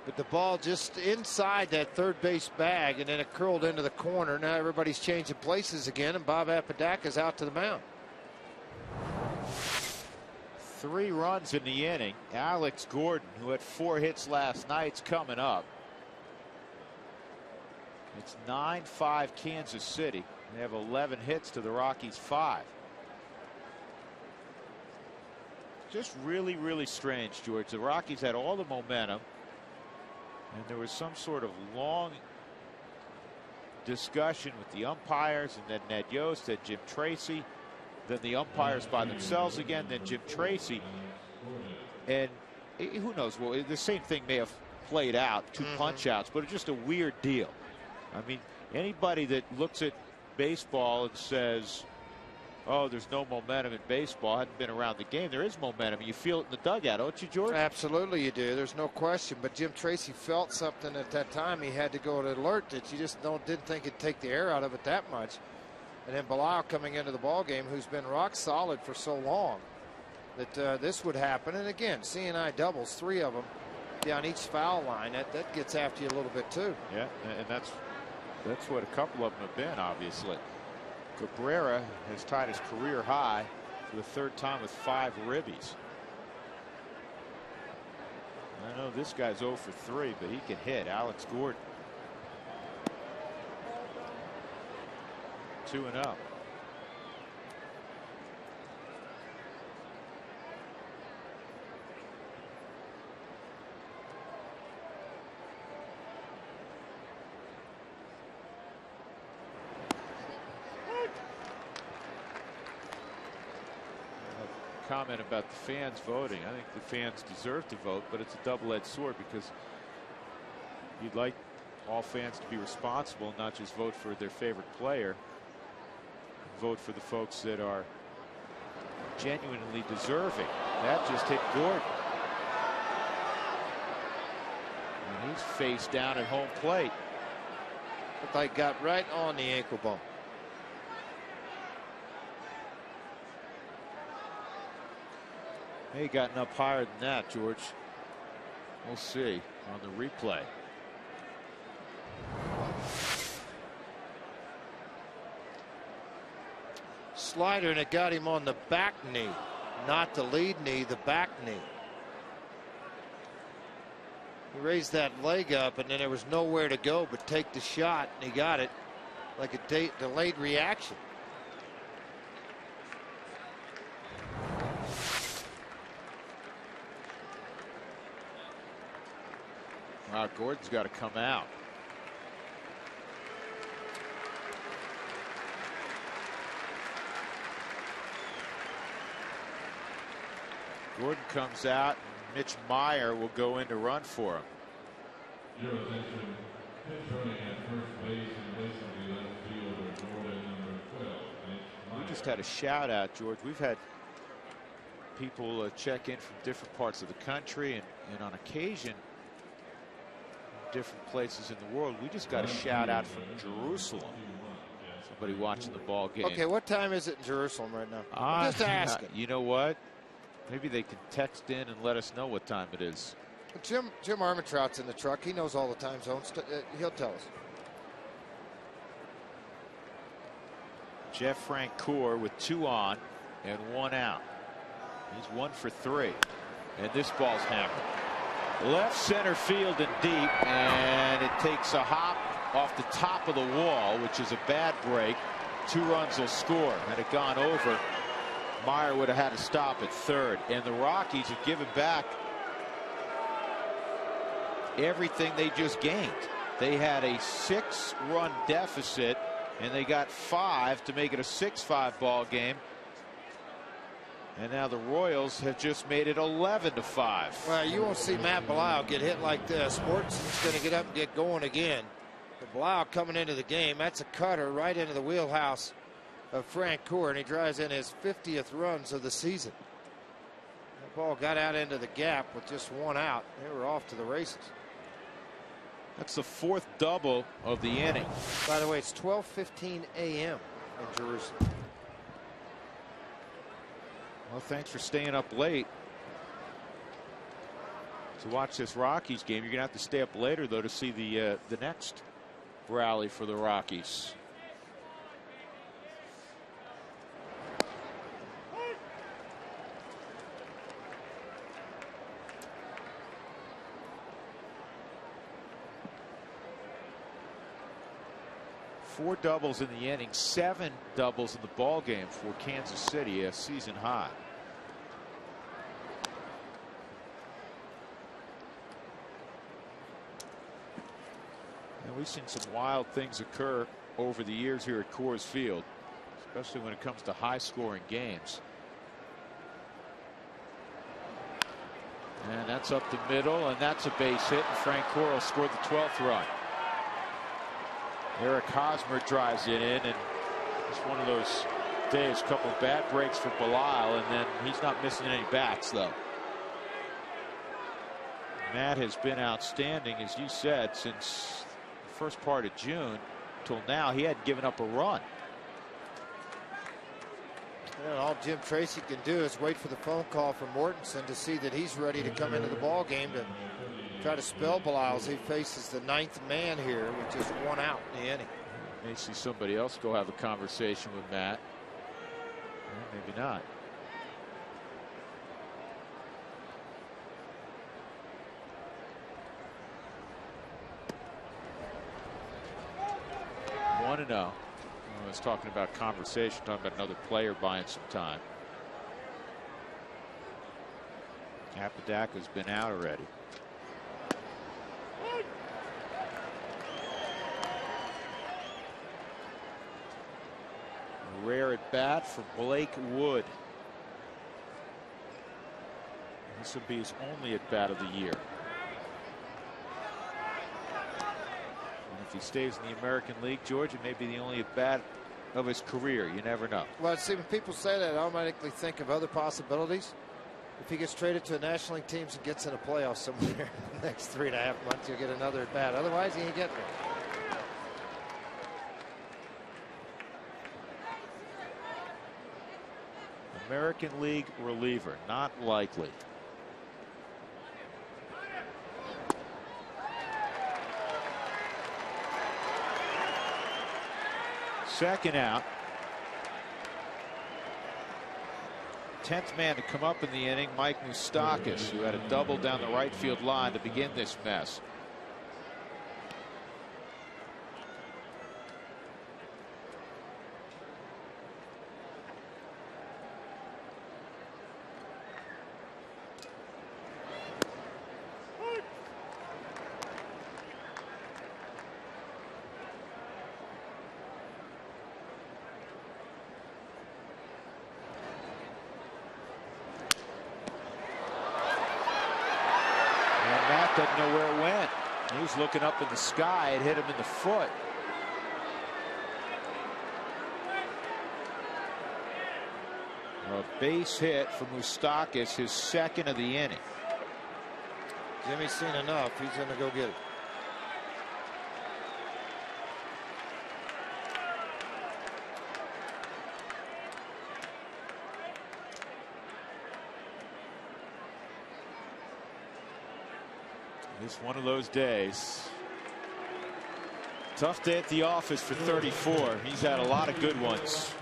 But the ball just inside that third base bag, and then it curled into the corner. Now everybody's changing places again, and Bob Apodaca's out to the mound. 3 runs in the inning. Alex Gordon, who had 4 hits last night, is coming up. It's 9-5 Kansas City. They have 11 hits to the Rockies' 5. Just really, really strange, George. The Rockies had all the momentum, and there was some sort of long discussion with the umpires, and then Ned Yost, then Jim Tracy, then the umpires by themselves again, then Jim Tracy. And who knows, well, the same thing may have played out, 2 punch outs, but it's just a weird deal. I mean, anybody that looks at baseball and says, oh, there's no momentum in baseball, hadn't been around the game. There is momentum. You feel it in the dugout, don't you, George? Absolutely you do. There's no question. But Jim Tracy felt something at that time. He had to go to alert that you just didn't think it'd take the air out of it that much. And then Bilal coming into the ball game, who's been rock solid for so long, that this would happen. And again, CNI doubles, 3 of them down each foul line. That gets after you a little bit too. Yeah, and that's what a couple of them have been, obviously. Cabrera has tied his career high for the 3rd time with 5 ribbies. I know this guy's 0 for 3, but he can hit. Alex Gordon. 2-0. Comment about the fans voting. I think the fans deserve to vote, but it's a double-edged sword because you'd like all fans to be responsible, not just vote for their favorite player. Vote for the folks that are genuinely deserving. That just hit Gordon. And he's face down at home plate. Looked like got right on the ankle bone. May have gotten up higher than that, George. We'll see on the replay. Slider, and it got him on the back knee, not the lead knee, the back knee. He raised that leg up, and then there was nowhere to go but take the shot, and he got it like a delayed reaction. Wow, Gordon's got to come out. Gordon comes out, and Mitch Meyer will go in to run for him. Your attention, pitch running at first base in place of the left fielder, Jordan number 12, Mitch Meyer. We just had a shout out, George. We've had people check in from different parts of the country, and on occasion different places in the world. We just got a shout out from Jerusalem. Somebody watching the ball game. Okay, what time is it in Jerusalem right now? I'm just asking. You know what? Maybe they can text in and let us know what time it is. Jim Armentrout's in the truck. He knows all the time zones. He'll tell us. Jeff Francoeur with 2 on and 1 out. He's 1 for 3. And this ball's hammered. Left center field and deep, and it takes a hop off the top of the wall, which is a bad break. 2 runs will score. Had it gone over, Meyer would have had to stop at third. And the Rockies have given back everything they just gained. They had a 6-run deficit, and they got 5 to make it a 6-5 ball game. And now the Royals have just made it 11-5. Well, you won't see Matt Bilal get hit like this. Morton's going to get up and get going again. Blau coming into the game. That's a cutter right into the wheelhouse of Frank Gore, and he drives in his 50th runs of the season. That ball got out into the gap with just one out. They were off to the races. That's the fourth double of the inning. By the way, it's 12:15 a.m. in Jerusalem. Well, thanks for staying up late to watch this Rockies game. You're going to have to stay up later, though, to see the next rally for the Rockies. Four doubles in the inning, 7 doubles in the ball game for Kansas City, a season high. And we've seen some wild things occur over the years here at Coors Field, especially when it comes to high-scoring games. And that's up the middle, and that's a base hit, and Frank Coral scored the 12th run. Eric Hosmer drives it in, and it's one of those days, a couple of bad breaks for Belisle, and then he's not missing any bats, though. Matt has been outstanding, as you said, since the first part of June till now. He hadn't given up a run. Yeah, all Jim Tracy can do is wait for the phone call from Mortensen to see that he's ready to come into the ball game to try to spell Belisle as he faces the 9th man here with just one out in the inning. May see somebody else go have a conversation with Matt. Well, maybe not. One and oh. I was talking about conversation, talking about another player buying some time. Apodaca's been out already. Rare at bat for Blake Wood. This will be his only at bat of the year. And if he stays in the American League, George, it may be the only at bat of his career. You never know. Well, see, when people say that, I automatically think of other possibilities. If he gets traded to a National League team and gets in a playoff somewhere in the next 3.5 months, he'll get another at bat. Otherwise, he ain't getting it. American League reliever, not likely. Second out. 10th man to come up in the inning, Mike Moustakas, who had a double down the right field line to begin this mess. Doesn't know where it went. He was looking up in the sky. It hit him in the foot. A base hit for Moustakas, his second of the inning. Jimmy's seen enough. He's going to go get it. It's one of those days. Tough day at the office for 34. He's had a lot of good ones.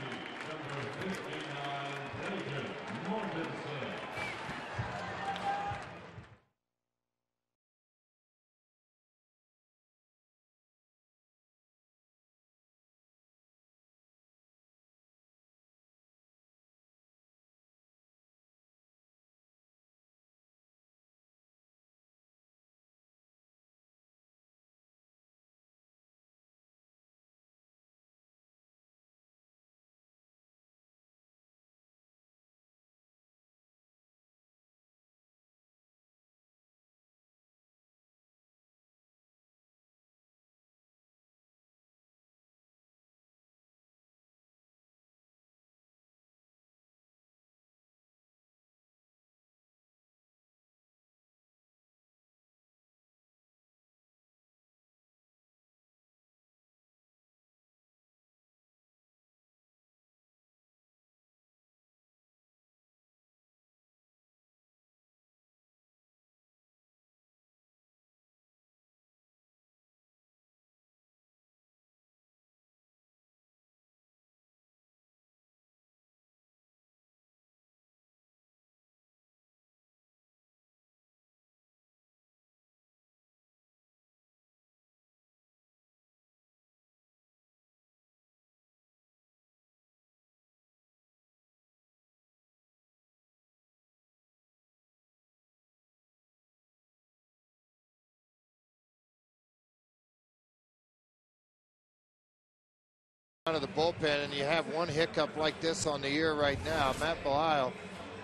Out of the bullpen, and you have one hiccup like this on the year right now. Matt Belisle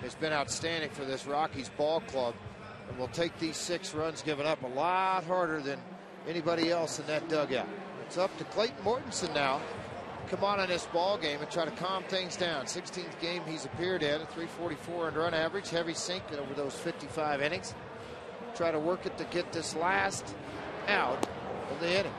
has been outstanding for this Rockies ball club, and will take these 6 runs given up a lot harder than anybody else in that dugout. It's up to Clayton Mortensen now. Come on in this ball game and try to calm things down. 16th game he's appeared in, a 344 earned run average, heavy sink over those 55 innings. Try to work it to get this last out of the inning.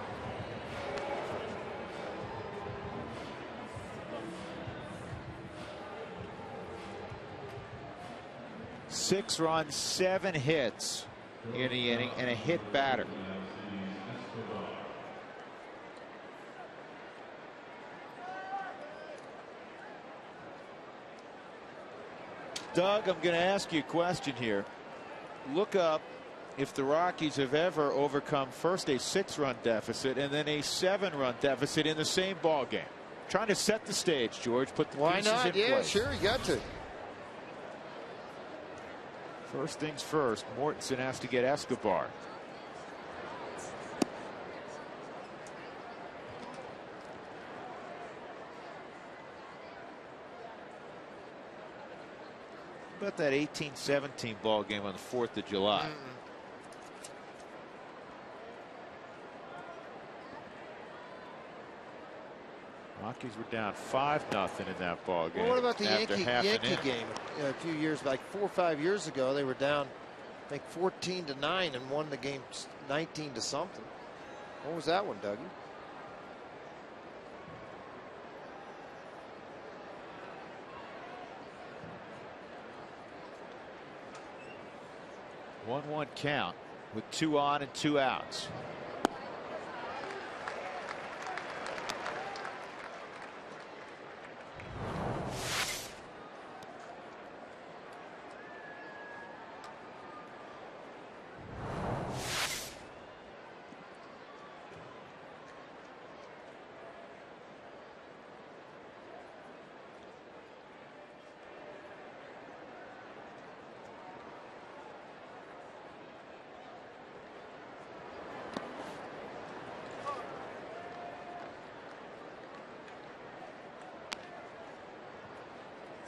6 runs, 7 hits in the inning, and a hit batter. Doug, I'm going to ask you a question here. Look up if the Rockies have ever overcome first a 6-run deficit and then a 7-run deficit in the same ball game. Trying to set the stage, George. Put the pieces in place. Yeah, sure, you got to. First things first, Mortensen has to get Escobar. How about that 18-17 ball game on the 4th of July? Rockies were down 5-0 in that ball game. Well, what about the Yankee game a few years, like 4 or 5 years ago? They were down, I think, 14-9 and won the game 19 to something. What was that one, Dougie? One count with 2 on and 2 outs.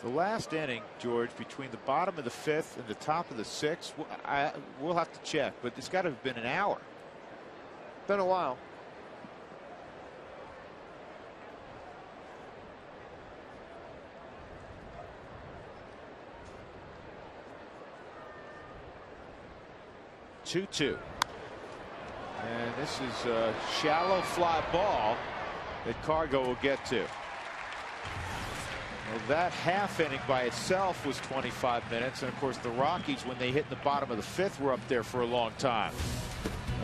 The last inning, George, between the bottom of the 5th and the top of the 6th, we'll have to check, but it's got to have been an hour. Been a while. Two. And this is a shallow fly ball that Cargo will get to. Well, that half inning by itself was 25 minutes. And, of course, the Rockies, when they hit in the bottom of the 5th, were up there for a long time.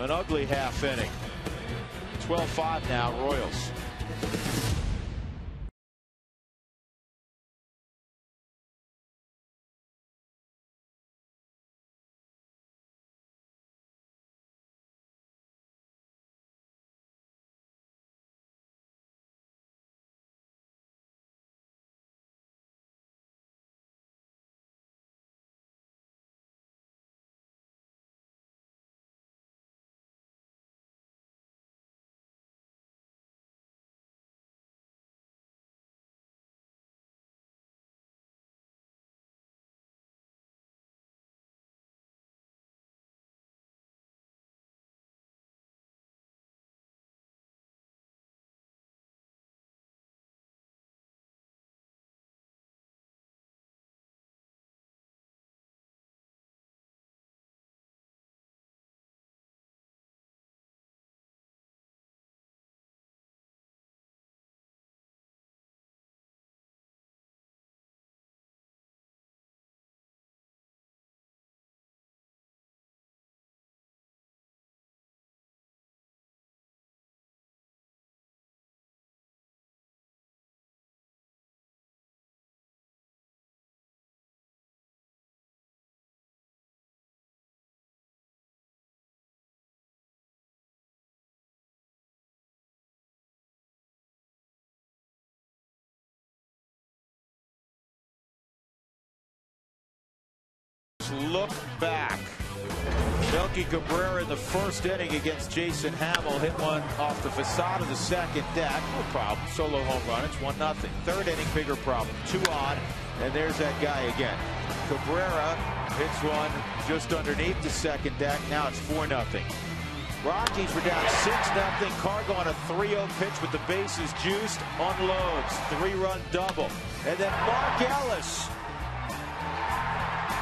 An ugly half inning. 12-5 now, Royals. Look back. They'll Melky Cabrera in the first inning against Jason Hamill hit one off the facade of the second deck. No problem. Solo home run. It's 1-0. Third inning, bigger problem. 2 on, and there's that guy again. Cabrera hits one just underneath the second deck. Now it's 4-0. Rockies were down 6-0. Cargo on a 3-0 pitch with the bases juiced. Unloads. 3-run double. And then Mark Ellis.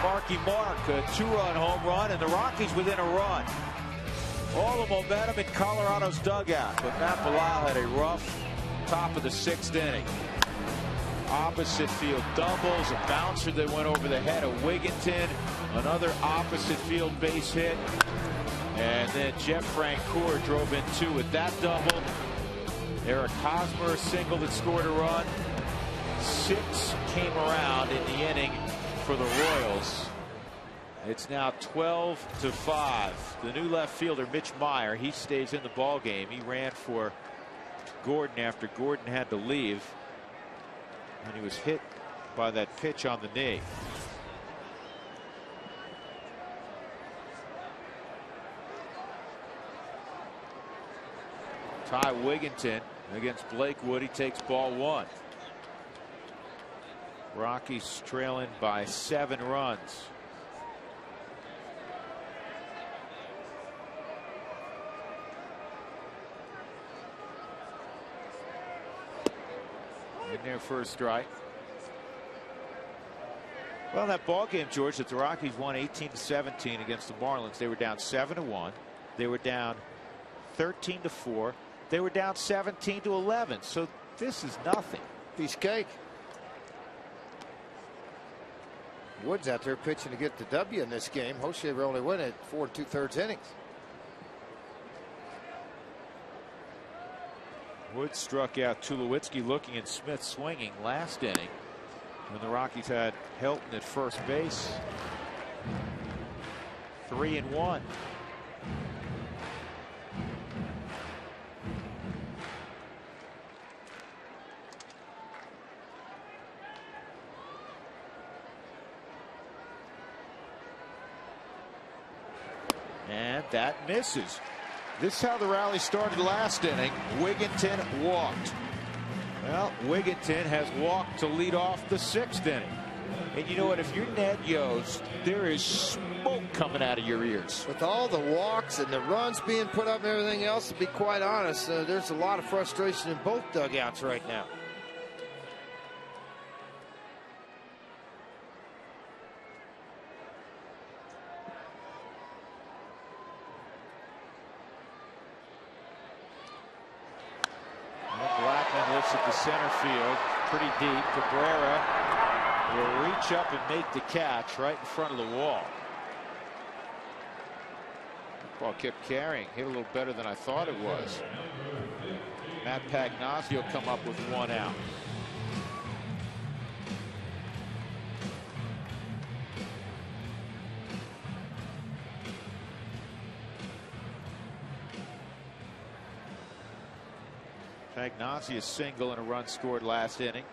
Marky Mark, a 2-run home run, and the Rockies within a run. All the momentum in Colorado's dugout, but Matt Belisle had a rough top of the 6th inning. Opposite field doubles, a bouncer that went over the head of Wigginton, another opposite field base hit, and then Jeff Francoeur drove in 2 with that double. Eric Hosmer, a single that scored a run. 6 came around in the inning for the Royals. It's now 12-5. The new left fielder, Mitch Meyer, he stays in the ball game. He ran for Gordon after Gordon had to leave, and he was hit by that pitch on the knee. Ty Wigginton against Blake Wood. He takes ball 1. Rockies trailing by 7 runs. In there for a strike. Well, that ball game, George, that the Rockies won 18-17 against the Marlins. They were down 7-1. They were down 13-4. They were down 17-11. So this is nothing. Piece of cake. Woods out there pitching to get the W in this game. Hochevar only win at 4 2/3 innings. Woods struck out Tulowitzki looking and Smith swinging last inning when the Rockies had Helton at first base. 3-1. And that misses. This is how the rally started last inning. Wigginton walked. Well, Wigginton has walked to lead off the 6th inning. And you know what? If you're Ned Yost, there is smoke coming out of your ears. With all the walks and the runs being put up and everything else, to be quite honest, there's a lot of frustration in both dugouts right now. At the center field, pretty deep. Cabrera will reach up and make the catch right in front of the wall. The ball kept carrying, hit a little better than I thought it was. Matt Pagnozzi will come up with 1 out. Pagnozzi is single and a run scored last inning.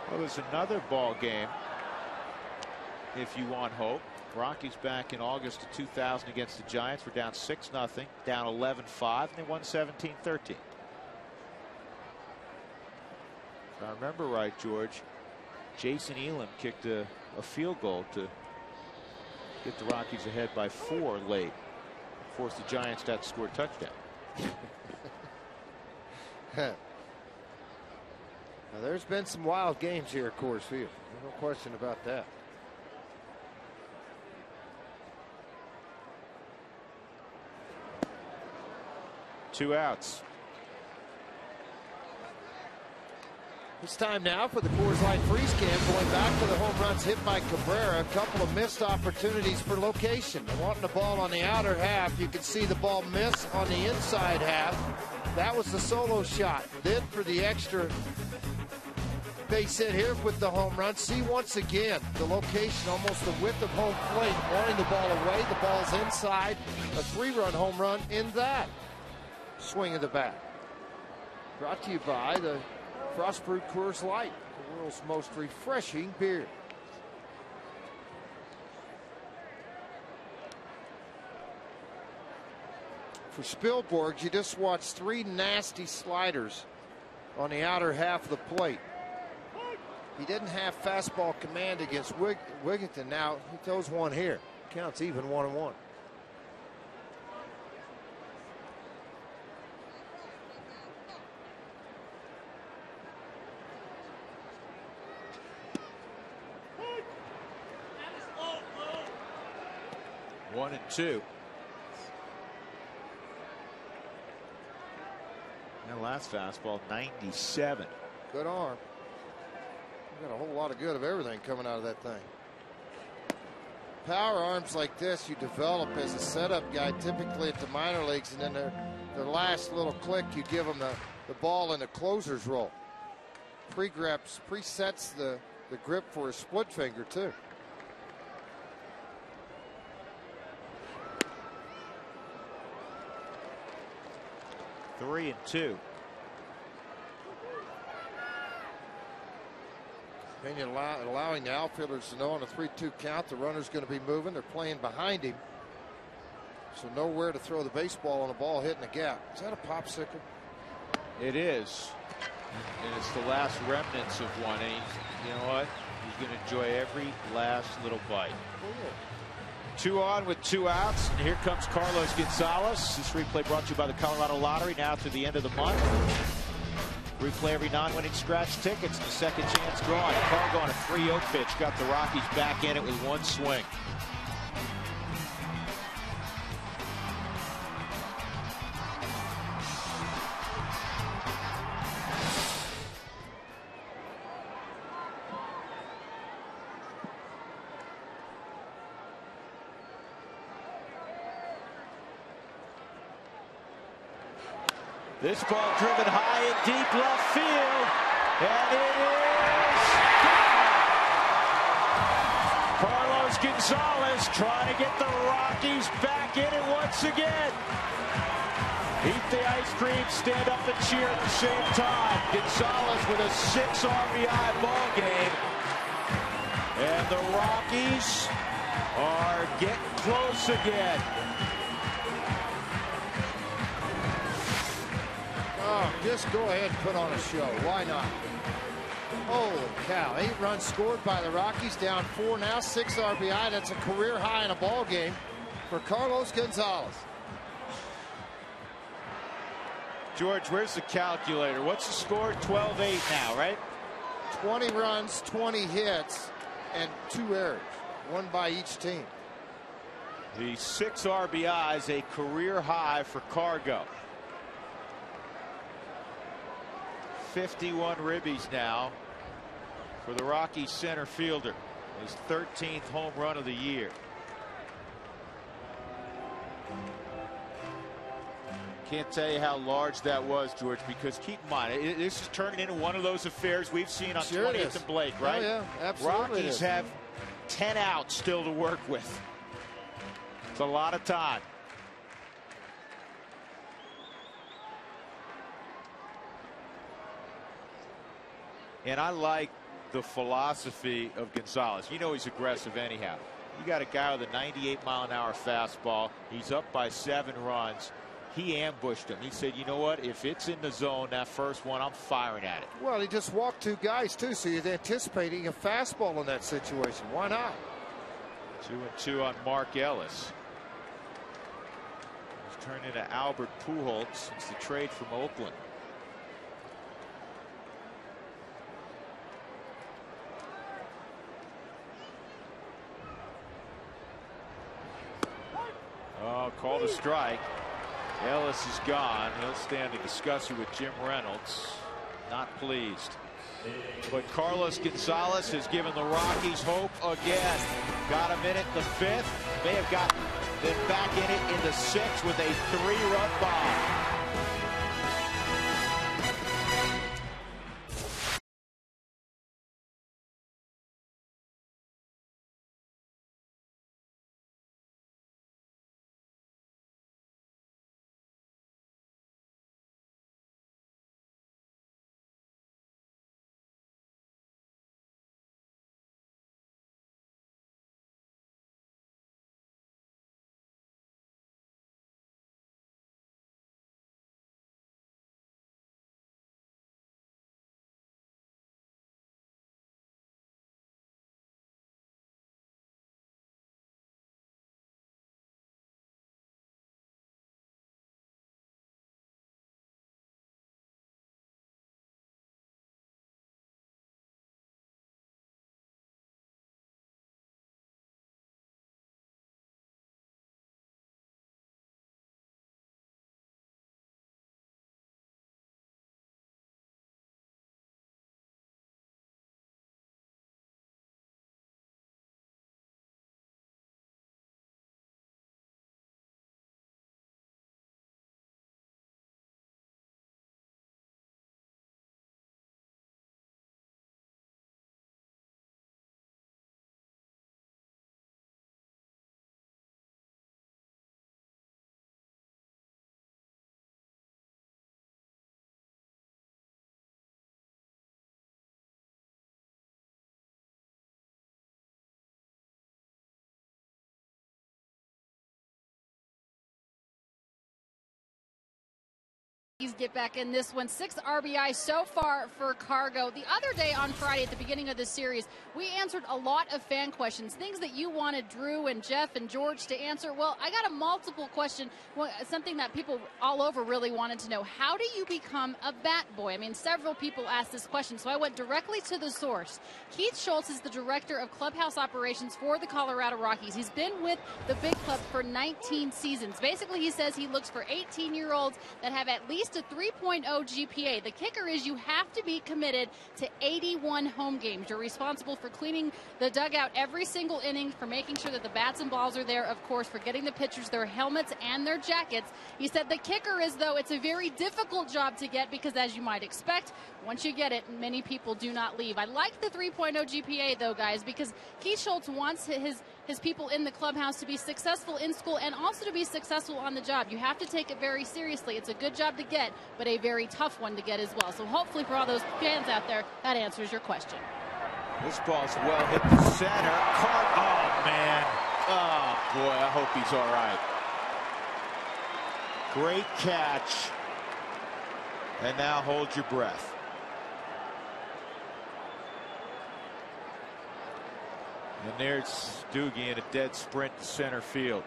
Well, there's another ball game if you want hope. Rockies back in August of 2000 against the Giants were down 6-0, down 11-5, and they won 17-13. If I remember right, George, Jason Elam kicked a field goal to get the Rockies ahead by 4 late. Forced the Giants to have to score a touchdown. Now, there's been some wild games here at Coors Field. No question about that. Two outs. It's time now for the Coors Light freeze cam. Going back to the home runs hit by Cabrera. A couple of missed opportunities for location. Wanting the ball on the outer half. You can see the ball miss on the inside half. That was the solo shot. Then for the extra base hit here with the home run. See once again the location, almost the width of home plate. Wanting the ball away. The ball's inside. A 3-run home run in that swing of the bat. Brought to you by the Frost brewed Coors Light, the world's most refreshing beer. For Spielberg, you just watched 3 nasty sliders on the outer half of the plate. He didn't have fastball command against Wigginton. Now he throws one here. Counts even 1-1. One and two. That last fastball, 97. Good arm. Got a whole lot of good of everything coming out of that thing. Power arms like this you develop as a setup guy typically at the minor leagues, and then their last little click you give them the ball in the closer's role. Presets the grip for a split finger too. Three and two. And you're allowing the outfielders to know on a 3-2 count the runner's going to be moving. They're playing behind him. So nowhere to throw the baseball on a ball hitting the gap. Is that a popsicle? It is. And it's the last remnants of one. And you know what? He's going to enjoy every last little bite. Oh, 2 on with 2 outs. And here comes Carlos Gonzalez. This replay brought to you by the Colorado Lottery now through the end of the month. Replay every non-winning scratch tickets. The second chance drawn. Cargo on a 3-0 pitch. Got the Rockies back in it with 1 swing. This ball driven high in deep left field, and it is gone. Carlos Gonzalez trying to get the Rockies back in it once again. Eat the ice cream, stand up and cheer at the same time. Gonzalez with a 6 RBI ball game, and the Rockies are getting close again. Oh, just go ahead and put on a show. Why not? Holy cow. 8 runs scored by the Rockies, down 4 now, 6 RBI. That's a career high in a ball game for Carlos Gonzalez. George, where's the calculator? What's the score? 12-8 now, right? 20 runs, 20 hits, and 2 errors. 1 by each team. The 6 RBIs, a career high for Cargo. 51 ribbies now for the Rockies center fielder. His 13th home run of the year. Can't tell you how large that was, George, because keep in mind, this is turning into one of those affairs we've seen on 20th and Blake, right? Oh, yeah, absolutely. Rockies have 10 outs still to work with. It's a lot of time. And I like the philosophy of Gonzalez. You know he's aggressive anyhow. You got a guy with a 98-mile-an-hour fastball. He's up by 7 runs. He ambushed him. He said, you know what? If it's in the zone, that first one, I'm firing at it. Well, he just walked 2 guys, too, so he's anticipating a fastball in that situation. Why not? 2-2 on Mark Ellis. He's turned into Albert Pujols since the trade from Oakland. Oh, called a strike. Ellis is gone. He'll stand to discuss it with Jim Reynolds. Not pleased. But Carlos Gonzalez has given the Rockies hope again. Got him in it in the 5th. May have got them back in it in the 6th with a 3-run bomb. Get back in this one. 6 RBI so far for Cargo. The other day on Friday at the beginning of the series, we answered a lot of fan questions, things that you wanted Drew and Jeff and George to answer. Well, I got a multiple question, something that people all over really wanted to know. How do you become a bat boy? I mean, several people asked this question, so I went directly to the source. Keith Schultz is the director of clubhouse operations for the Colorado Rockies. He's been with the big club for 19 seasons. Basically, he says he looks for 18-year-olds that have at least a 3.0 GPA. The kicker is you have to be committed to 81 home games. You're responsible for cleaning the dugout every single inning, for making sure that the bats and balls are there, of course, for getting the pitchers their helmets and their jackets. He said the kicker is, though, it's a very difficult job to get because, as you might expect, once you get it, many people do not leave. I like the 3.0 GPA, though, guys, because Keith Schultz wants his people in the clubhouse to be successful in school and also to be successful on the job. You have to take it very seriously. It's a good job to get, but a very tough one to get as well. So hopefully for all those fans out there, that answers your question. This ball's well hit the center. Oh, man. Oh, boy, I hope he's all right. Great catch. And now hold your breath. And there's Doogie in a dead sprint to center field.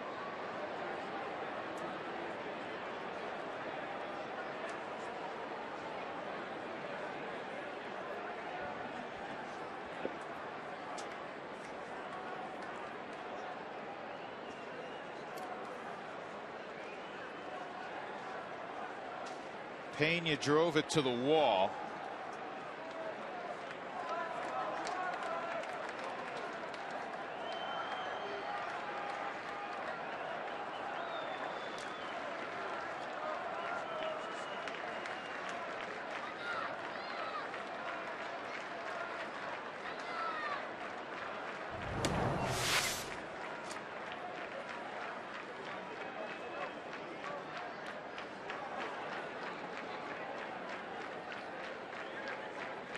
Pena drove it to the wall.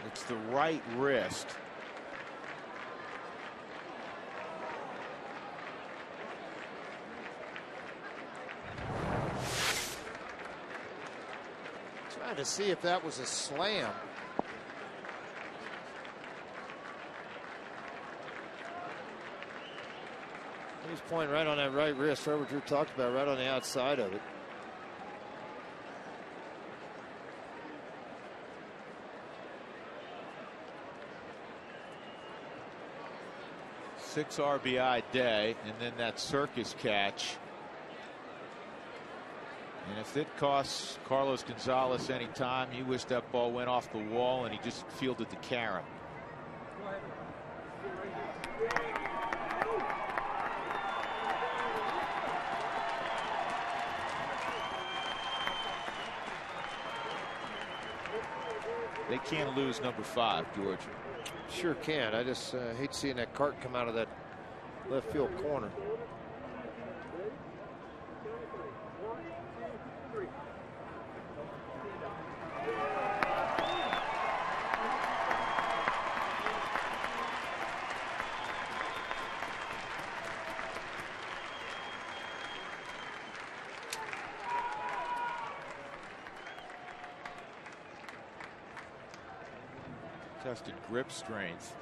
It's the right wrist. Trying to see if that was a slam. He's pointing right on that right wrist, wherever Drew talked about, right on the outside of it. Six RBI day, and then that circus catch. And if it costs Carlos Gonzalez any time, he wished that ball went off the wall and he just fielded the carom. They can't lose number 5, George. Sure can. I just hate seeing that cart come out of that left field corner. Tested grip strength.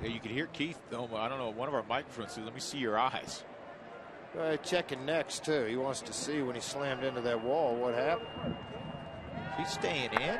Yeah, you could hear Keith, though. I don't know, one of our microphones said, let me see your eyes. Checking next, too. He wants to see when he slammed into that wall what happened. He's staying in.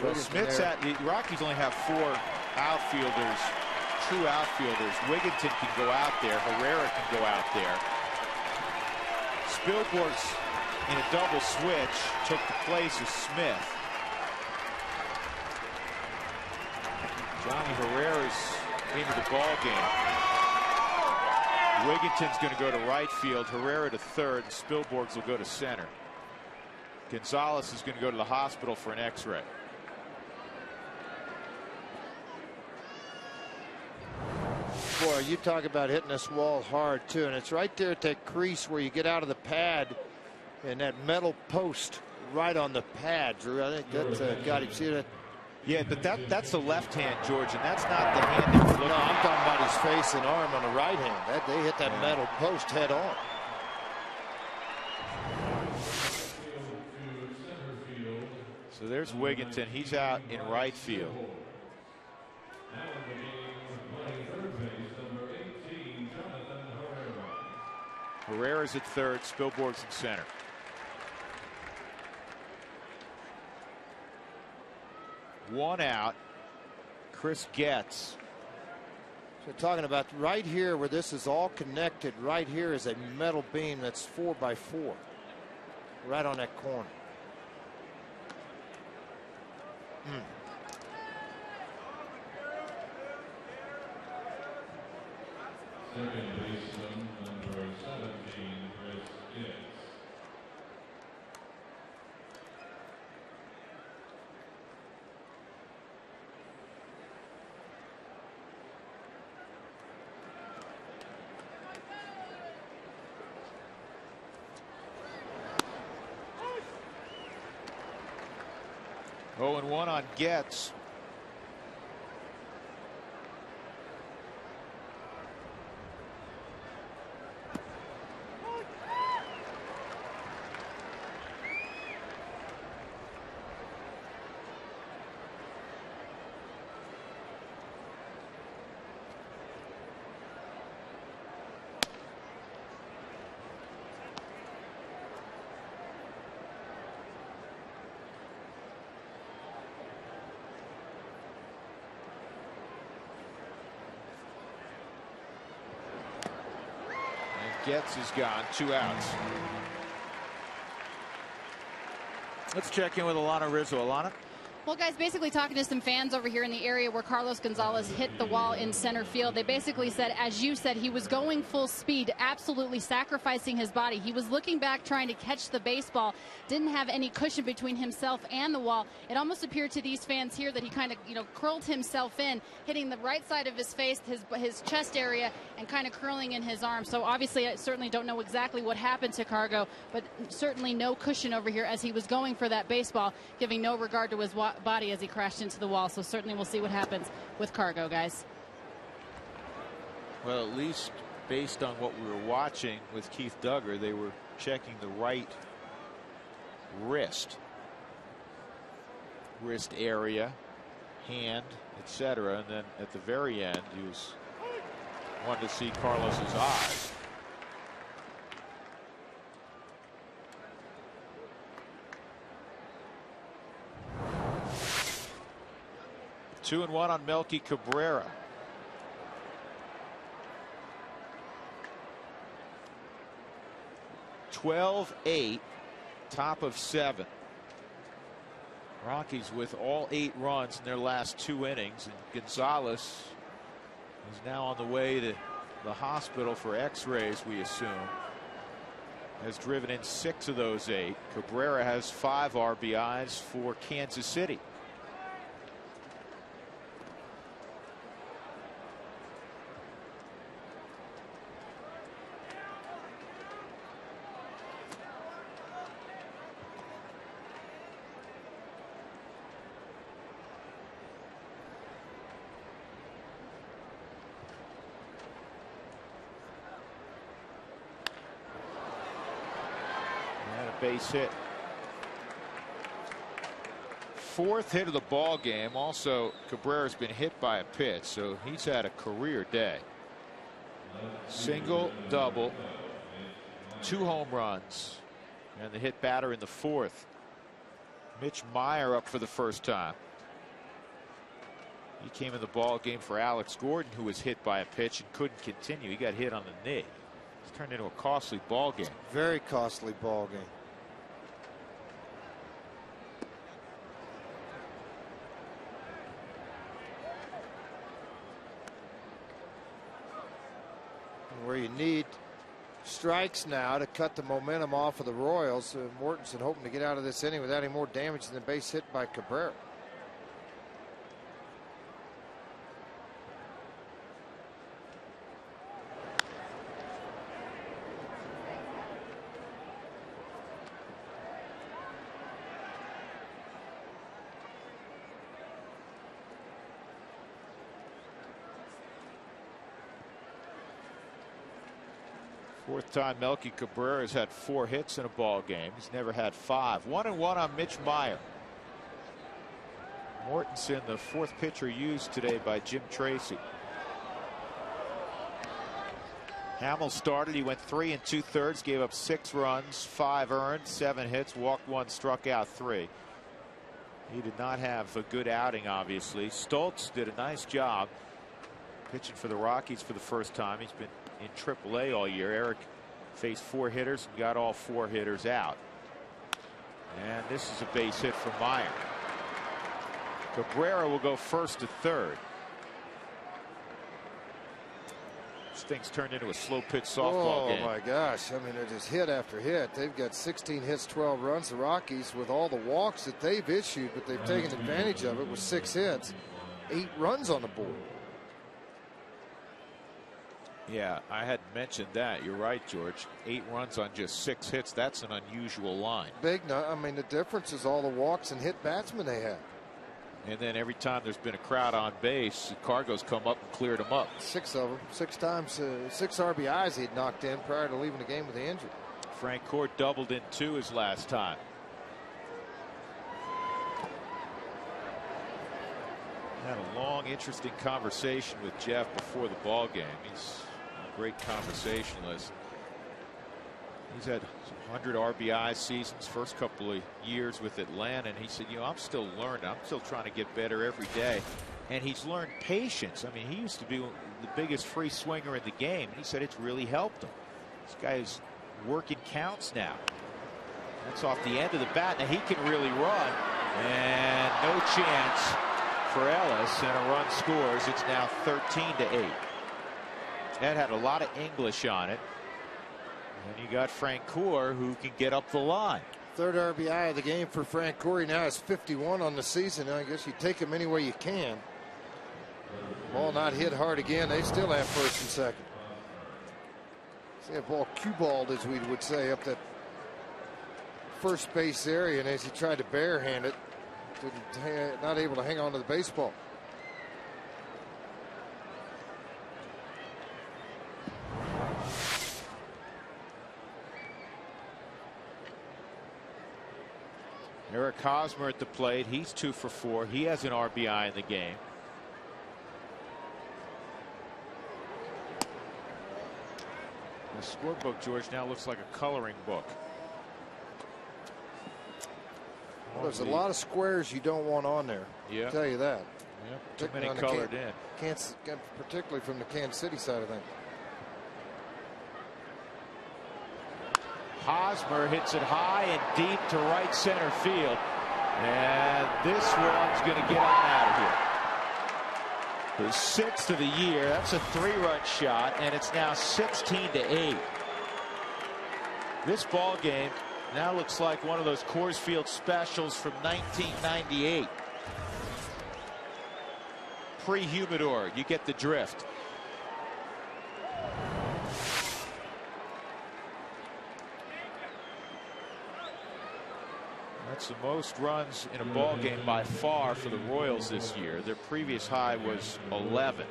Well, Smith's the Rockies only have 4 outfielders, true outfielders. Wigginton can go out there. Herrera can go out there. Spilborgh's in a double switch took the place of Smith. Johnny Herrera's into the ball game. Wigginton's going to go to right field, Herrera to third, and Spilborghs will go to center. Gonzalez is going to go to the hospital for an X-ray. Boy, you talk about hitting this wall hard too, and it's right there at that crease where you get out of the pad, and that metal post right on the pad, Drew. I think that's got him. See that? Yeah, but that's the left hand, George, and that's not the hand that we're looking No, I'm at. talking about his face and arm on the right hand. They hit that metal post head on. So there's Wigginton. He's out in right field. Herrera's at third, Spilborgh's in center. One out. Chris Getz. So talking about right here where this is all connected, right here is a metal beam that's 4x4. Right on that corner. Second baseman, number 17, Chris Getz. Oh, and 1 on Getz. Getz is gone, 2 outs. Let's check in with Alana Rizzo. Alana? Well, guys, basically talking to some fans over here in the area where Carlos Gonzalez hit the wall in center field. They basically said, as you said, he was going full speed, absolutely sacrificing his body. He was looking back, trying to catch the baseball, didn't have any cushion between himself and the wall. It almost appeared to these fans here that he kind of, curled himself in, hitting the right side of his face, his chest area, and kind of curling in his arm. So obviously, I certainly don't know exactly what happened to Cargo, but certainly no cushion over here as he was going for that baseball, giving no regard to his body as he crashed into the wall. So certainly we'll see what happens with Cargo, guys. Well, at least based on what we were watching with Keith Duggar, they were checking the right wrist area, hand, etc. And then at the very end, he was wanted to see Carlos's eyes. Two and 1 on Melky Cabrera. (12-8), top of 7. Rockies with all 8 runs in their last 2 innings, and Gonzalez is now on the way to the hospital for X-rays, we assume. Has driven in 6 of those 8. Cabrera has 5 RBIs for Kansas City. Base hit. 4th hit of the ball game. Also, Cabrera's been hit by a pitch, so he's had a career day. Single, double, 2 home runs, and the hit batter in the 4th. Mitch Meyer up for the first time. He came in the ball game for Alex Gordon, who was hit by a pitch and couldn't continue. He got hit on the knee. It's turned into a costly ball game. Very costly ball game. where you need strikes now to cut the momentum off of the Royals. Mortensen hoping to get out of this inning without any more damage than the base hit by Cabrera. Fourth time Melky Cabrera has had 4 hits in a ball game. He's never had 5. 1-1 on Mitch Meyer. Mortensen, the 4th pitcher used today by Jim Tracy. Hamill started. He went 3 2/3, gave up 6 runs, 5 earned, 7 hits, walked 1, struck out 3. He did not have a good outing, obviously. Stoltz did a nice job pitching for the Rockies for the first time. He's been in AAA all year. Eric faced 4 hitters and got all 4 hitters out. And this is a base hit for Meyer. Cabrera will go first to third. This thing's turned into a slow pitch softball game. Oh my gosh. I mean, they're just hit after hit. They've got 16 hits, 12 runs. The Rockies, with all the walks that they've issued, but they've taken advantage of it with 6 hits, 8 runs on the board. Yeah, I had mentioned that. You're right, George. 8 runs on just 6 hits. That's an unusual line. Big. I mean, the difference is all the walks and hit batsmen they have. And then every time there's been a crowd on base, Cargo's come up and cleared them up. 6 of them. 6 times, 6 RBIs he'd knocked in prior to leaving the game with the injury. Frank Court doubled in 2 his last time. Had a long, interesting conversation with Jeff before the ball game. He's a great conversationalist. He's had 100 RBI seasons, first couple of years with Atlanta, and he said, you know, I'm still learning. I'm still trying to get better every day. And he's learned patience. I mean, he used to be the biggest free swinger in the game, and he said it's really helped him. This guy's working counts now. That's off the end of the bat. Now he can really run, and no chance for Ellis, and a run scores. It's now 13-8. That had a lot of English on it. And you got Francoeur, who can get up the line. 3rd RBI of the game for Francoeur. He now has 51 on the season. I guess you take him any way you can. Ball not hit hard again. They still have first and second. See a ball cue-balled, as we would say, up that first base area, and as he tried to barehand it, not able to hang on to the baseball. Eric Hosmer at the plate. He's 2 for 4. He has an RBI in the game. The scorebook, George, now looks like a coloring book. Well, there's a lot of squares you don't want on there. Yeah. I'll tell you that. Yeah, too many colored in. Particularly from the Kansas City side of things. Hosmer hits it high and deep to right center field. And this one's going to get on out of here. His 6th of the year. That's a 3-run shot, and it's now 16-8. This ball game now looks like one of those Coors Field specials from 1998. Pre-humidor, you get the drift. That's the most runs in a ball game by far for the Royals this year. Their previous high was 11.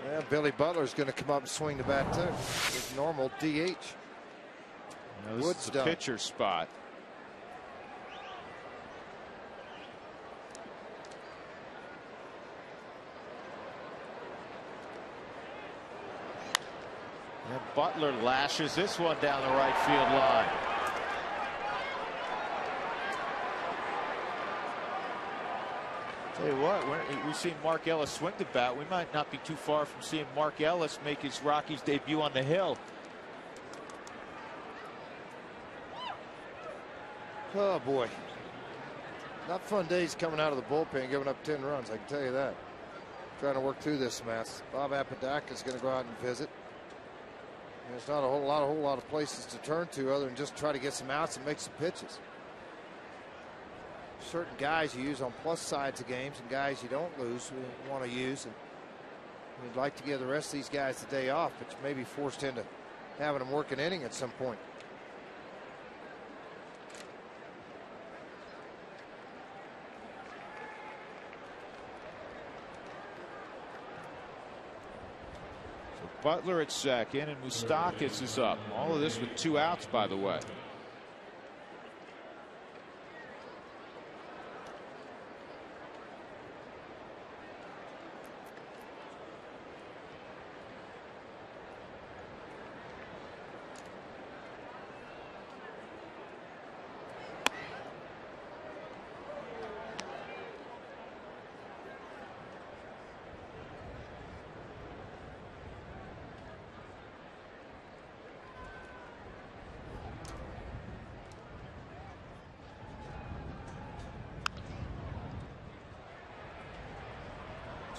Yeah, Billy Butler's going to come up and swing the bat too. His normal DH. Now this is the pitcher spot. And Butler lashes this one down the right field line. Tell you what, we've seen Mark Ellis swing the bat. We might not be too far from seeing Mark Ellis make his Rockies debut on the hill. Oh boy, not fun days coming out of the bullpen, giving up 10 runs. I can tell you that. trying to work through this mess. Bob Apodaca is going to go out and visit. There's not a whole lot of places to turn to other than just try to get some outs and make some pitches. Certain guys you use on plus sides of games and guys you don't want to use. And you'd like to give the rest of these guys the day off, but you may be forced into having them work an inning at some point. Butler at second, and Moustakas is up. All of this with 2 outs, by the way.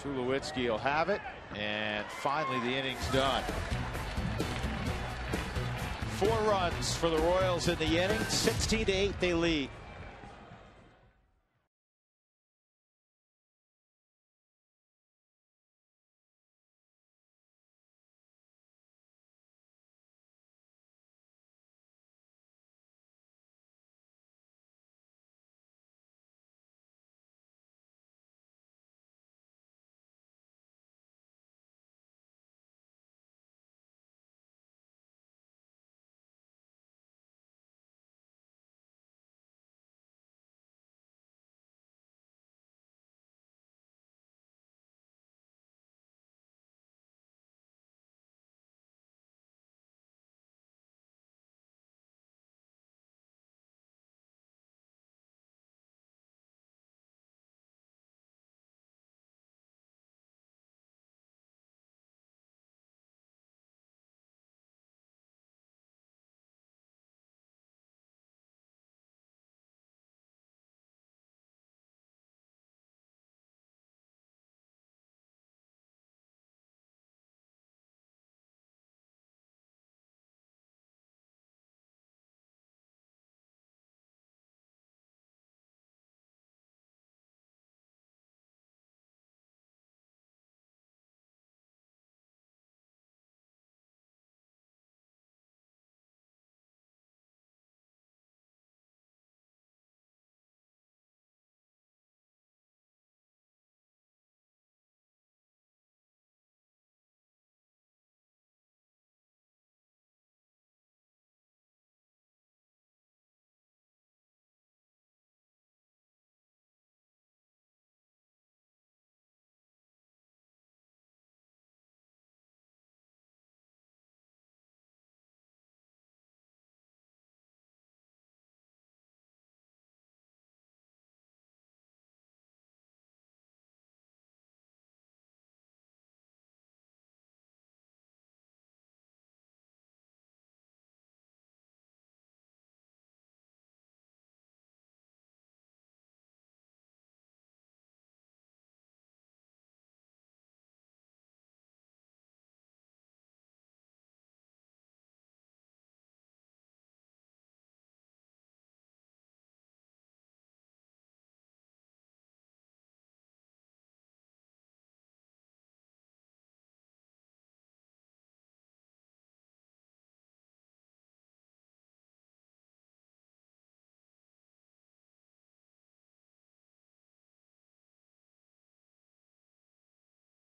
Tulowitzki will have it, and finally the inning's done. 4 runs for the Royals in the inning. 16-8 they lead.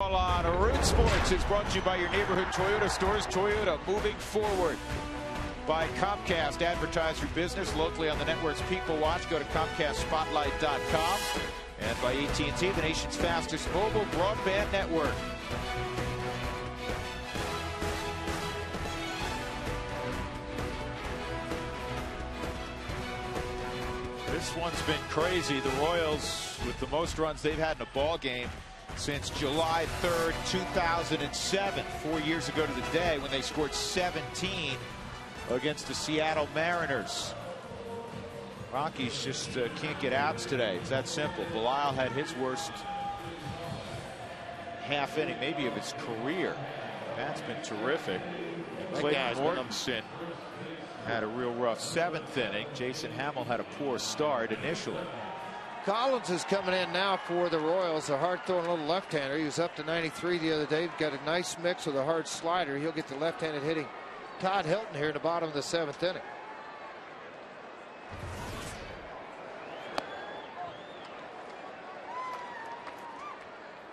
On Root Sports is brought to you by your neighborhood Toyota stores. Toyota moving forward. By Comcast, advertise your business locally on the networks people watch. Go to ComcastSpotlight.com. And by AT&T, the nation's fastest mobile broadband network. This one's been crazy. The Royals with the most runs they've had in a ball game since July 3rd, 2007, 4 years ago to the day, when they scored 17 against the Seattle Mariners. Rockies just can't get outs today. It's that simple. Belisle had his worst half inning, maybe of his career. That's been terrific. Clayton Mortensen had a real rough 7th inning. Jason Hamill had a poor start initially. Collins is coming in now for the Royals, a hard-throwing little left-hander. He was up to 93 the other day. Got a nice mix with a hard slider. He'll get the left-handed hitting Todd Helton here in the bottom of the 7th inning.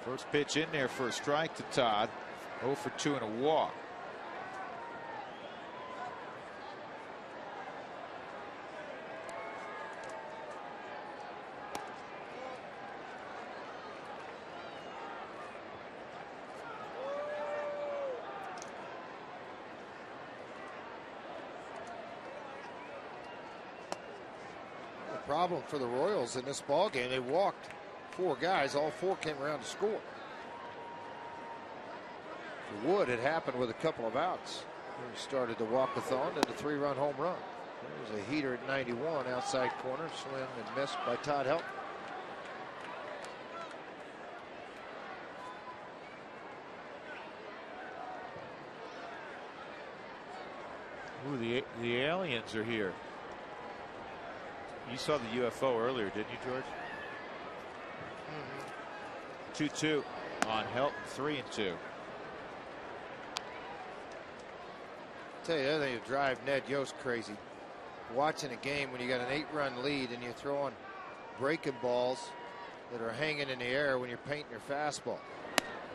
First pitch in there for a strike to Todd. 0 for 2 and a walk. The problem for the Royals in this ball game, they walked 4 guys. All 4 came around to score. For Wood, it happened with a couple of outs. He started the walkathon and a 3-run home run. There was a heater at 91, outside corner, swing and missed by Todd Helton. Ooh, the aliens are here. You saw the UFO earlier, didn't you, George? 2-2 on Helton, 3-2. Tell you the other thing that drive Ned Yost crazy. Watching a game when you got an 8-run lead and you're throwing breaking balls that are hanging in the air when you're painting your fastball.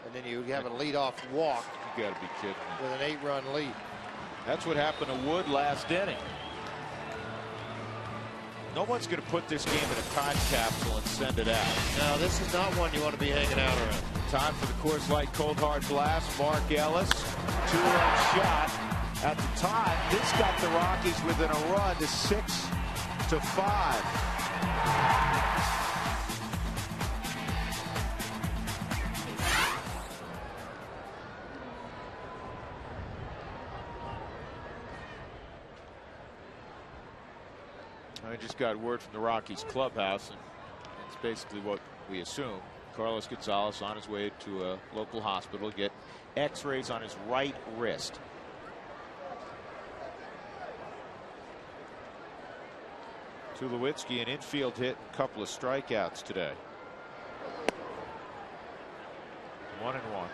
And then you have a leadoff walk. You got to be kidding me. With an 8-run lead. That's what happened to Wood last inning. No one's going to put this game in a time capsule and send it out. No, this is not one you want to be hanging out around. Time for the Coors Light Cold Hard Blast. Mark Ellis, 2-run shot. At the time, this got the Rockies within a run to 6-5. I just got word from the Rockies clubhouse, and it's basically what we assume. Carlos Gonzalez on his way to a local hospital to get x-rays on his right wrist. Tulowitzki, an infield hit, and a couple of strikeouts today. 1-1.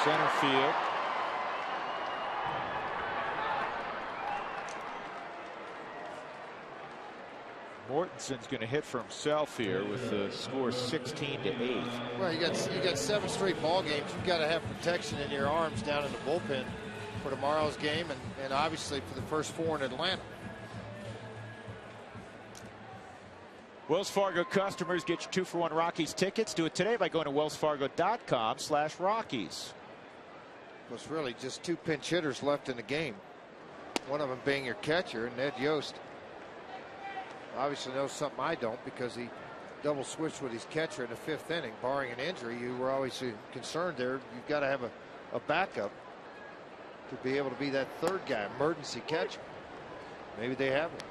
Center field. Mortensen's going to hit for himself here with the score 16-8. Well, you got 7 straight ball games. You've got to have protection in your arms down in the bullpen for tomorrow's game, and obviously for the first 4 in Atlanta. Wells Fargo customers, get your 2-for-1 Rockies tickets. Do it today by going to wellsfargo.com/Rockies. There's really just 2 pinch hitters left in the game. One of them being your catcher, Ned Yost. Obviously knows something I don't, because he double switched with his catcher in the 5th inning. Barring an injury, you were always concerned there. You've got to have a backup to be able to be that 3rd guy, emergency catcher. Maybe they have one.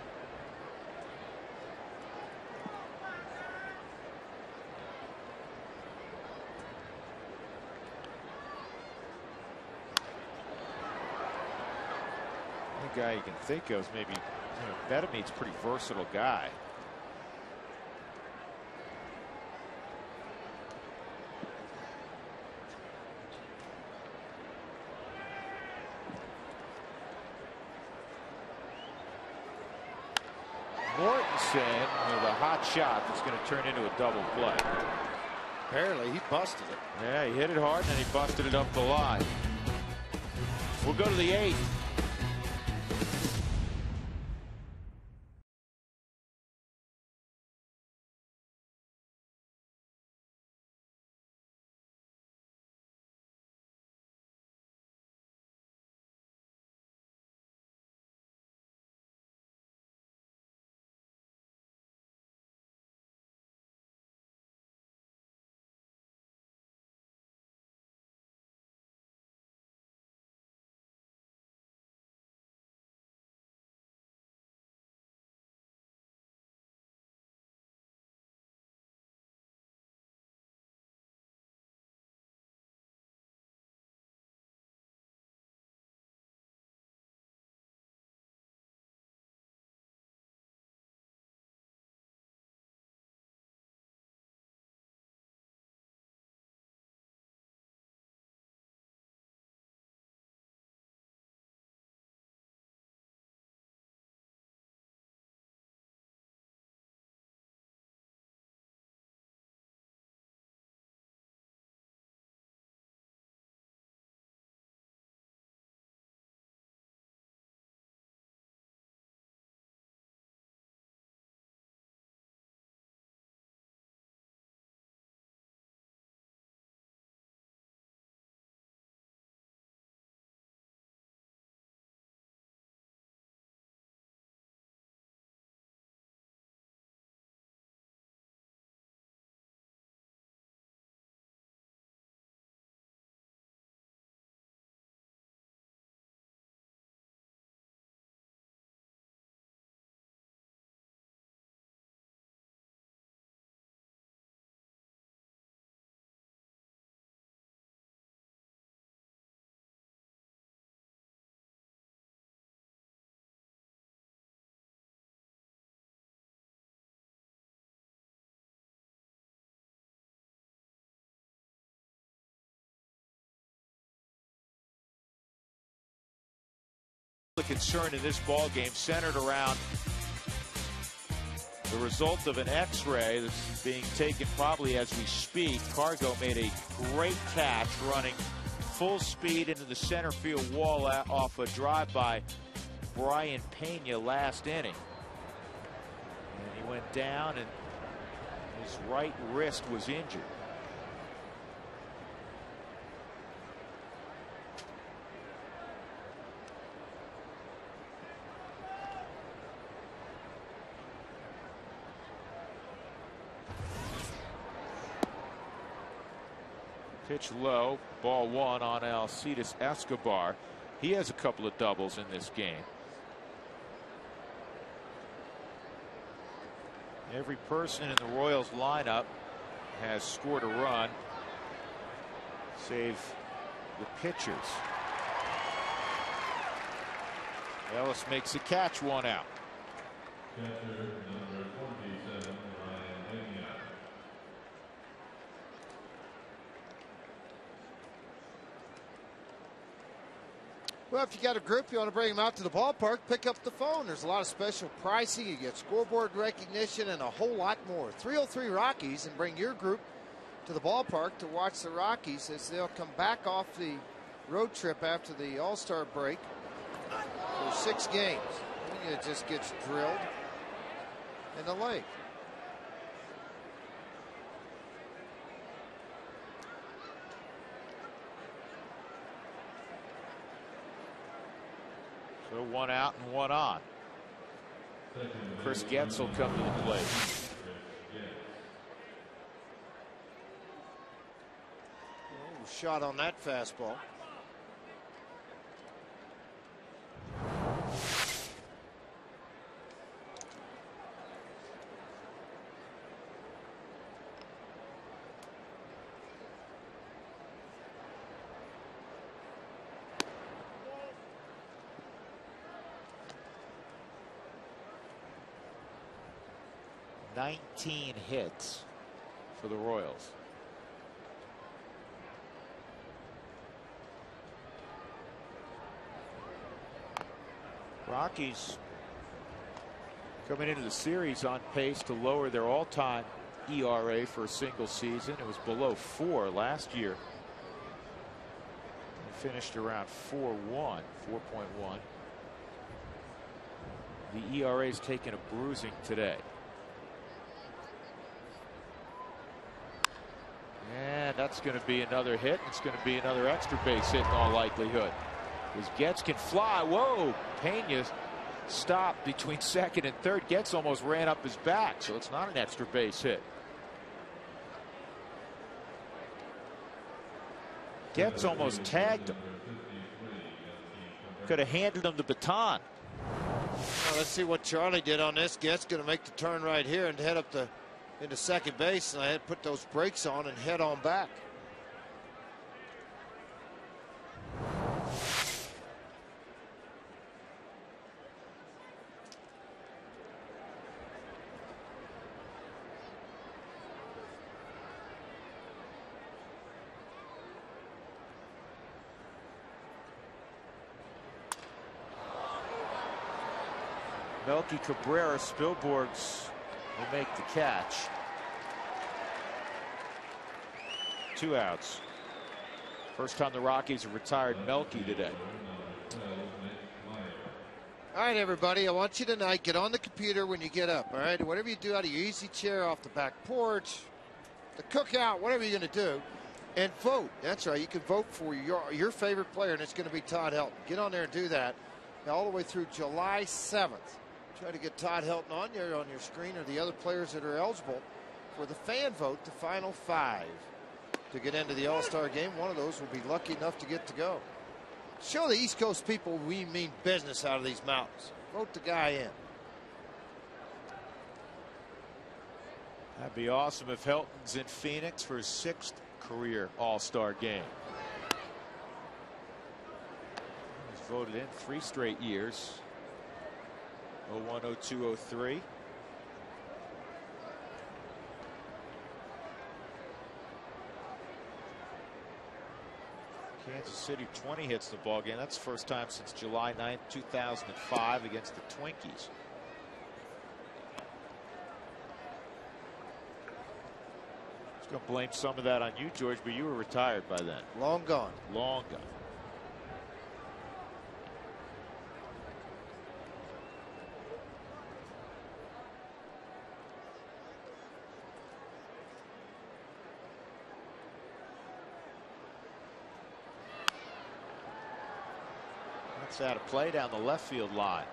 The guy you can think of is maybe, Beteme's a pretty versatile guy. Mortensen with a hot shot that's going to turn into a double play. Apparently he busted it. Yeah, he hit it hard and then he busted it up the line. We'll go to the 8th. The concern in this ball game centered around the result of an X-ray that's being taken probably as we speak. Cargo made a great catch running full speed into the center field wall off a drive by Brian Pena last inning. And he went down and his right wrist was injured. Pitch low, ball one on Alcides Escobar. He has a couple of doubles in this game. Every person in the Royals lineup has scored a run, save the pitchers. Ellis makes the catch, one out. Catcher number 27, Ryan Pena. Well, if you got a group you want to bring them out to the ballpark, pick up the phone. There's a lot of special pricing. You get scoreboard recognition and a whole lot more. 303 Rockies, and bring your group to the ballpark to watch the Rockies as they'll come back off the road trip after the All-Star break for 6 games. And it just gets drilled in the lake. So one out and one on. Chris Getz will come to the plate. Oh, shot on that fastball. $19 hits for the Royals. Rockies coming into the series on pace to lower their all-time ERA for a single season. It was below 4 last year. It finished around 4.1. The ERA's taken a bruising today. And that's going to be another hit. It's going to be another extra base hit in all likelihood. As Getz can fly. Whoa! Pena stopped between second and third. Getz almost ran up his back, so it's not an extra base hit. Getz almost tagged him. Could have handed him the baton. Well, let's see what Charlie did on this. Getz going to make the turn right here and head up into second base, and I had to put those brakes on and head on back. Melky Cabrera, Spilborghs will make the catch. 2 outs. First time the Rockies have retired Melky today. All right, everybody, I want you tonight, get on the computer when you get up, all right? Whatever you do out of your easy chair, off the back porch, the cookout, whatever you're going to do, and vote. That's right, you can vote for your favorite player, and it's going to be Todd Helton. Get on there and do that all the way through July 7th. Try to get Todd Helton on your screen, or the other players that are eligible for the fan vote, the final 5 to get into the All-Star game. One of those will be lucky enough to get to go. Show the East Coast people we mean business out of these mountains. Vote the guy in. That'd be awesome if Helton's in Phoenix for his 6th career All-Star game. He's voted in 3 straight years. 01, 02, 03. Kansas City 20 hits in the ball game. That's the first time since July 9th, 2005 against the Twinkies. I was going to blame some of that on you, George, but you were retired by then. Long gone. Long gone. That's out of play down the left field line.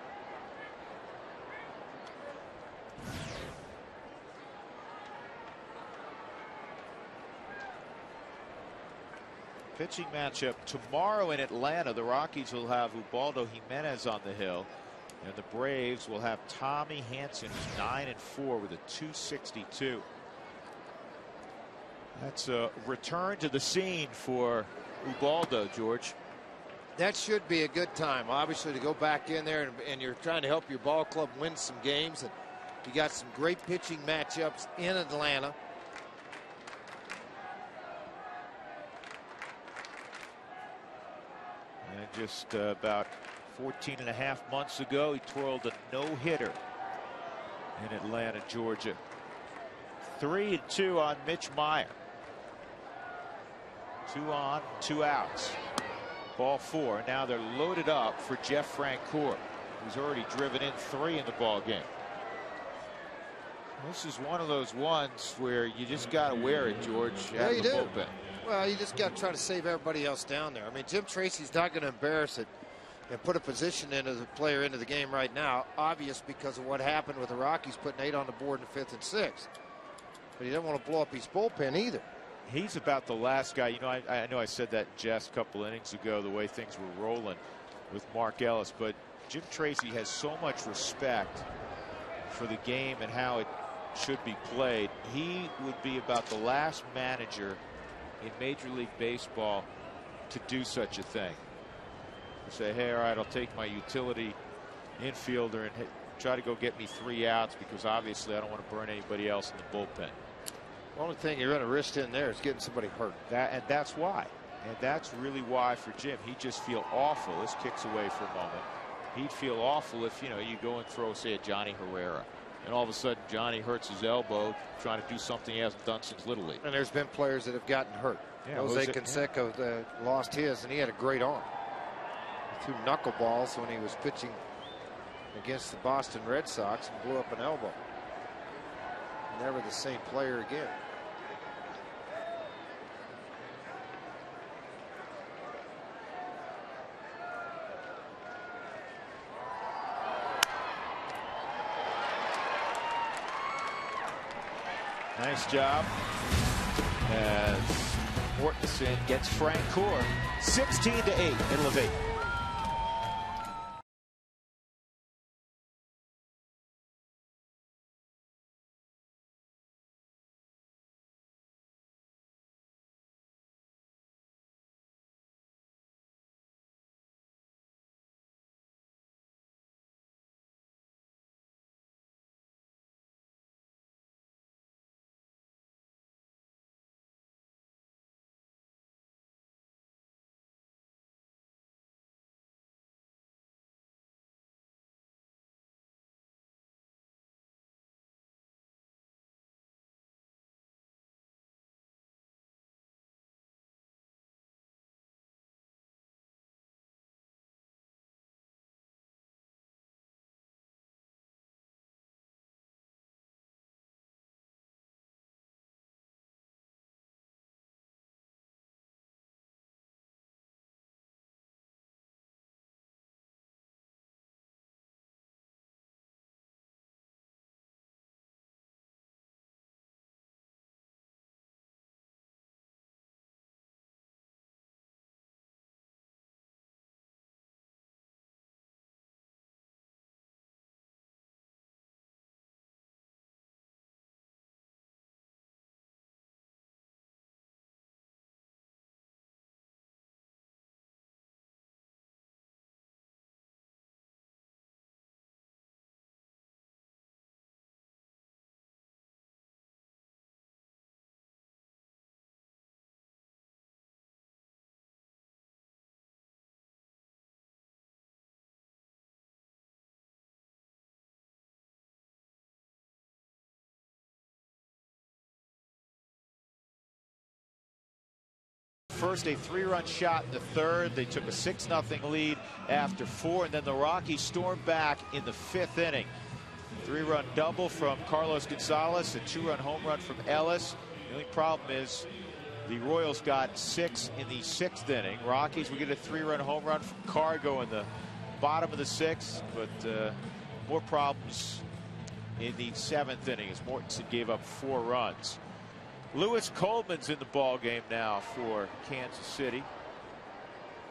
Pitching matchup tomorrow in Atlanta. The Rockies will have Ubaldo Jimenez on the hill, and the Braves will have Tommy Hanson, who's 9-4 with a 262. That's a return to the scene for Ubaldo, George. That should be a good time, obviously, to go back in there, and you're trying to help your ball club win some games. And you got some great pitching matchups in Atlanta. And just about 14.5 months ago, he twirled a no-hitter in Atlanta, Georgia. 3-2 on Mitch Meyer. 2 on, 2 outs. Ball 4. Now they're loaded up for Jeff Francoeur, who's already driven in 3 in the ball game. This is one of those ones where you just got to wear it, George. Yeah, you do. Bullpen. Well, you just got to try to save everybody else down there. I mean, Jim Tracy's not going to embarrass it and put a position into the player into the game right now. Obvious because of what happened with the Rockies putting 8 on the board in the 5th and 6th. But he doesn't want to blow up his bullpen either. He's about the last guy. You know, I know I said that in jest a couple innings ago, the way things were rolling with Mark Ellis, but Jim Tracy has so much respect for the game and how it should be played. He would be about the last manager in Major League Baseball to do such a thing. To say, hey, all right, I'll take my utility infielder and try to go get me 3 outs because obviously I don't want to burn anybody else in the bullpen. The only thing you're going to risk in there is getting somebody hurt. And that's why. And that's really why for Jim. He'd just feel awful. This kicks away for a moment. He'd feel awful if, you know, you go and throw, say, a Johnny Herrera, and all of a sudden Johnny hurts his elbow trying to do something he hasn't done since Little League. And there's been players that have gotten hurt. Yeah, Jose Canseco lost his, and he had a great arm. He threw knuckleballs when he was pitching against the Boston Red Sox and blew up an elbow. Never the same player again. Nice job as Mortensen gets Francoeur 16-8 in Levate. first, a 3-run shot in the third. They took a 6-0 lead after 4, and then the Rockies stormed back in the 5th inning. 3-run double from Carlos Gonzalez, a 2-run home run from Ellis. The only problem is the Royals got 6 in the 6th inning. Rockies, we get a 3-run home run from Cargo in the bottom of the 6th, but more problems in the 7th inning as Mortensen gave up 4 runs. Lewis Coleman's in the ball game now for Kansas City,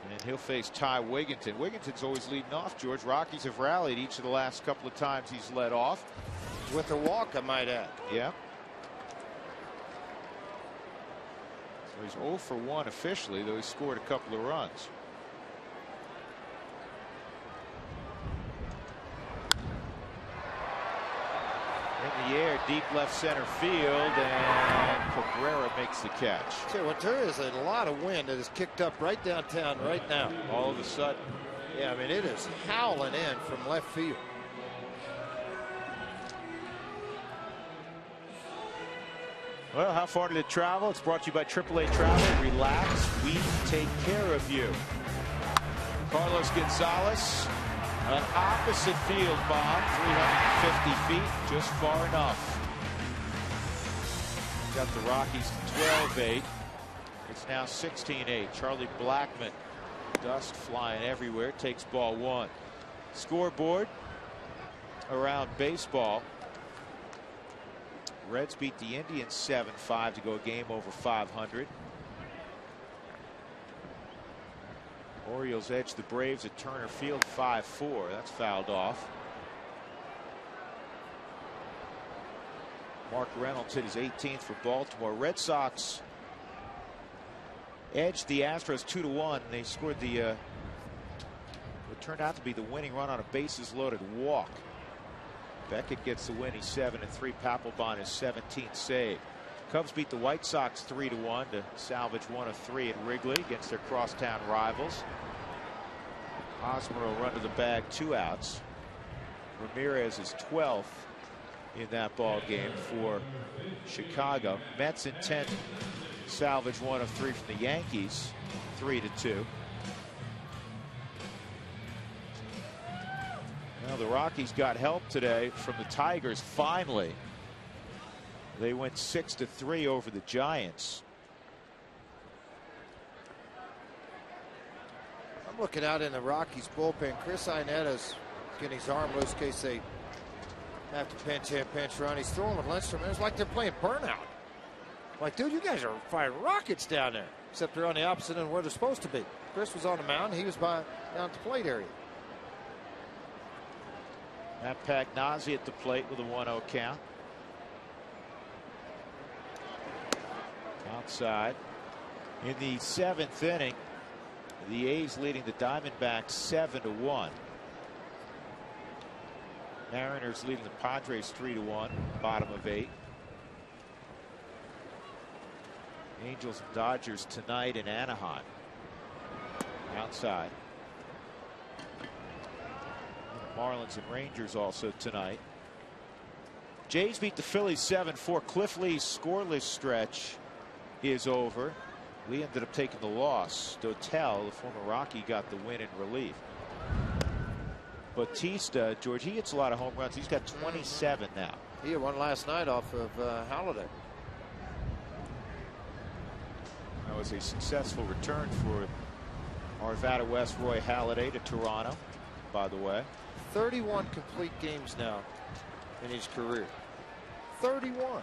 and he'll face Ty Wigginton. Wigginton's always leading off, George. Rockies have rallied each of the last couple of times he's led off. With a walk, I might add. Yeah. So he's 0 for 1 officially, though he scored a couple of runs. In the air, deep left center field, and Cabrera makes the catch. Tell you what, there is a lot of wind that is kicked up right downtown right now. All of a sudden. Yeah, I mean, it is howling in from left field. Well, how far did it travel? It's brought to you by AAA Travel. Relax, we take care of you. Carlos Gonzalez, an opposite field bomb, 350 feet, just far enough. Got the Rockies to 12-8. It's now 16-8. Charlie Blackmon, dust flying everywhere, takes ball 1. Scoreboard around baseball. Reds beat the Indians 7-5 to go a game over 500. Orioles edge the Braves at Turner Field 5-4. That's fouled off. Mark Reynolds hit his 18th for Baltimore. Red Sox edged the Astros 2-1. They scored what turned out to be the winning run on a bases loaded walk. Beckett gets the win. He's 7-3. Papelbon his 17th save. Cubs beat the White Sox 3-1 to salvage 1 of 3 at Wrigley against their crosstown rivals. Hosmer will run to the bag, 2 outs. Ramirez is 12th in that ball game for Chicago. Mets intent salvage 1 of 3 from the Yankees, 3-2. Well, the Rockies got help today from the Tigers. Finally, they went 6-3 over the Giants. I'm looking out in the Rockies bullpen. Chris Iannetta's getting his arm loose in case they have to pinch hit, pinch run. He's throwing with Lindstrom. It's like they're playing burnout. Like, dude, you guys are firing rockets down there. Except they're on the opposite end where they're supposed to be. Chris was on the mound. He was down at the plate area. Matt Pagnozzi at the plate with a 1-0 count. Outside. In the 7th inning, the A's leading the Diamondbacks 7-1. Mariners leading the Padres 3-1, bottom of 8. Angels and Dodgers tonight in Anaheim. Outside. Marlins and Rangers also tonight. Jays beat the Phillies 7-4. Cliff Lee's scoreless stretch is over. Lee ended up taking the loss. Dotel, the former Rocky, got the win in relief. Bautista, George, he hits a lot of home runs. He's got 27 now. He had one last night off of Halladay. That was a successful return for Arvada West Roy Halladay to Toronto, by the way. 31 complete games now in his career. 31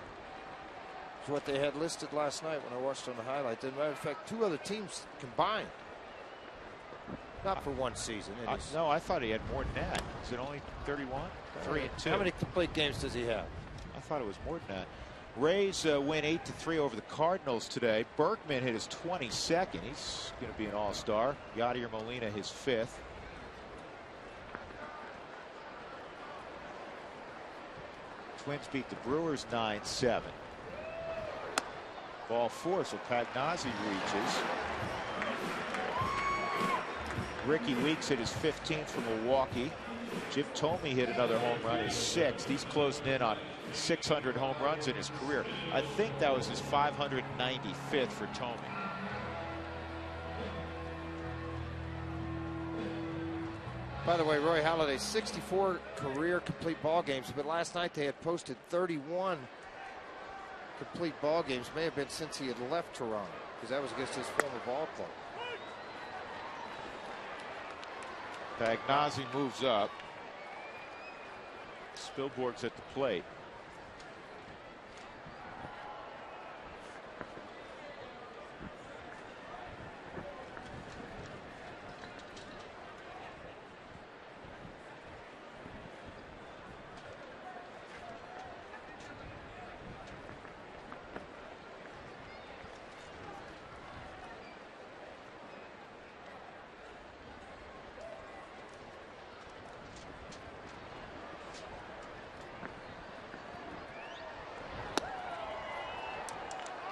is what they had listed last night when I watched on the highlight. As a matter of fact, 2 other teams combined. Not for one season. No, I thought he had more than that. Is it only 31? 3-2. How many complete games does he have? I thought it was more than that. Rays win 8-3 over the Cardinals today. Berkman hit his 22nd. He's going to be an all-star. Yadier Molina his 5th. Twins beat the Brewers 9-7. Ball 4, so Pagnozzi reaches. Ricky Weeks hit his 15th from Milwaukee. Jim Thome hit another home run, his 6th. He's closing in on 600 home runs in his career. I think that was his 595th for Thome. By the way, Roy Halladay, 64 career complete ball games, but last night they had posted 31 complete ball games. May have been since he had left Toronto, because that was against his former ball club. Pagnazzi moves up. Spilborg's at the plate.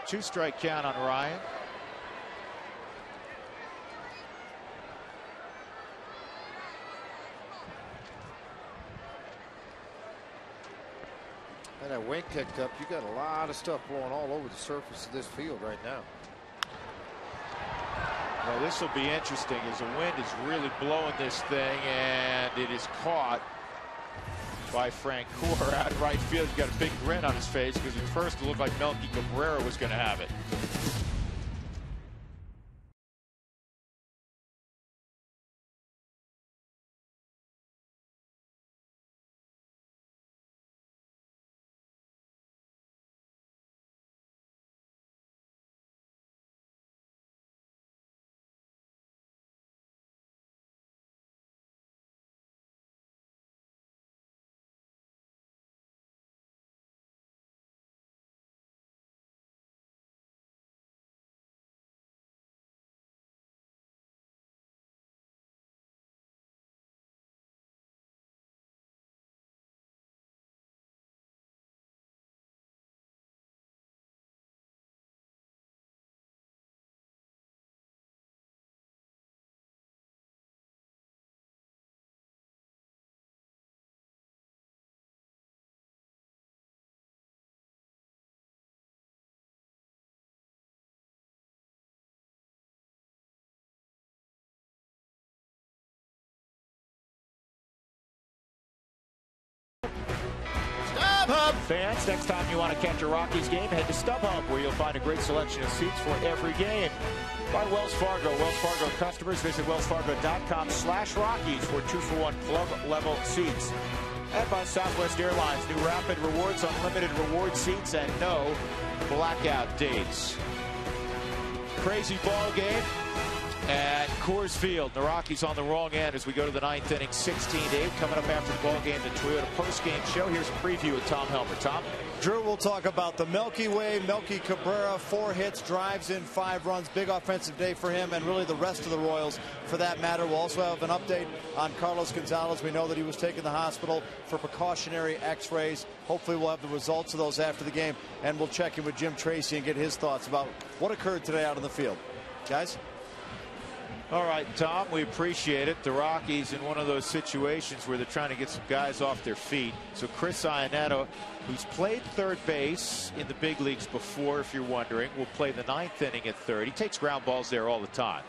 Two-strike count on Ryan. And that wind kicked up. You got a lot of stuff blowing all over the surface of this field right now. Well, this will be interesting as the wind is really blowing this thing, and it is caught by Frank Core out in right field. He's got a big grin on his face because at first it looked like Melky Cabrera was going to have it. Fans, next time you want to catch a Rockies game, head to StubHub, where you'll find a great selection of seats for every game. By Wells Fargo. Wells Fargo customers visit wellsfargo.com/Rockies for 2-for-1 club level seats. And by Southwest Airlines, new Rapid Rewards, unlimited reward seats, and no blackout dates. Crazy ball game at Coors Field. The Rockies on the wrong end as we go to the ninth inning, 16-8. Coming up after the ball game, the Toyota post-game show. Here's a preview with Tom Helmer. Tom? Drew, we'll talk about the Milky Way. Melky Cabrera, 4 hits, drives in 5 runs. Big offensive day for him and really the rest of the Royals for that matter. We'll also have an update on Carlos Gonzalez. We know that he was taken to the hospital for precautionary x-rays. Hopefully we'll have the results of those after the game. And we'll check in with Jim Tracy and get his thoughts about what occurred today out on the field. Guys? All right, Tom, we appreciate it. The Rockies in one of those situations where they're trying to get some guys off their feet. So Chris Iannetta, who's played third base in the big leagues before, if you're wondering, will play the ninth inning at third. He takes ground balls there all the time.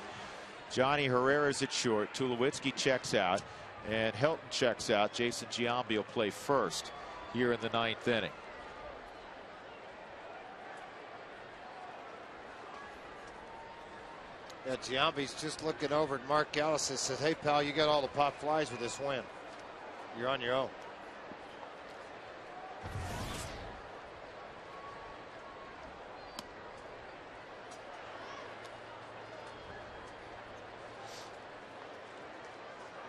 Johnny Herrera's at short. Tulowitzki checks out. And Helton checks out. Jason Giambi will play first here in the ninth inning. Yeah, Giambi's just looking over at Mark Gallis and says, hey, pal, you got all the pop flies with this win. You're on your own.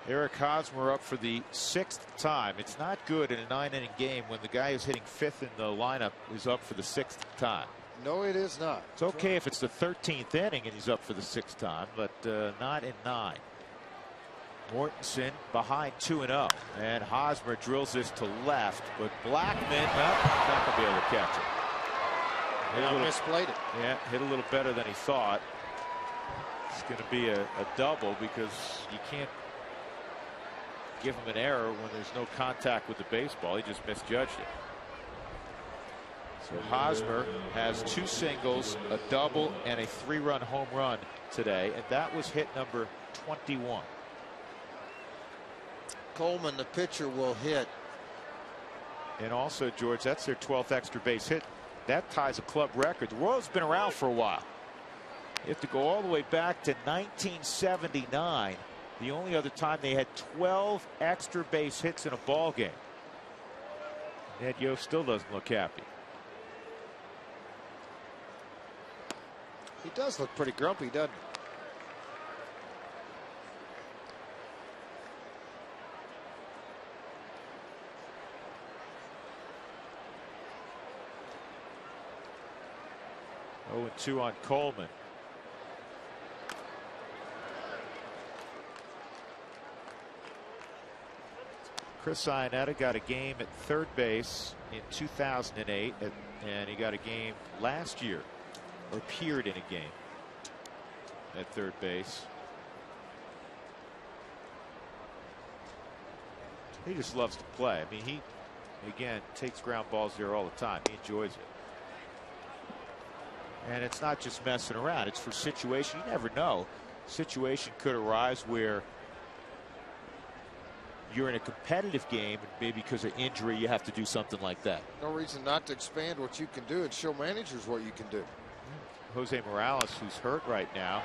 Eric Hosmer up for the 6th time. It's not good in a 9-inning game when the guy who's hitting 5th in the lineup is up for the 6th time. No, it is not. It's okay if it's the 13th inning and he's up for the 6th time, but not in 9. Mortensen behind 2-0, and Hosmer drills this to left, but Blackman not going to be able to catch it. Misplayed it. Yeah, hit a little better than he thought. It's going to be a double because you can't give him an error when there's no contact with the baseball. He just misjudged it. So Hosmer has 2 singles, a double, and a 3-run home run today, and that was hit number 21. Coleman, the pitcher, will hit. And also, George, that's their 12th extra base hit. That ties a club record. The Royals have been around for a while. You have to go all the way back to 1979. The only other time they had 12 extra base hits in a ball game. Ned Yost still doesn't look happy. He does look pretty grumpy, doesn't he? Oh, 2 on Coleman. Chris Iannetta got a game at third base in 2008, and he got a game last year, or appeared in a game at third base. He just loves to play. I mean, he, again, takes ground balls there all the time. He enjoys it. And it's not just messing around. It's for situation. You never know. Situation could arise where you're in a competitive game, and maybe because of injury, you have to do something like that. No reason not to expand what you can do and show managers what you can do. Jose Morales, who's hurt right now,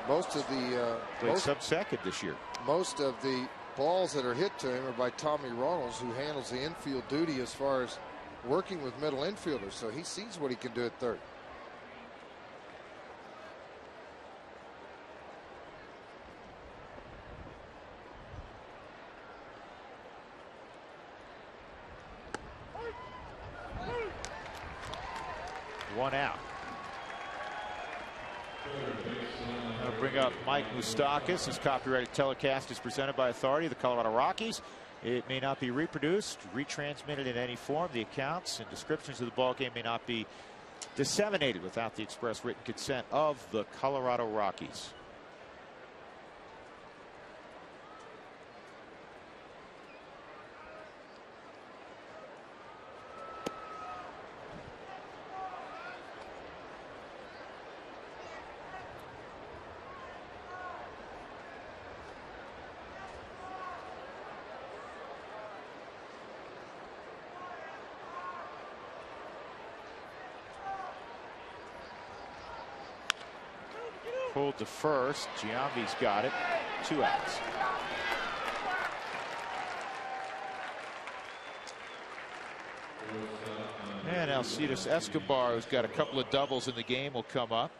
most of the played sub-second this year. Most of the balls that are hit to him are by Tommy Ronalds, who handles the infield duty as far as working with middle infielders. So he sees what he can do at third. One out. I'll bring up Mike Moustakas. His copyrighted telecast is presented by authority of the Colorado Rockies. It may not be reproduced, retransmitted in any form. The accounts and descriptions of the ball game may not be disseminated without the express written consent of the Colorado Rockies. Pulled to first. Giambi's got it. 2 outs. And Alcides Escobar, who's got a couple of doubles in the game, will come up.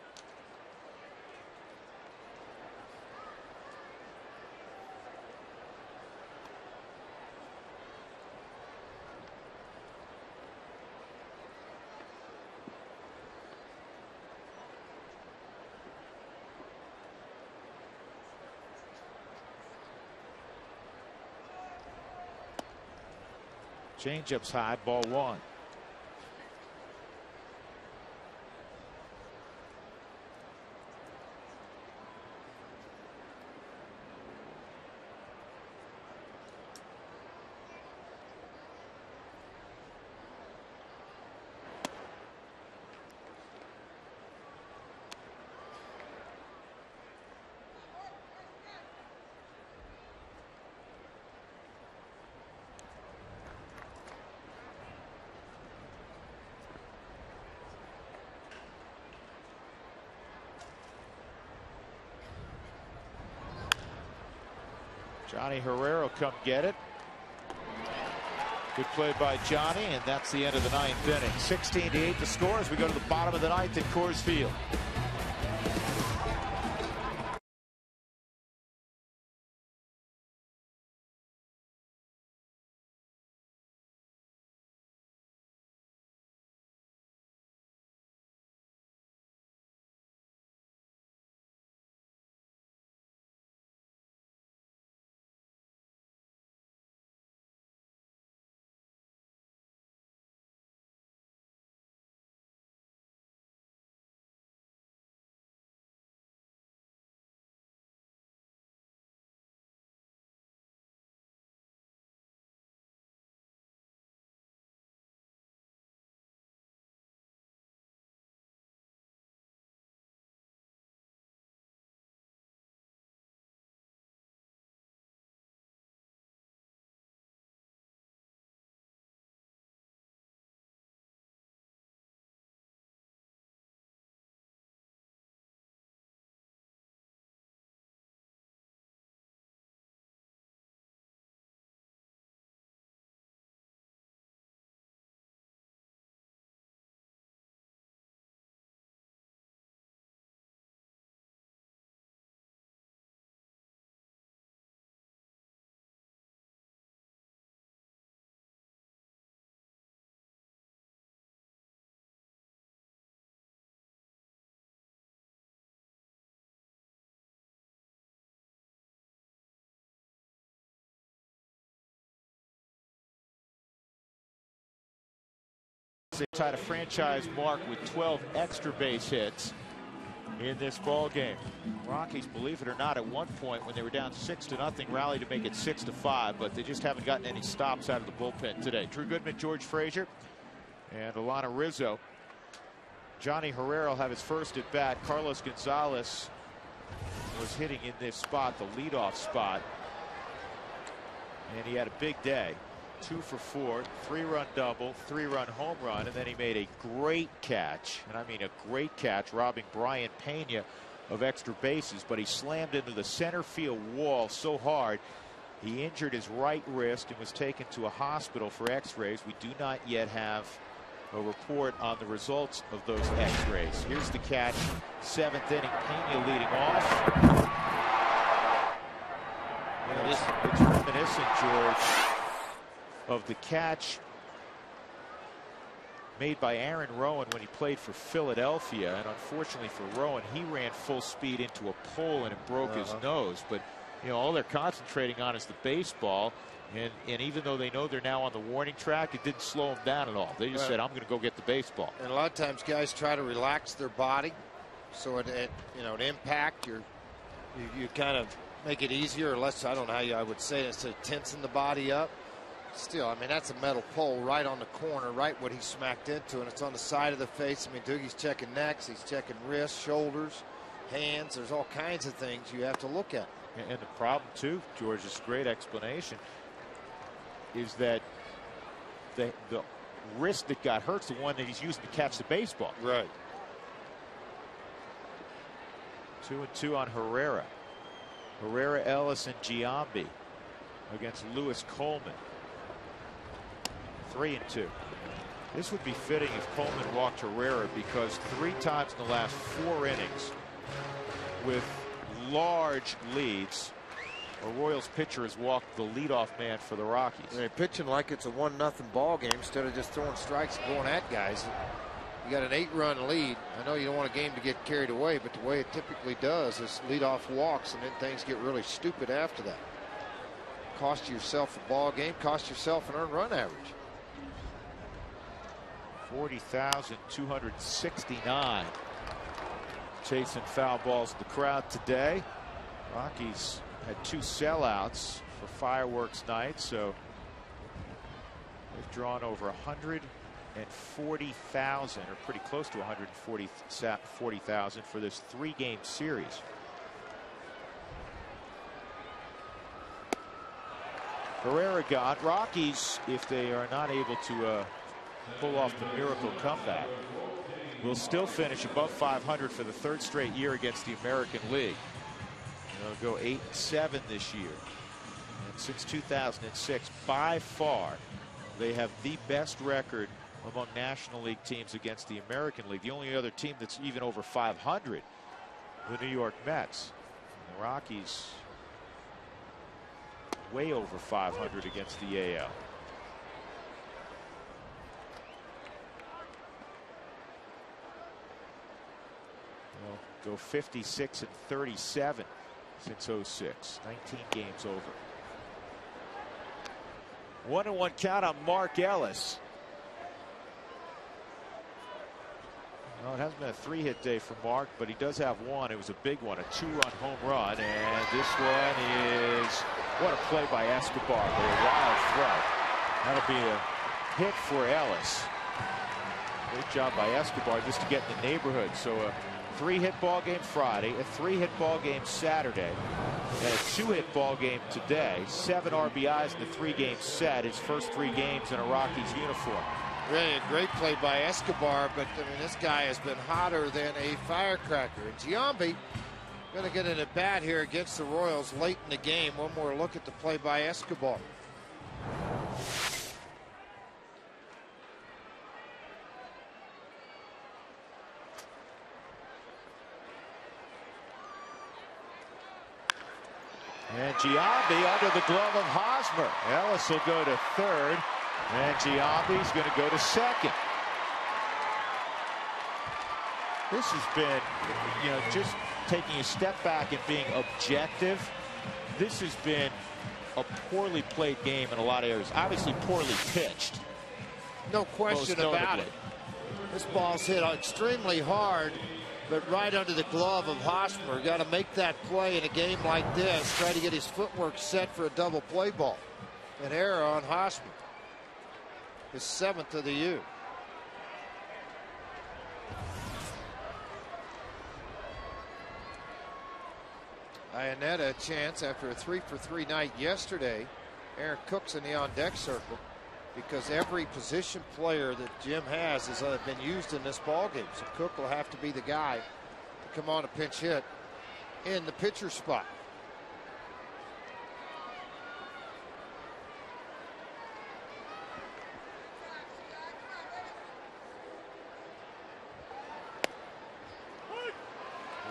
Changeup's high, ball 1. Johnny Herrera will come get it. Good play by Johnny, and that's the end of the 9th inning. 16-8 the score as we go to the bottom of the 9th at Coors Field. They tied a franchise mark with 12 extra base hits in this ball game. Rockies, believe it or not, at one point when they were down 6-0, rallied to make it 6-5, but they just haven't gotten any stops out of the bullpen today. Drew Goodman, George Frazier, and Alana Rizzo. Johnny Herrera will have his first at bat. Carlos Gonzalez was hitting in this spot, the leadoff spot, and he had a big day. 2 for 4, 3-run double, 3-run home run, and then he made a great catch, and I mean a great catch, robbing Brian Pena of extra bases, but he slammed into the center field wall so hard he injured his right wrist and was taken to a hospital for x-rays. We do not yet have a report on the results of those x-rays. Here's the catch, 7th inning, Pena leading off. You know, it's reminiscent, George, of the catch made by Aaron Rowan when he played for Philadelphia, and unfortunately for Rowan, he ran full speed into a pole and it broke his nose. But you know, all they're concentrating on is the baseball, and even though they know they're now on the warning track, it didn't slow them down at all. They just said, I'm going to go get the baseball. And a lot of times guys try to relax their body so it impact you kind of make it easier, or less, I don't know how I would say it, instead of tensing the body up. Still, I mean, that's a metal pole right on the corner, right what he smacked into, and it's on the side of the face. I mean, Doogie's checking necks, he's checking wrists, shoulders, hands. There's all kinds of things you have to look at. And the problem, too, George, is a great explanation, is that the wrist that got hurt's the one that he's using to catch the baseball. Right. 2-2 on Herrera. Herrera, Ellis, and Giambi against Lewis Coleman. 3-2. This would be fitting if Coleman walked Herrera, because 3 times in the last 4 innings with large leads, a Royals pitcher has walked the leadoff man for the Rockies. They're pitching like it's a 1-0 ball game instead of just throwing strikes and going at guys. You got an 8-run lead. I know you don't want a game to get carried away, but the way it typically does is leadoff walks, and then things get really stupid after that. Cost yourself a ball game, cost yourself an earned run average. 40,269 chasing foul balls in the crowd today. Rockies had 2 sellouts for fireworks night, so they've drawn over 140,000, or pretty close to 140,000 for this 3-game series. Herrera got Rockies, if they are not able to pull off the miracle comeback, will still finish above 500 for the 3rd straight year against the American League. They'll go 8-7 this year. And since 2006, by far, they have the best record among National League teams against the American League. The only other team that's even over 500, the New York Mets. And the Rockies way over 500 against the AL. Go 56-37 since 06. 19 games over. 1-1 count on Mark Ellis. Well, it hasn't been a 3-hit day for Mark, but he does have one. It was a big one, a 2-run home run, and this one is, what a play by Escobar, but a wild throw. That'll be a hit for Ellis. Great job by Escobar just to get in the neighborhood. So a 3-hit ball game Friday, a 3-hit ball game Saturday, and a 2-hit ball game today. 7 RBIs in the 3-game set, his first 3 games in a Rockies uniform. Really a great play by Escobar, but I mean, this guy has been hotter than a firecracker. And Giambi going to get an at-bat here against the Royals late in the game. One more look at the play by Escobar. And Giambi under the glove of Hosmer. Ellis will go to 3rd, and Giambi's going to go to 2nd. This has been, you know, just taking a step back and being objective. This has been a poorly played game in a lot of areas. Obviously poorly pitched. No question about it. This ball's hit extremely hard, but right under the glove of Hosmer. Got to make that play in a game like this. Try to get his footwork set for a double play ball. An error on Hosmer. His 7th of the year. Iannetta a chance after a 3-for-3 night yesterday. Aaron Cook's in the on-deck circle because every position player that Jim has been used in this ballgame. So Cook will have to be the guy to come on a pinch hit in the pitcher spot.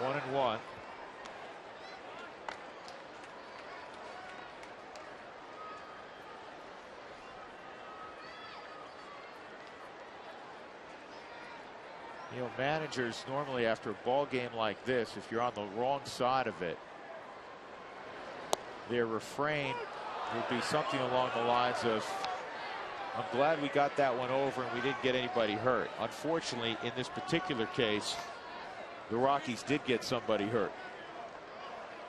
One and one. You know, managers normally after a ball game like this, if you're on the wrong side of it, their refrain would be something along the lines of, I'm glad we got that one over and we didn't get anybody hurt. Unfortunately, in this particular case, the Rockies did get somebody hurt.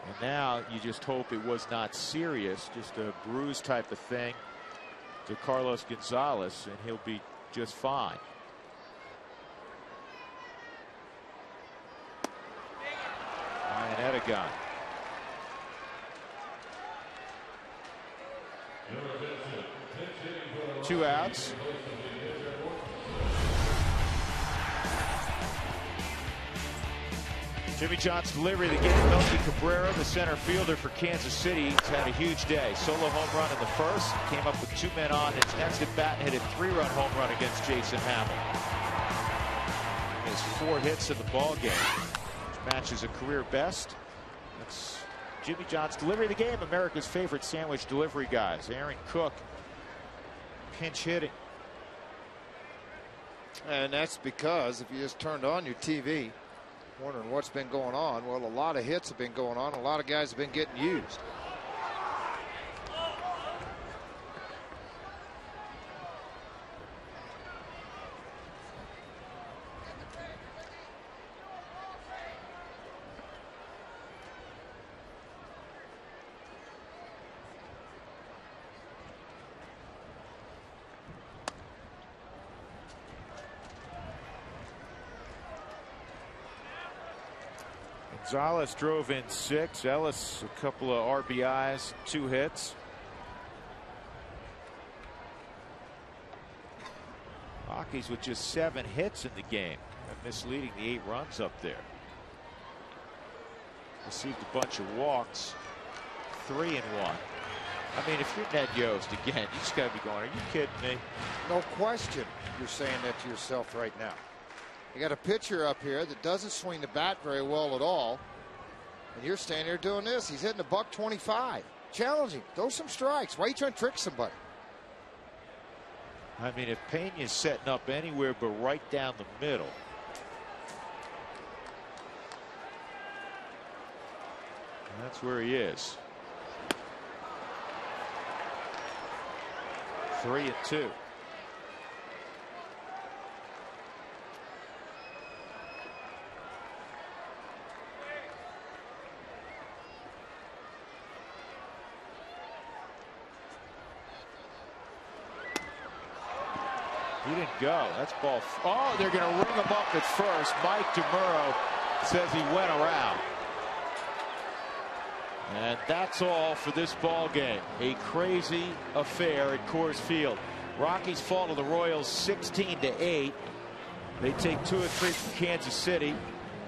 And now you just hope it was not serious, just a bruise type of thing to Carlos Gonzalez, and he'll be just fine. Iannetta gone. Two outs. Jimmy John's delivery that gave Melky Cabrera, the center fielder for Kansas City. He's had a huge day. Solo home run in the first. Came up with 2 men on his next at bat and hit a 3-run home run against Jason Hamill. He has 4 hits in the ball game, which matches a career best. That's Jimmy John's delivery of the game. America's favorite sandwich delivery guys. Aaron Cook pinch hitting. And that's because if you just turned on your TV, wondering what's been going on, well, a lot of hits have been going on. A lot of guys have been getting used. Gonzalez drove in 6. Ellis a couple of RBIs, 2 hits. Rockies with just 7 hits in the game, and misleading the 8 runs up there. Received a bunch of walks, 3 and 1. I mean, if you're Ned Yost again, you just got to be going, are you kidding me? No question you're saying that to yourself right now. You got a pitcher up here that doesn't swing the bat very well at all, and you're standing there doing this. He's hitting $125. Challenge him. Throw some strikes. Why are you trying to trick somebody? I mean, if Pena's setting up anywhere but right down the middle. That's where he is. 3 and 2. He didn't go. That's ball. Oh, they're going to ring him up at first. Mike DeMuro says he went around. And that's all for this ball game. A crazy affair at Coors Field. Rockies fall to the Royals 16-8. They take 2 of 3 from Kansas City.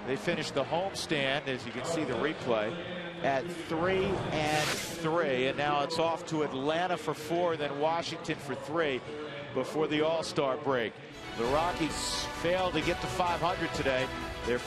They finish the homestand, as you can see the replay, at 3-3. And now it's off to Atlanta for 4, then Washington for 3 before the All-Star break. The Rockies failed to get to 500 today. They're